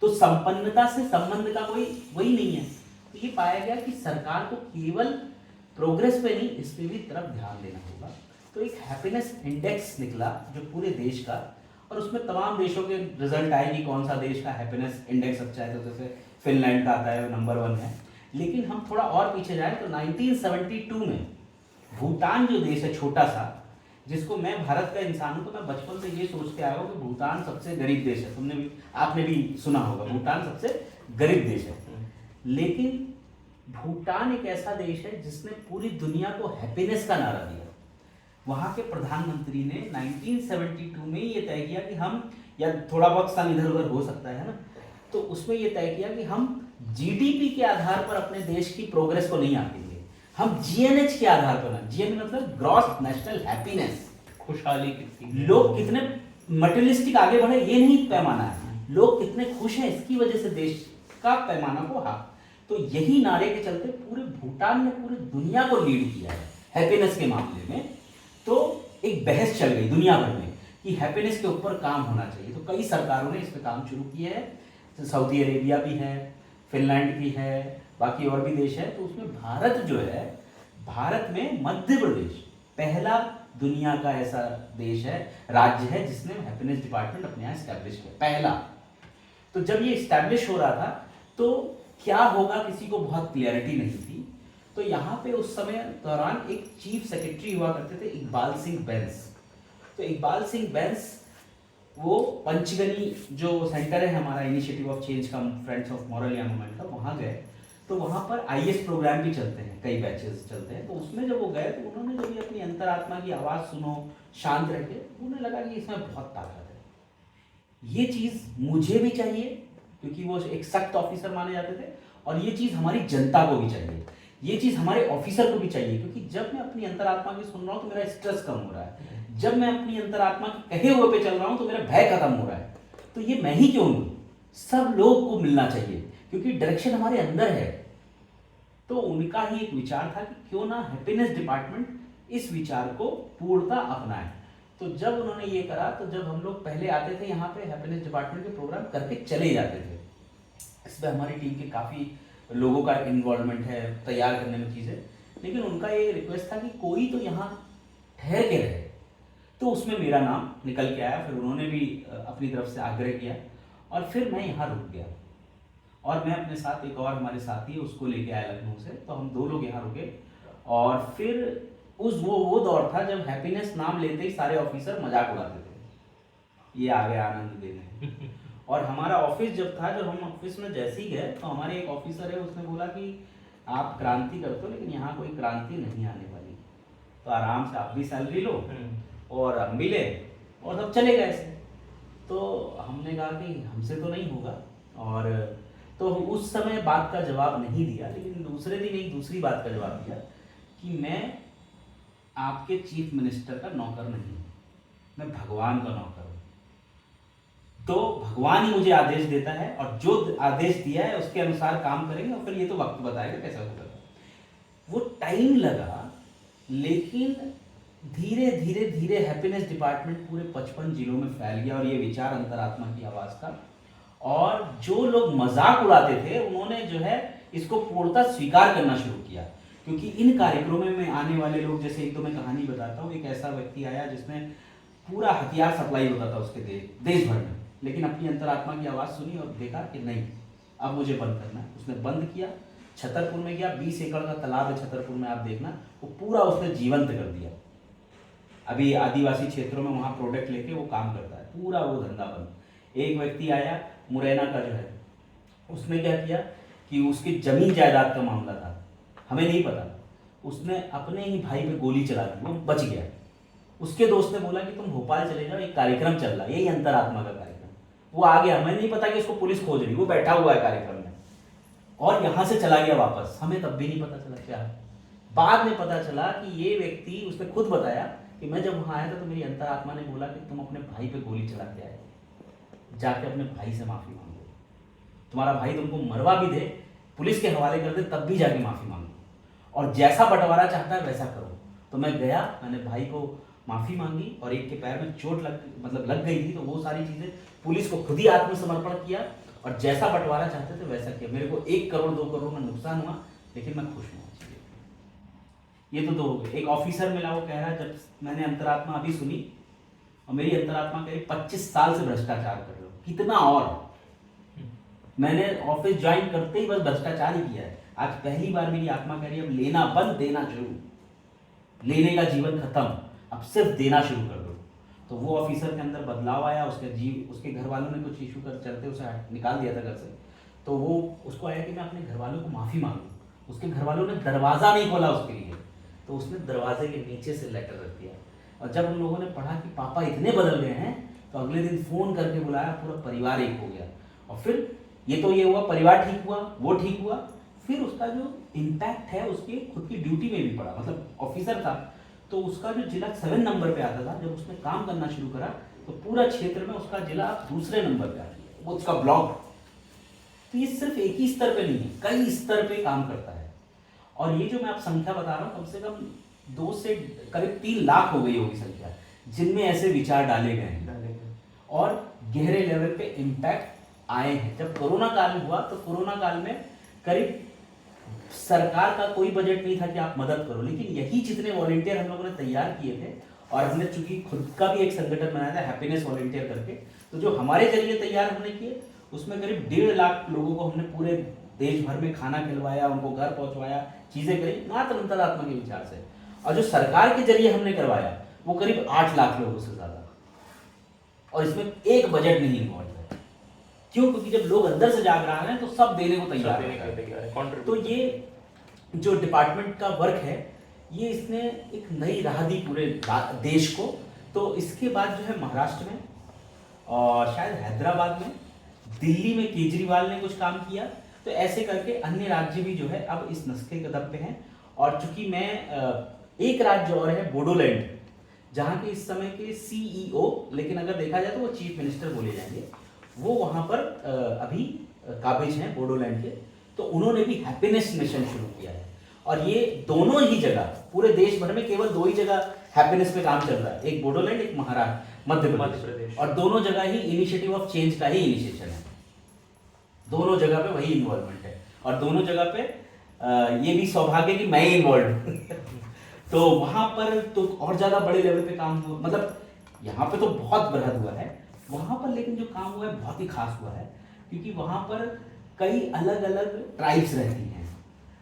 तो संपन्नता से संबंध का कोई वही नहीं है। तो ये पाया गया कि सरकार को केवल प्रोग्रेस पे नहीं, इस पे भी तरफ ध्यान देना होगा। तो एक हैप्पीनेस इंडेक्स निकला जो पूरे देश का, और उसमें तमाम देशों के रिजल्ट आए कि कौन सा देश का हैप्पीनेस इंडेक्स अच्छा है। तो जैसे फिनलैंड का आता है, वो नंबर 1 है। लेकिन हम थोड़ा और पीछे जाएं तो 1972 में भूटान जो देश है, छोटा सा, जिसको मैं भारत का इंसान हूं, तो मैं बचपन से ये सोच के आया हूँ कि भूटान सबसे गरीब देश है। आपने भी सुना होगा, भूटान सबसे गरीब देश है। लेकिन भूटान एक ऐसा देश है जिसने पूरी दुनिया को हैप्पीनेस का नारा दिया। वहां के प्रधानमंत्री ने 1972 में ये तय किया कि हम, या थोड़ा बहुत स्थान इधर उधर हो सकता है ना, तो उसमें ये तय किया कि हम जीडीपी के आधार पर अपने देश की प्रोग्रेस को नहीं आंकेंगे, हम जीएनएच के आधार पर ना, जीएन मतलब ग्रॉस नेशनल हैप्पीनेस, खुशहाली कितनी, लोग कितने मटेरियलिस्टिक आगे बढ़े ये नहीं पैमाना है, लोग कितने खुश हैं इसकी वजह से देश का पैमाना को। हाँ, तो यही नारे के चलते पूरे भूटान ने पूरी दुनिया को लीड किया है हैप्पीनेस के मामले में। तो एक बहस चल गई दुनिया भर में कि हैप्पीनेस के ऊपर काम होना चाहिए। तो कई सरकारों ने इस पर काम शुरू किए हैं। तो सऊदी अरेबिया भी है, फिनलैंड भी है, बाकी और भी देश है। तो उसमें भारत जो है, भारत में मध्य प्रदेश पहला दुनिया का ऐसा देश है, राज्य है, जिसने हैप्पीनेस डिपार्टमेंट अपने यहाँ स्टैब्लिश किया, पहला। तो जब ये स्टैब्लिश हो रहा था तो क्या होगा किसी को बहुत क्लियरिटी नहीं थी। तो यहाँ पे उस समय दौरान एक चीफ सेक्रेटरी हुआ करते थे, इकबाल सिंह बैंस। तो इकबाल सिंह बैंस वो पंचगनी जो सेंटर है हमारा इनिशिएटिव ऑफ चेंज का, फ्रेंड्स ऑफ मॉरल या मूवमेंट का, वहाँ गए। तो वहाँ पर आईएएस प्रोग्राम भी चलते हैं, कई बैचेस चलते हैं। तो उसमें जब वो गए तो उन्होंने जब ये अपनी अंतरात्मा की आवाज़ सुनो, शांत रह के, उन्हें लगा कि इसमें बहुत ताकत है, ये चीज़ मुझे भी चाहिए, क्योंकि वो एक सख्त ऑफिसर माने जाते थे, और ये चीज़ हमारी जनता को भी चाहिए, ये चीज़ हमारे ऑफिसर को भी चाहिए। क्योंकि जब मैं अपनी अंतरात्मा की सुन रहा हूँ तो मेरा स्ट्रेस कम हो रहा है, जब मैं अपनी अंतरात्मा के कहे हुए पे चल रहा हूँ तो मेरा भय खत्म हो रहा है। तो ये मैं ही क्यों नहीं, सब लोग को मिलना चाहिए, क्योंकि डायरेक्शन हमारे अंदर है। तो उनका ही एक विचार था कि क्यों ना हैप्पीनेस डिपार्टमेंट इस विचार को पूर्णता अपनाए। तो जब उन्होंने ये करा, तो जब हम लोग पहले आते थे यहाँ पे हैप्पीनेस डिपार्टमेंट के प्रोग्राम करके चले जाते थे। इसमें हमारी टीम के काफ़ी लोगों का इन्वॉल्वमेंट है तैयार करने में चीज़ें, लेकिन उनका ये रिक्वेस्ट था कि कोई तो यहाँ ठहर के रहे। तो उसमें मेरा नाम निकल के आया, फिर उन्होंने भी अपनी तरफ से आग्रह किया, और फिर मैं यहाँ रुक गया, और मैं अपने साथ एक और हमारे साथी है उसको लेके आया लखनऊ से। तो हम 2 लोग यहाँ रुके, और फिर उस वो दौर था जब हैप्पीनेस नाम लेते ही सारे ऑफिसर मजाक उड़ाते थे, ये आ गए आनंद देने। और हमारा ऑफिस जब था, जब हम ऑफिस में जैसे ही गए, तो हमारे एक ऑफिसर है, उसने बोला कि आप क्रांति करते हो, लेकिन यहाँ कोई क्रांति नहीं आने वाली, तो आराम से आप भी सैलरी लो और हम मिले, और सब चले गए ऐसे। तो हमने कहा कि हमसे तो नहीं होगा, और तो उस समय बात का जवाब नहीं दिया, लेकिन दूसरे दिन एक दूसरी बात का जवाब दिया कि मैं आपके चीफ मिनिस्टर का नौकर नहीं हूँ, मैं भगवान का नौकर हूँ। तो भगवान ही मुझे आदेश देता है, और जो आदेश दिया है उसके अनुसार काम करेंगे, और फिर ये तो वक्त बताएगा कैसा होगा। वो टाइम लगा, लेकिन धीरे धीरे धीरे हैप्पीनेस डिपार्टमेंट पूरे 55 जिलों में फैल गया, और ये विचार अंतरात्मा की आवाज़ का। और जो लोग मजाक उड़ाते थे, उन्होंने जो है इसको पूर्णतः स्वीकार करना शुरू किया। क्योंकि इन कार्यक्रमों में आने वाले लोग, जैसे एक तो मैं कहानी बताता हूँ, एक ऐसा व्यक्ति आया जिसमें पूरा हथियार सप्लाई होता था उसके देश भर में, लेकिन अपनी अंतरात्मा की आवाज़ सुनी और देखा कि नहीं, अब मुझे बंद करना है। उसने बंद किया, छतरपुर में गया, 20 एकड़ का तालाब है छतरपुर में, आप देखना, वो पूरा उसने जीवंत कर दिया। अभी आदिवासी क्षेत्रों में वहाँ प्रोडक्ट लेके वो काम करता है, पूरा वो धंधा बंद। एक व्यक्ति आया मुरैना का जो है, उसने क्या किया कि उसकी जमीन जायदाद का मामला था, हमें नहीं पता, उसने अपने ही भाई पे गोली चला दी, वो बच गया। उसके दोस्त ने बोला कि तुम भोपाल चले जाओ, एक कार्यक्रम चल रहा है, यही अंतरात्मा का कार्यक्रम। वो आ गया, हमें नहीं पता कि उसको पुलिस खोज रही, वो बैठा हुआ है कार्यक्रम में, और यहाँ से चला गया वापस, हमें तब भी नहीं पता चला क्या। बाद में पता चला कि ये व्यक्ति, उसने खुद बताया कि मैं जब वहाँ आया था तो मेरी अंतरात्मा ने बोला कि तुम अपने भाई पे गोली चला के आए, जाके अपने भाई से माफ़ी मांगो, तुम्हारा भाई तुमको मरवा भी दे, पुलिस के हवाले कर दे, तब भी जाके माफ़ी मांगो, और जैसा बंटवारा चाहता है वैसा करो। तो मैं गया, मैंने भाई को माफ़ी मांगी, और एक के पैर में चोट लग गई थी, तो वो सारी चीज़ें पुलिस को खुद ही आत्मसमर्पण किया, और जैसा बंटवारा चाहते थे वैसा किया। मेरे को 1 करोड़ 2 करोड़ में नुकसान हुआ, लेकिन मैं खुश हूँ। ये तो 2 हो गए। एक ऑफिसर मिला, वो कह रहा है, जब मैंने अंतरात्मा अभी सुनी, और मेरी अंतरात्मा कह रही 25 साल से भ्रष्टाचार कर रहे हो, कितना, और मैंने ऑफिस ज्वाइन करते ही बस भ्रष्टाचार ही किया है, आज पहली बार मेरी आत्मा कह रही है अब लेना बंद, देना शुरू, लेने का जीवन खत्म, अब सिर्फ देना शुरू कर दो। तो वो ऑफिसर के अंदर बदलाव आया, उसके घर वालों ने कुछ इशू कर चलते उसे निकाल दिया था घर से। तो वो उसको आया कि मैं अपने घर वालों को माफ़ी मांगूँ। उसके घर वालों ने दरवाज़ा नहीं खोला उसके लिए, तो उसने दरवाजे के नीचे से लेटर रख दिया। और जब उन लोगों ने पढ़ा कि पापा इतने बदल गए हैं, तो अगले दिन फ़ोन करके बुलाया, पूरा परिवार एक हो गया। और फिर ये तो ये हुआ, परिवार ठीक हुआ, वो ठीक हुआ, फिर उसका जो इम्पैक्ट है उसकी खुद की ड्यूटी में भी पड़ा। मतलब ऑफिसर था, तो उसका जो जिला 7 नंबर पे आता था, जब उसने काम करना शुरू करा तो पूरा क्षेत्र में उसका जिला दूसरे नंबर पे आ गया, वो उसका ब्लॉक। तो ये सिर्फ एक ही स्तर पे नहीं है, कई स्तर पे काम करता है। और ये जो मैं आप संख्या बता रहा हूँ, कम से कम 2 से करीब 3 लाख हो गई होगी संख्या, जिनमें ऐसे विचार डाले गए हैं, और गहरे लेवल पे इम्पैक्ट आए हैं। जब कोरोना काल हुआ, तो कोरोना काल में करीब सरकार का कोई बजट नहीं था कि आप मदद करो, लेकिन यही जितने वॉलंटियर हम लोगों ने तैयार किए थे, और हमने चूंकि खुद का भी एक संगठन बनाया था हैप्पीनेस वॉलंटियर करके, तो जो हमारे जरिए तैयार हमने किए, उसमें करीब 1.5 लाख लोगों को हमने पूरे देश भर में खाना खिलवाया, उनको घर पहुंचवाया, चीजें करी मात्र अंतरात्मा के विचार से। और जो सरकार के जरिए हमने करवाया, वो करीब 8 लाख लोगों से ज्यादा, और इसमें एक बजट नहीं इन्वॉल्व है। क्यों? क्योंकि जब लोग अंदर से जाग रहा है तो सब देने को सब तैयार देने होता के है। तैयार है, तो contribute। ये जो डिपार्टमेंट का वर्क है, ये इसने एक नई राह दी पूरे देश को। तो इसके बाद जो है महाराष्ट्र में और शायद हैदराबाद में, दिल्ली में केजरीवाल ने कुछ काम किया, तो ऐसे करके अन्य राज्य भी जो है अब इस नुस्खे के दम पे हैं। और चूंकि मैं एक राज्य और है बोडोलैंड, जहाँ के इस समय के सीईओ, लेकिन अगर देखा जाए तो वो चीफ मिनिस्टर बोले जाएंगे, वो वहाँ पर अभी काबिज हैं बोडोलैंड के। तो उन्होंने भी हैप्पीनेस मिशन शुरू किया है। और ये दोनों ही जगह, पूरे देश भर में केवल 2 ही जगह हैप्पीनेस पे काम चल रहा है, एक बोडोलैंड, एक महाराष्ट्र, मध्य प्रदेश। और दोनों जगह ही इनिशिएटिव ऑफ चेंज का ही इनिशिएशन है, दोनों जगह पे वही इन्वॉल्वमेंट है। और दोनों जगह पे ये भी सौभाग्य कि मैं इन्वॉल्व तो वहां पर तो और ज्यादा बड़े लेवल पे काम हुआ, मतलब यहाँ पे तो बहुत बृहद हुआ है, वहां पर लेकिन जो काम हुआ है बहुत ही खास हुआ है। क्योंकि वहां पर कई अलग अलग ट्राइब्स रहती हैं,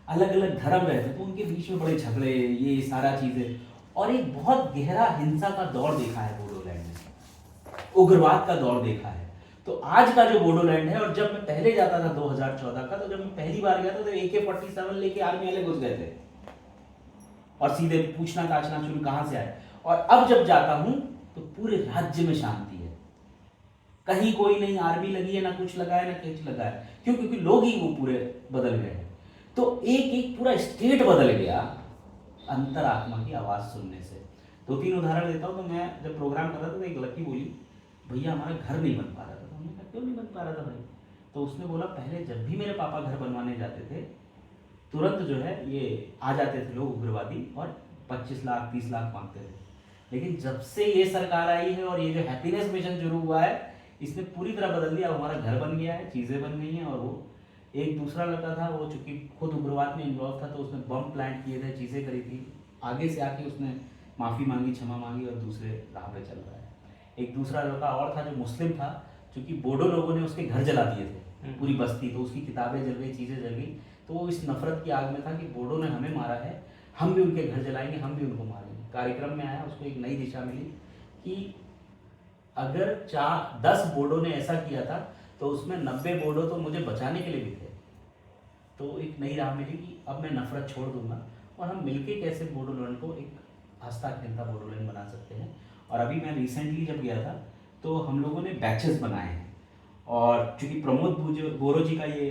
अलग अलग धर्म रहते हैं, तो उनके बीच में बड़े झगड़े, ये सारा चीजें, और एक बहुत गहरा हिंसा का दौर देखा है बोडोलैंड में, उग्रवाद का दौर देखा है। तो आज का जो बोडोलैंड है, और जब मैं पहले जाता था 2014 का, तो जब मैं पहली बार गया था तो AK-47 लेके आर्मी वाले घुस गए थे और सीधे पूछना ताछना शुरू, कहां से आए। और अब जब जाता हूं तो पूरे राज्य में शांति है, कहीं कोई नहीं आर्मी लगी है, ना कुछ लगा है, ना कुछ लगा है। क्यों? क्योंकि लोग ही वो पूरे बदल गए हैं। तो एक एक पूरा स्टेट बदल गया अंतरात्मा की आवाज सुनने से। 2-3 उदाहरण देता हूं। तो मैं जब प्रोग्राम कर रहा था तो एक लड़की बोली, भैया हमारा घर नहीं बन पा रहा था। तो हमने कहा क्यों नहीं बन पा रहा था भाई? तो उसने बोला, पहले जब भी मेरे पापा घर बनवाने जाते थे, तुरंत जो है ये आ जाते थे लोग उग्रवादी और 25 लाख 30 लाख मांगते थे। लेकिन जब से ये सरकार आई है और ये जो हैप्पीनेस मिशन शुरू हुआ है, इसने पूरी तरह बदल दिया। हमारा घर बन गया है, चीज़ें बन गई हैं। और वो एक दूसरा लड़का था, वो चूंकि खुद उग्रवाद में इन्वॉल्व था, तो उसने बम प्लांट किए थे, चीज़ें करी थी। आगे से आके उसने माफ़ी मांगी, क्षमा मांगी और दूसरे राह पे चल रहा है। एक दूसरा लड़का और था जो मुस्लिम था, चूंकि बोडो लोगों ने उसके घर जला दिए थे, पूरी बस्ती, तो उसकी किताबें जल गई, चीज़ें जल गई। तो वो इस नफरत की आग में था कि बोडो ने हमें मारा है, हम भी उनके घर जलाएंगे, हम भी उनको मारेंगे। कार्यक्रम में आया, उसको एक नई दिशा मिली कि अगर 10 बोडो ने ऐसा किया था तो उसमें 90 बोडो तो मुझे बचाने के लिए भी थे। तो एक नई राह मिली कि अब मैं नफरत छोड़ दूंगा और हम मिलके कैसे बोडोलैंड को एक हंसता खेलता बोडोलैंड बना सकते हैं। और अभी मैं रिसेंटली जब गया था तो हम लोगों ने बैचेस बनाए हैं। और चूंकि प्रमोद बोरो जी का ये,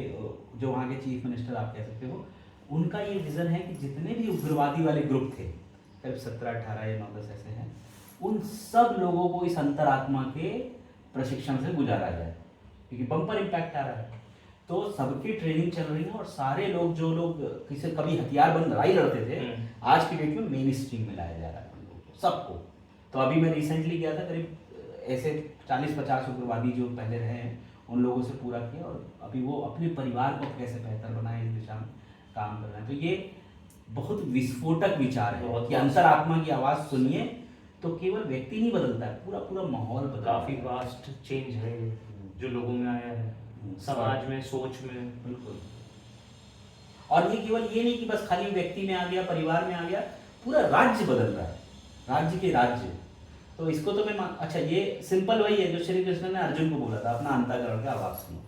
जो वहाँ के चीफ मिनिस्टर आप कह सकते हो, उनका ये विज़न है कि जितने भी उग्रवादी वाले ग्रुप थे, करीब 17-18 या 9-10 ऐसे हैं, उन सब लोगों को इस अंतरात्मा के प्रशिक्षण से गुजारा जाए, क्योंकि बम्पर इम्पैक्ट आ रहा है। तो सबकी ट्रेनिंग चल रही है और सारे लोग, जो लोग किसी कभी हथियारबंद लड़ाई लड़ते थे, आज की डेट में मेन स्ट्रीम में लाया जा रहा है उन लोगों को, सबको। तो अभी मैं रिसेंटली गया था, करीब ऐसे 40-50 उग्रवादी जो पहले रहे हैं उन लोगों से पूरा किया, और अभी वो अपने परिवार को कैसे बेहतर बनाए इस दिशा में काम कर रहे हैं। तो ये बहुत विस्फोटक विचार है कि अंतरात्मा की आवाज़ सुनिए तो केवल व्यक्ति नहीं बदलता है, पूरा पूरा माहौल बदलता है। काफ़ी वास्ट चेंज है जो लोगों में आया है, समाज में, सोच में। बिल्कुल। और ये केवल ये नहीं कि बस खाली व्यक्ति में आ गया, परिवार में आ गया, पूरा राज्य बदल रहा है, राज्य के राज्य। तो इसको तो मैं अच्छा, ये सिंपल वही है जो श्री कृष्ण ने अर्जुन को बोला था, अपना अंतःकरण का आवाज सुनो,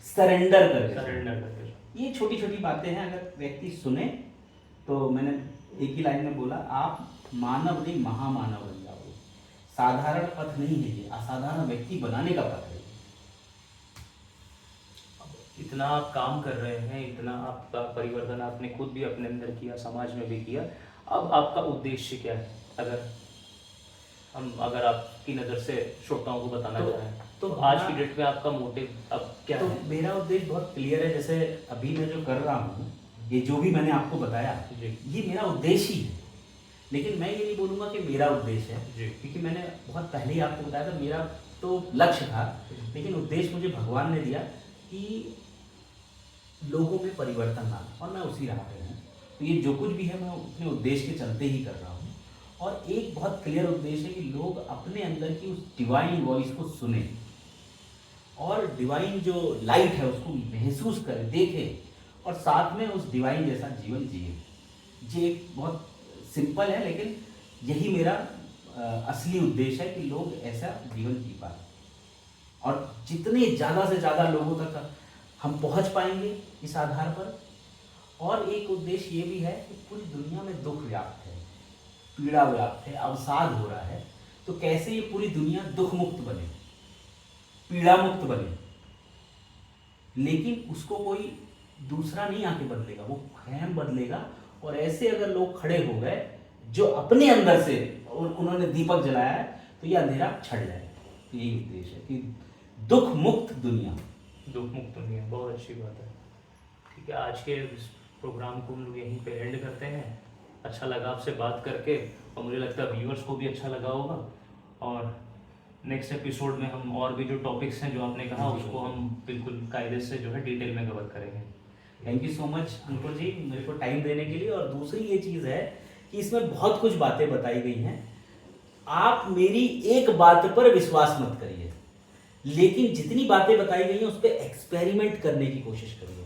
सरेंडर करके। ये छोटी छोटी बातें हैं, अगर व्यक्ति सुने तो मैंने एक ही लाइन में बोला, आप मानव नहीं महामानव बन जाओगे। साधारण पथ नहीं है ये, असाधारण व्यक्ति बनाने का पथ है। इतना आप काम कर रहे हैं, इतना आपका परिवर्तन आपने खुद भी अपने अंदर किया, समाज में भी किया, अब आपका उद्देश्य क्या है? अगर आपकी नज़र से श्रोताओं को बताना चाहें तो आज की डेट में आपका मोटिव अब क्या है? मेरा उद्देश्य बहुत क्लियर है। जैसे अभी मैं जो कर रहा हूँ, ये जो भी मैंने आपको बताया, ये मेरा उद्देश्य ही है। लेकिन मैं ये नहीं बोलूँगा कि मेरा उद्देश्य है, क्योंकि मैंने बहुत पहले ही आपको बताया था, मेरा तो लक्ष्य था, लेकिन उद्देश्य मुझे भगवान ने दिया कि लोगों में परिवर्तन लाना, और मैं उसी राह पे हूँ। तो ये जो कुछ भी है मैं अपने उद्देश्य के चलते ही कर रहा हूँ। और एक बहुत क्लियर उद्देश्य है कि लोग अपने अंदर की उस डिवाइन वॉइस को सुने और डिवाइन जो लाइट है उसको महसूस करें, देखें, और साथ में उस डिवाइन जैसा जीवन जिए। ये बहुत सिंपल है, लेकिन यही मेरा असली उद्देश्य है कि लोग ऐसा जीवन जी पाए। और जितने ज़्यादा से ज़्यादा लोगों तक हम पहुंच पाएंगे इस आधार पर। और एक उद्देश्य ये भी है कि पूरी दुनिया में दुख व्याप्त है, पीड़ा व्याप्त है, अवसाद हो रहा है, तो कैसे ये पूरी दुनिया दुख मुक्त बने, पीड़ा मुक्त बने। लेकिन उसको कोई दूसरा नहीं आके बदलेगा, वो स्वयं बदलेगा। और ऐसे अगर लोग खड़े हो गए जो अपने अंदर से उन्होंने दीपक जलाया है, तो ये अंधेरा छट जाएगा। तो यही उद्देश्य है कि दुख मुक्त दुनिया। दुख मुक्त दुनिया, बहुत अच्छी बात है। ठीक है, आज के इस प्रोग्राम को हम लोग यहीं पे एंड करते हैं। अच्छा लगा आपसे बात करके, और मुझे लगता है व्यूअर्स को भी अच्छा लगा होगा। और नेक्स्ट एपिसोड में हम और भी जो टॉपिक्स हैं जो आपने कहा उसको हम बिल्कुल कायदे से जो है डिटेल में कवर करेंगे। थैंक यू सो मच अंकुर जी मेरे को टाइम देने के लिए। और दूसरी ये चीज़ है कि इसमें बहुत कुछ बातें बताई गई हैं, आप मेरी एक बात पर विश्वास मत करिए, लेकिन जितनी बातें बताई गई हैं उस पर एक्सपेरिमेंट करने की कोशिश करिए।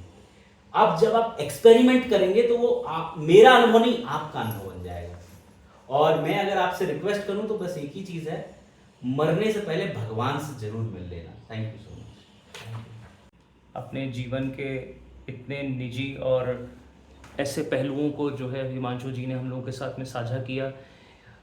अब जब आप एक्सपेरिमेंट करेंगे तो वो मेरा अनुभव नहीं, आपका अनुभव बन जाएगा। और मैं अगर आपसे रिक्वेस्ट करूं तो बस एक ही चीज़ है, मरने से पहले भगवान से जरूर मिल लेना। Thank you so much. अपने जीवन के इतने निजी और ऐसे पहलुओं को जो है हिमांशु जी ने हम लोगों के साथ में साझा किया,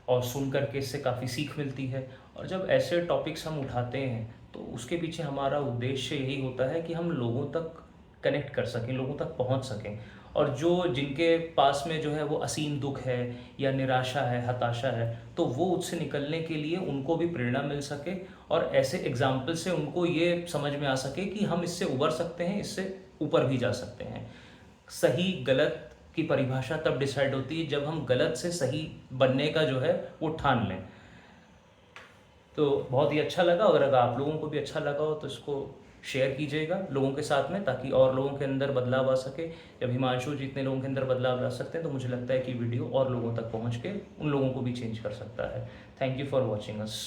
और सुन करके इससे काफ़ी सीख मिलती है। और जब ऐसे टॉपिक्स हम उठाते हैं तो उसके पीछे हमारा उद्देश्य यही होता है कि हम लोगों तक कनेक्ट कर सकें, लोगों तक पहुंच सकें। और जो जिनके पास में जो है वो असीम दुख है या निराशा है, हताशा है, तो वो उससे निकलने के लिए उनको भी प्रेरणा मिल सके, और ऐसे एग्जाम्पल से उनको ये समझ में आ सके कि हम इससे उबर सकते हैं, इससे ऊपर भी जा सकते हैं। सही गलत की परिभाषा तब डिसाइड होती है जब हम गलत से सही बनने का जो है वो ठान लें। तो बहुत ही अच्छा लगा, और अगर आप लोगों को भी अच्छा लगा हो तो इसको शेयर कीजिएगा लोगों के साथ में, ताकि और लोगों के अंदर बदलाव आ सके। जब हिमांशु जितने लोगों के अंदर बदलाव ला सकते हैं तो मुझे लगता है कि वीडियो और लोगों तक पहुंच के उन लोगों को भी चेंज कर सकता है। Thank you for watching us.